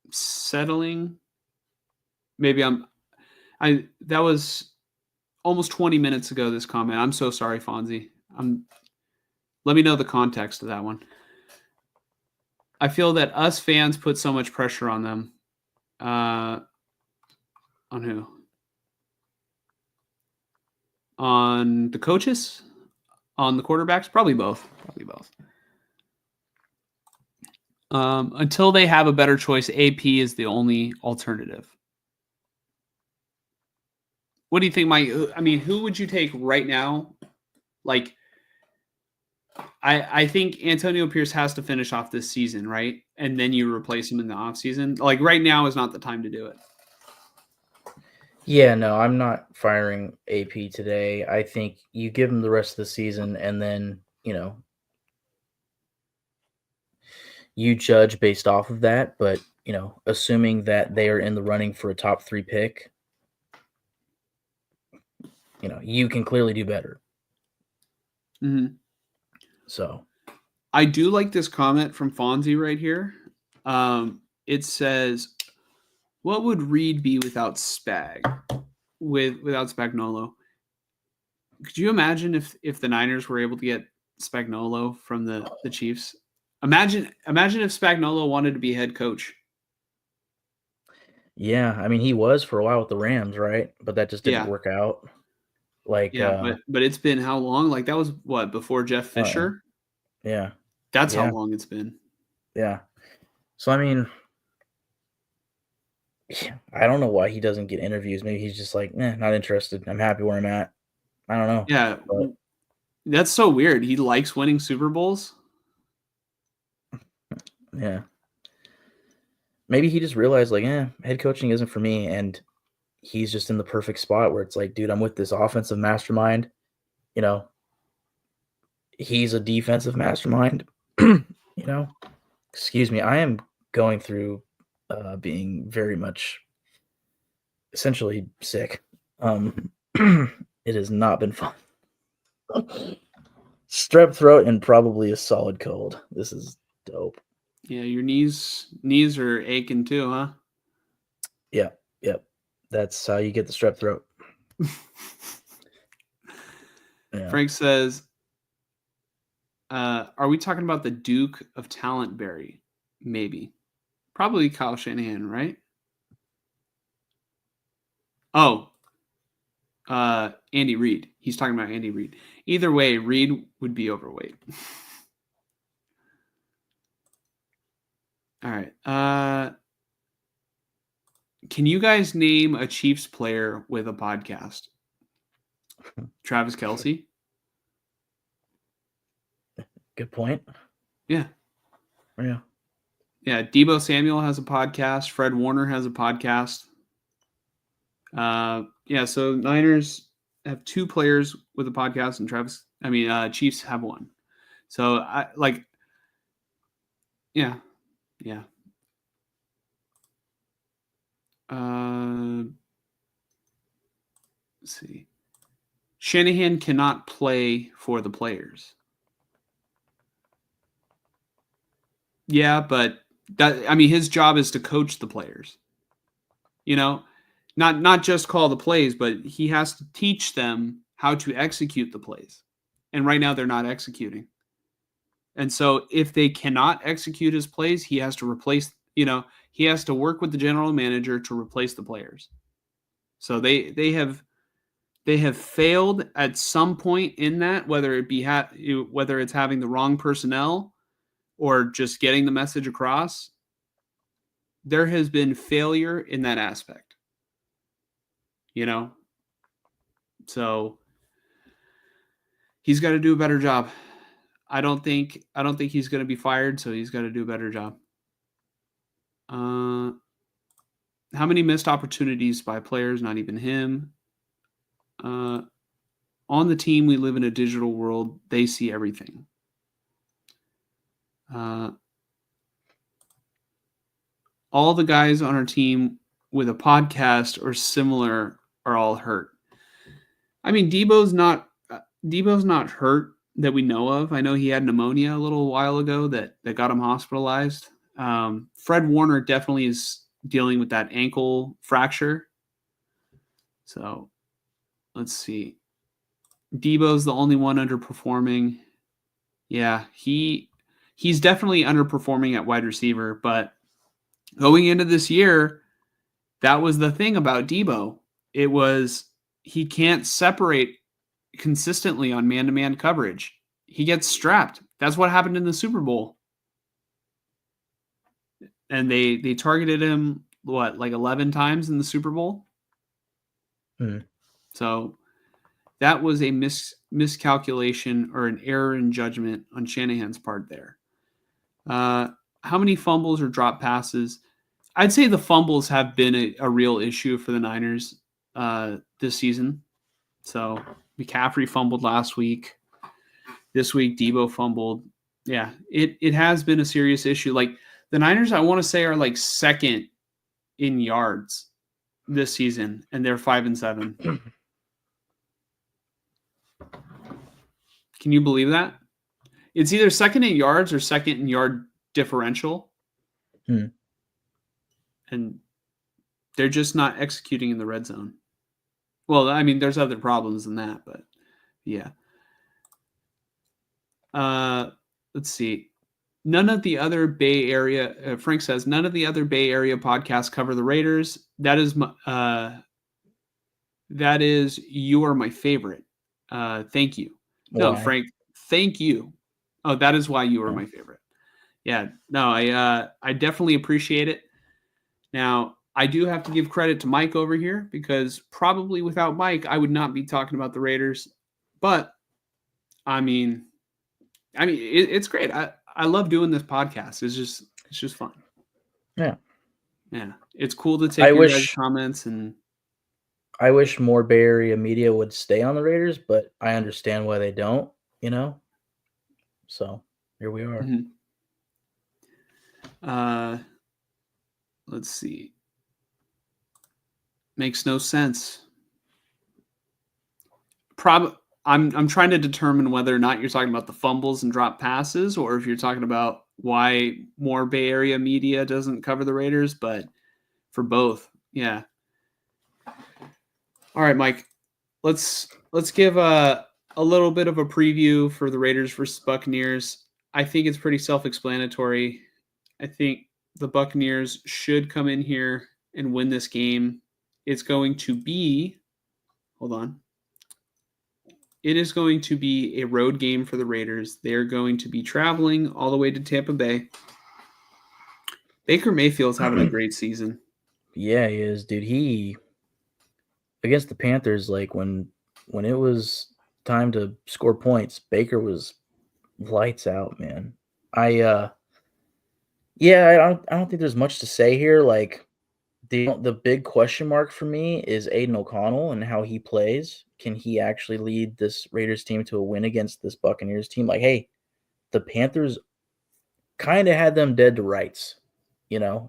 Settling? Maybe that was almost 20 minutes ago, this comment. I'm so sorry, Fonzie. Let me know the context of that one. I feel that us fans put so much pressure on them. On who? On the coaches? On the quarterbacks? Probably both. Until they have a better choice, AP is the only alternative. What do you think, Mike? I mean, who would you take right now? Like, I think Antonio Pierce has to finish off this season, right? And then you replace him in the offseason. Like, right now is not the time to do it. Yeah, no, I'm not firing AP today. I think you give him the rest of the season and then, you know, you judge based off of that. But, you know, assuming that they are in the running for a top 3 pick, you know, you can clearly do better. Mm-hmm. So I do like this comment from Fonzie right here. It says, What would Reed be without without Spagnuolo? Could you imagine if the Niners were able to get Spagnuolo from the Chiefs? Imagine if Spagnuolo wanted to be head coach. Yeah, I mean, he was for a while with the Rams, right? But that just didn't work out. Like, but it's been how long? Like that was what, before Jeff Fisher? Yeah. That's how long it's been. Yeah. So I mean, I don't know why he doesn't get interviews. Maybe he's just like, not interested. I'm happy where I'm at. I don't know. Yeah, but that's so weird. He likes winning Super Bowls. Yeah. Maybe he just realized, like, head coaching isn't for me, and he's just in the perfect spot where it's like, dude, I'm with this offensive mastermind. You know, he's a defensive mastermind. You know, excuse me, I am going through being very much essentially sick. It has not been fun. Strep throat and probably a solid cold. This is dope. Yeah, your knees are aching too, huh? Yep. That's how you get the strep throat. Yeah. Frank says, are we talking about the Duke of Talentberry? Maybe. Probably Kyle Shanahan, right? Oh, Andy Reid. He's talking about Andy Reid. Either way, Reid would be overweight. All right. Can you guys name a Chiefs player with a podcast? Travis Kelce. Good point. Yeah. Yeah. Yeah. Deebo Samuel has a podcast. Fred Warner has a podcast. Yeah. So Niners have 2 players with a podcast, and Chiefs have 1. So yeah. Let's see. Shanahan cannot play for the players. Yeah, but his job is to coach the players. Not just call the plays, but he has to teach them how to execute the plays. And right now they're not executing. And so if they cannot execute his plays, he has to he has to work with the general manager to replace the players. So they have failed at some point in that, whether it's having the wrong personnel or just getting the message across. There has been failure in that aspect. So he's got to do a better job. I don't think he's going to be fired, so he's got to do a better job. How many missed opportunities by players? Not even him. On the team, we live in a digital world. They see everything. All the guys on our team with a podcast or similar are all hurt. I mean, Deebo's not hurt that we know of. I know he had pneumonia a little while ago that got him hospitalized. Fred Warner definitely is dealing with that ankle fracture. So let's see. Deebo's the only one underperforming. Yeah, he's definitely underperforming at wide receiver, but going into this year, that was the thing about Deebo. It was he can't separate consistently on man-to-man coverage. He gets strapped. That's what happened in the Super Bowl. And they targeted him, like 11 times in the Super Bowl? So that was a miscalculation or an error in judgment on Shanahan's part there. How many fumbles or drop passes? I'd say the fumbles have been a real issue for the Niners this season. So McCaffrey fumbled last week. This week, Deebo fumbled. Yeah, it has been a serious issue. Like the Niners, I want to say, are like second in yards this season, and they're 5-7. Can you believe that? It's either second in yards or second in yard differential. And They're just not executing in the red zone. Well, I mean, there's other problems than that, but yeah. Let's see. None of the other Bay Area, Frank says, none of the other Bay Area podcasts cover the Raiders. That is you are my favorite. Thank you. No, Why? Frank, thank you. Oh, that is why you are my favorite. Yeah, no, I definitely appreciate it. Now, I do have to give credit to Mike over here because probably without Mike, I would not be talking about the Raiders. But I mean, it's great. I love doing this podcast. It's just fun. Yeah. Yeah, it's cool to take your guys' comments and. I wish more Bay Area media would stay on the Raiders, but I understand why they don't. So here we are. Mm-hmm. Let's see. Makes no sense. I'm trying to determine whether or not you're talking about the fumbles and drop passes, or if you're talking about why more Bay Area media doesn't cover the Raiders. But for both, yeah. All right, Mike. Let's give a little bit of a preview for the Raiders versus Buccaneers. I think it's pretty self-explanatory. I think the Buccaneers should come in here and win this game. It's going to be, hold on. It is going to be a road game for the Raiders. They're going to be traveling all the way to Tampa Bay. Baker Mayfield's having a great season. Yeah, he is, dude. Against the Panthers, like when it was time to score points, Baker was lights out, man. I don't think there's much to say here. Like the big question mark for me is Aiden O'Connell and how he plays. Can he actually lead this Raiders team to a win against this Buccaneers team? Like, hey, the Panthers kind of had them dead to rights,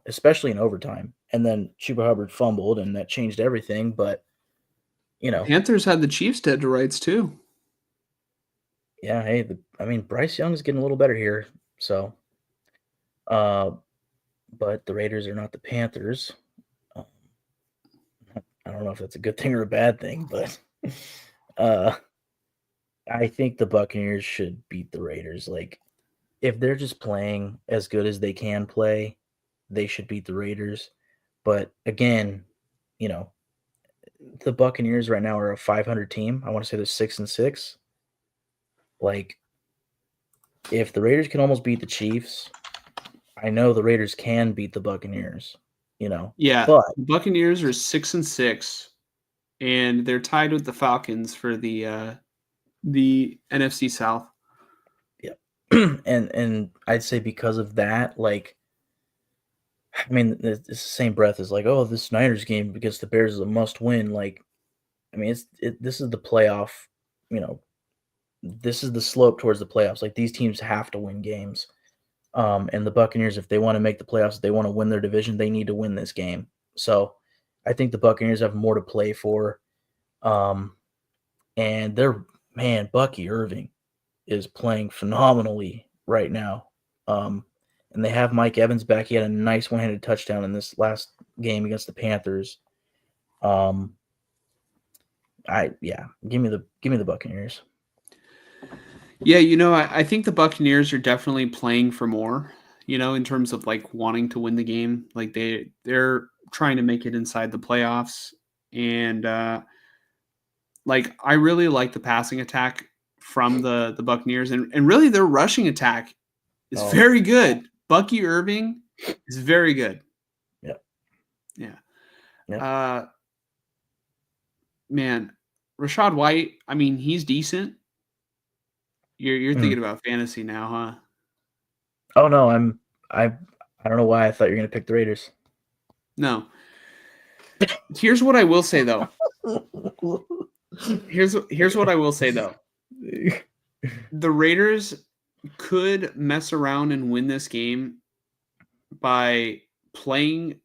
especially in overtime. And then Chuba Hubbard fumbled, and that changed everything. But Panthers had the Chiefs dead to rights too. Yeah, hey, Bryce Young is getting a little better here. So, but the Raiders are not the Panthers. I don't know if that's a good thing or a bad thing, but I think the Buccaneers should beat the Raiders. Like, if they're just playing as good as they can play, they should beat the Raiders. But again, the Buccaneers right now are a 500 team. I want to say they're 6-6. Like, if the Raiders can almost beat the Chiefs, I know the Raiders can beat the Buccaneers. Yeah, but the Buccaneers are 6-6, and they're tied with the Falcons for the NFC South. Yeah, and I'd say because of that, like, it's the same breath as like, oh, this Niners game against the Bears is a must win. Like, this is the playoff. This is the slope towards the playoffs. Like, these teams have to win games. And the Buccaneers, if they want to make the playoffs, if they want to win their division, they need to win this game. So I think the Buccaneers have more to play for. And Bucky Irving is playing phenomenally right now. And they have Mike Evans back. He had a nice one-handed touchdown in this last game against the Panthers. Give me the Buccaneers. Yeah, I think the Buccaneers are definitely playing for more, in terms of like wanting to win the game. Like they're trying to make it inside the playoffs. And like I really like the passing attack from the Buccaneers, and really their rushing attack is very good. Bucky Irving is very good. Yep. Yeah. Yep. Man, Rachaad White, he's decent. You're thinking about fantasy now, huh? Oh no, I don't know why I thought you were gonna pick the Raiders. No. Here's what I will say though. Here's what I will say though. The Raiders could mess around and win this game by playing,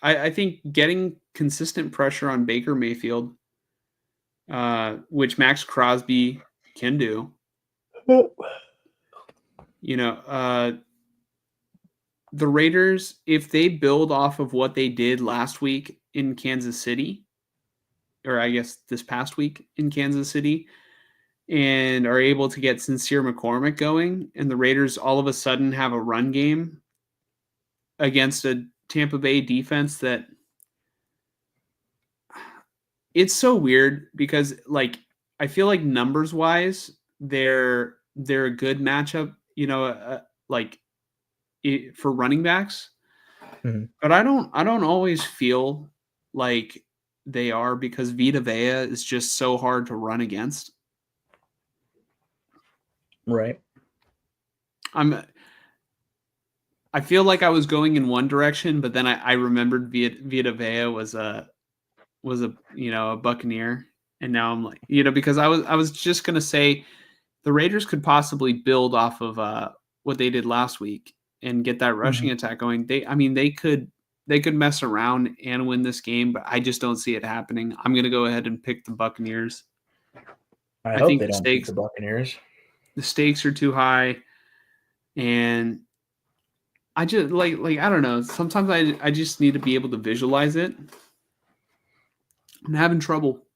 I think getting consistent pressure on Baker Mayfield, which Max Crosby can do. the Raiders, if they build off of what they did last week in Kansas City, or I guess this past week in Kansas City, and are able to get Sincere McCormick going, and the Raiders all of a sudden have a run game against a Tampa Bay defense that it's so weird because like I feel like numbers wise they're a good matchup, for running backs, but I don't always feel like they are because Vita Vea is just so hard to run against. Right. I feel like I was going in one direction, but then I remembered Vita Vea was a a Buccaneer, and now I'm like, because I was just gonna say the Raiders could possibly build off of what they did last week and get that rushing attack going. They could mess around and win this game, but I just don't see it happening. I'm gonna go ahead and pick the Buccaneers. I hope they don't beat the Buccaneers. The stakes are too high, and I just like I don't know. Sometimes I just need to be able to visualize it. I'm having trouble.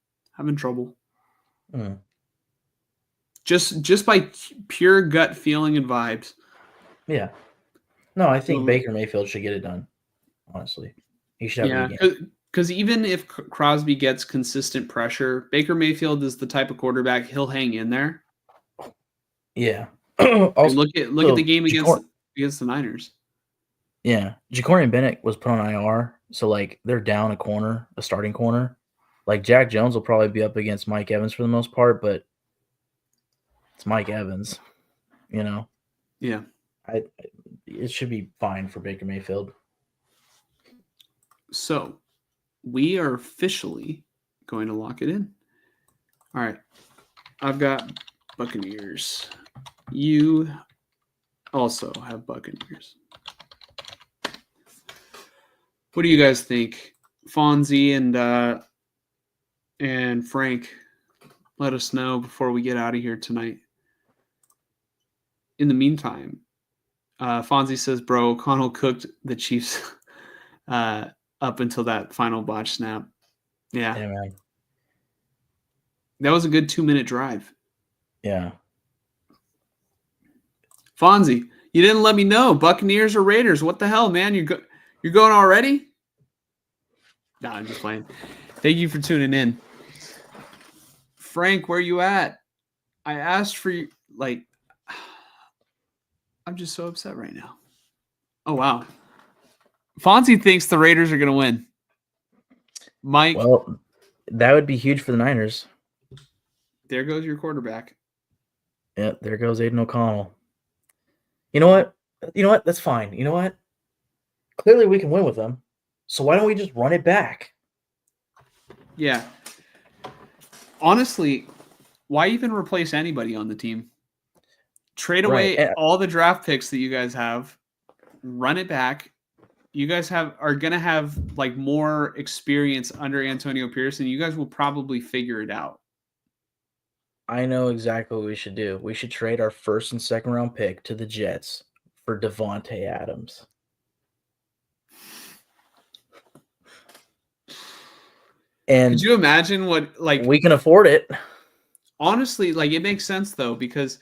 Just by pure gut feeling and vibes. Yeah. No, I think Baker Mayfield should get it done. Honestly, he should have a game. Because even if Crosby gets consistent pressure, Baker Mayfield is the type of quarterback he'll hang in there. Yeah. Also, look at the game against the Niners. Yeah, Ja'Cory Bennett was put on IR, so like they're down a starting corner. Like Jack Jones will probably be up against Mike Evans for the most part, but it's Mike Evans, Yeah. It should be fine for Baker Mayfield. So we are officially going to lock it in. All right. I've got Buccaneers. You also have Buccaneers. What do you guys think? Fonzie and Frank, let us know before we get out of here tonight. In the meantime, Fonzie says, bro, O'Connell cooked the Chiefs up until that final botch snap. Yeah, man. That was a good 2-minute drive. Yeah. Fonzie, you didn't let me know. Buccaneers or Raiders? What the hell, man? You're going already? No, I'm just playing. Thank you for tuning in. Frank, where you at? I asked for you. Like, I'm just so upset right now. Oh, wow. Fonzie thinks the Raiders are going to win. Mike. Well, that would be huge for the Niners. There goes your quarterback. Yeah, there goes Aiden O'Connell. You know what? That's fine. You know what? Clearly we can win with them. So why don't we just run it back? Yeah. Honestly, why even replace anybody on the team? Trade away all the draft picks that you guys have. Run it back. You guys are going to have like more experience under Antonio Pearson. You guys will probably figure it out. I know exactly what we should do. We should trade our first and second round pick to the Jets for Devontae Adams. And could you imagine what we can afford it? Honestly, it makes sense though, because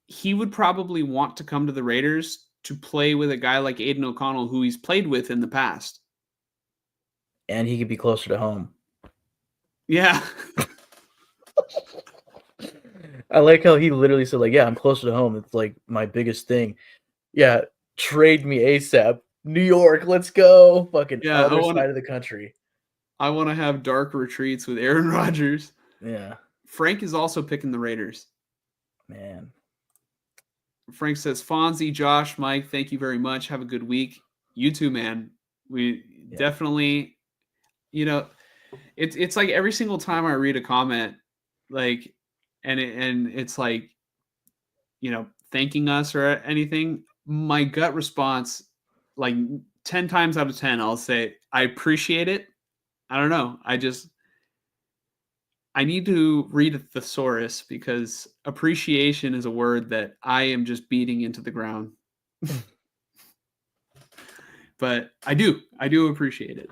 he would probably want to come to the Raiders to play with a guy like Aiden O'Connell, who he's played with in the past. And he could be closer to home. Yeah. I like how he literally said, yeah, I'm closer to home. It's like my biggest thing. Yeah, trade me ASAP. New York, let's go. Fucking other side of the country. I want to have dark retreats with Aaron Rodgers. Yeah. Frank is also picking the Raiders. Man. Frank says, Fonzie, Josh, Mike, thank you very much. Have a good week. You too, man. We definitely, it's like every single time I read a comment, and it's like, thanking us or anything, my gut response, 10 times out of 10, I'll say, I appreciate it. I don't know. I need to read a thesaurus because appreciation is a word that I am just beating into the ground. but I do appreciate it.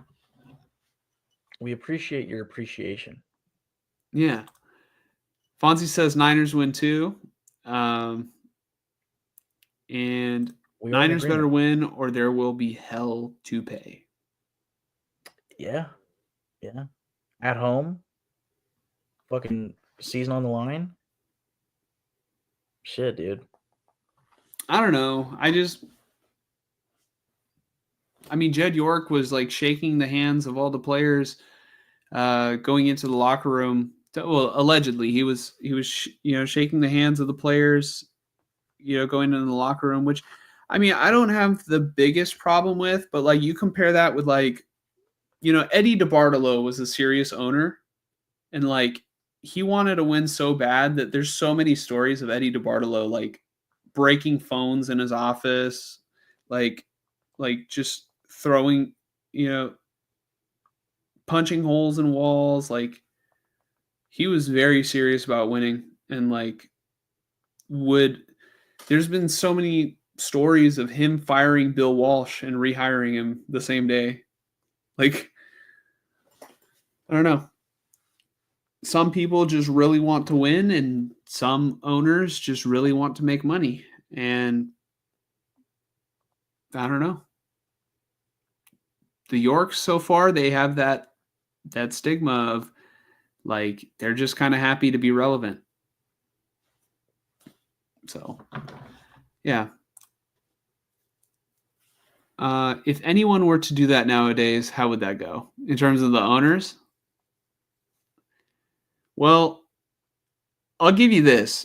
We appreciate your appreciation. Yeah. Fonzie says Niners win too. And Niners better win or there will be hell to pay. Yeah. Yeah. At home. Fucking season on the line. Shit, dude. I don't know. I mean, Jed York was like shaking the hands of all the players going into the locker room. Well, allegedly, he was shaking the hands of the players, going into the locker room. Which, I mean, I don't have the biggest problem with, but like you compare that with like, Eddie DeBartolo was a serious owner, and like he wanted to win so bad that there's so many stories of Eddie DeBartolo like breaking phones in his office, like just throwing, punching holes in walls. Like he was very serious about winning, and like there's been so many stories of him firing Bill Walsh and rehiring him the same day. Like, I don't know. Some people just really want to win, and some owners just really want to make money. And I don't know. The Yorks so far, they have that stigma of like they're just kind of happy to be relevant. So, yeah. If anyone were to do that nowadays, how would that go in terms of the owners? Well, I'll give you this.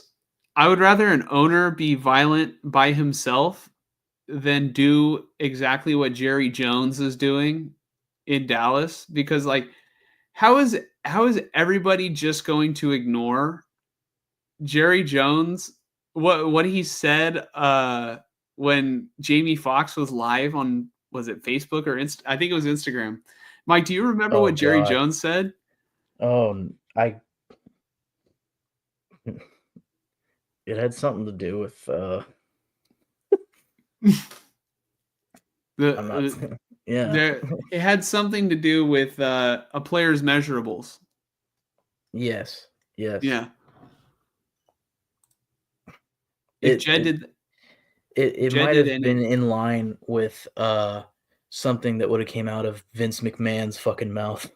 I would rather an owner be violent by himself than do exactly what Jerry Jones is doing in Dallas, because like how is everybody just going to ignore Jerry Jones, what he said when Jamie Foxx was live on, was it Facebook or I think it was Instagram. Mike, do you remember what Jerry Jones said? Oh, it had something to do with yeah. It had something to do with a player's measurables. Yes. Yeah. If Jed did, it might have been in line with something that would have came out of Vince McMahon's fucking mouth.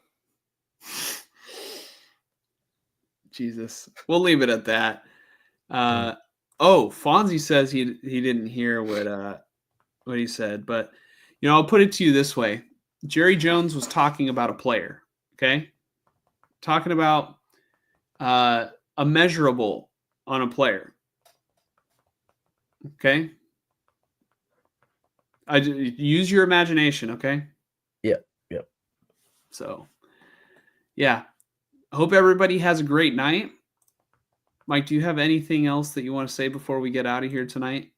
Jesus, we'll leave it at that. Oh, Fonzie says he didn't hear what he said, but I'll put it to you this way: Jerry Jones was talking about a player, okay? Talking about a measurable on a player, okay? Use your imagination, okay? Yep. So, yeah. I hope everybody has a great night. Mike, do you have anything else that you want to say before we get out of here tonight?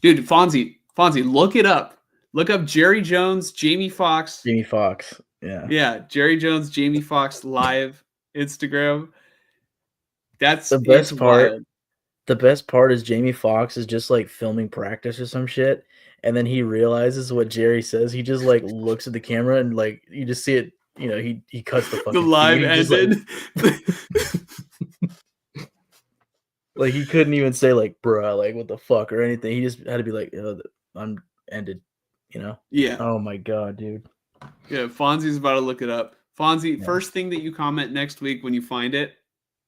Dude, Fonzie, look it up. Look up Jerry Jones, Jamie Foxx. Jamie Foxx, yeah. Yeah, Jerry Jones, Jamie Foxx live Instagram. That's the best part. Wild. The best part is Jamie Foxx is just like filming practice or some shit, and then he realizes what Jerry says. He just like looks at the camera and like you just see it. He cuts the fucking the live feed. ended. Like he couldn't even say like bruh, like what the fuck or anything. He just had to be like, I'm ended. Yeah. Oh my god, dude. Yeah, Fonzie's about to look it up. Fonzie, first thing that you comment next week when you find it.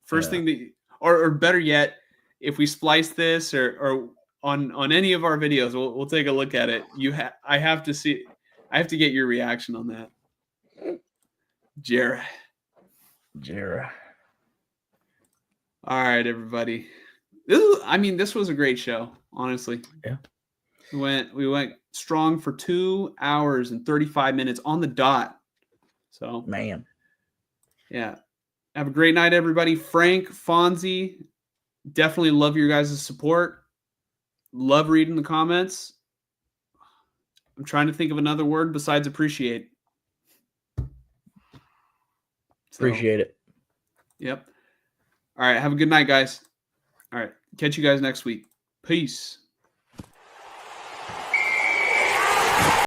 First thing that, or better yet, if we splice this or on any of our videos, we'll take a look at it. I have to get your reaction on that. Jera. All right, everybody. This was a great show, honestly. Yeah. We went strong for 2 hours and 35 minutes on the dot. So, man. Yeah. Have a great night, everybody. Frank, Fonzie, definitely love your guys' support. Love reading the comments. I'm trying to think of another word besides appreciate. Appreciate it. Yep. All right. Have a good night, guys. All right. Catch you guys next week. Peace.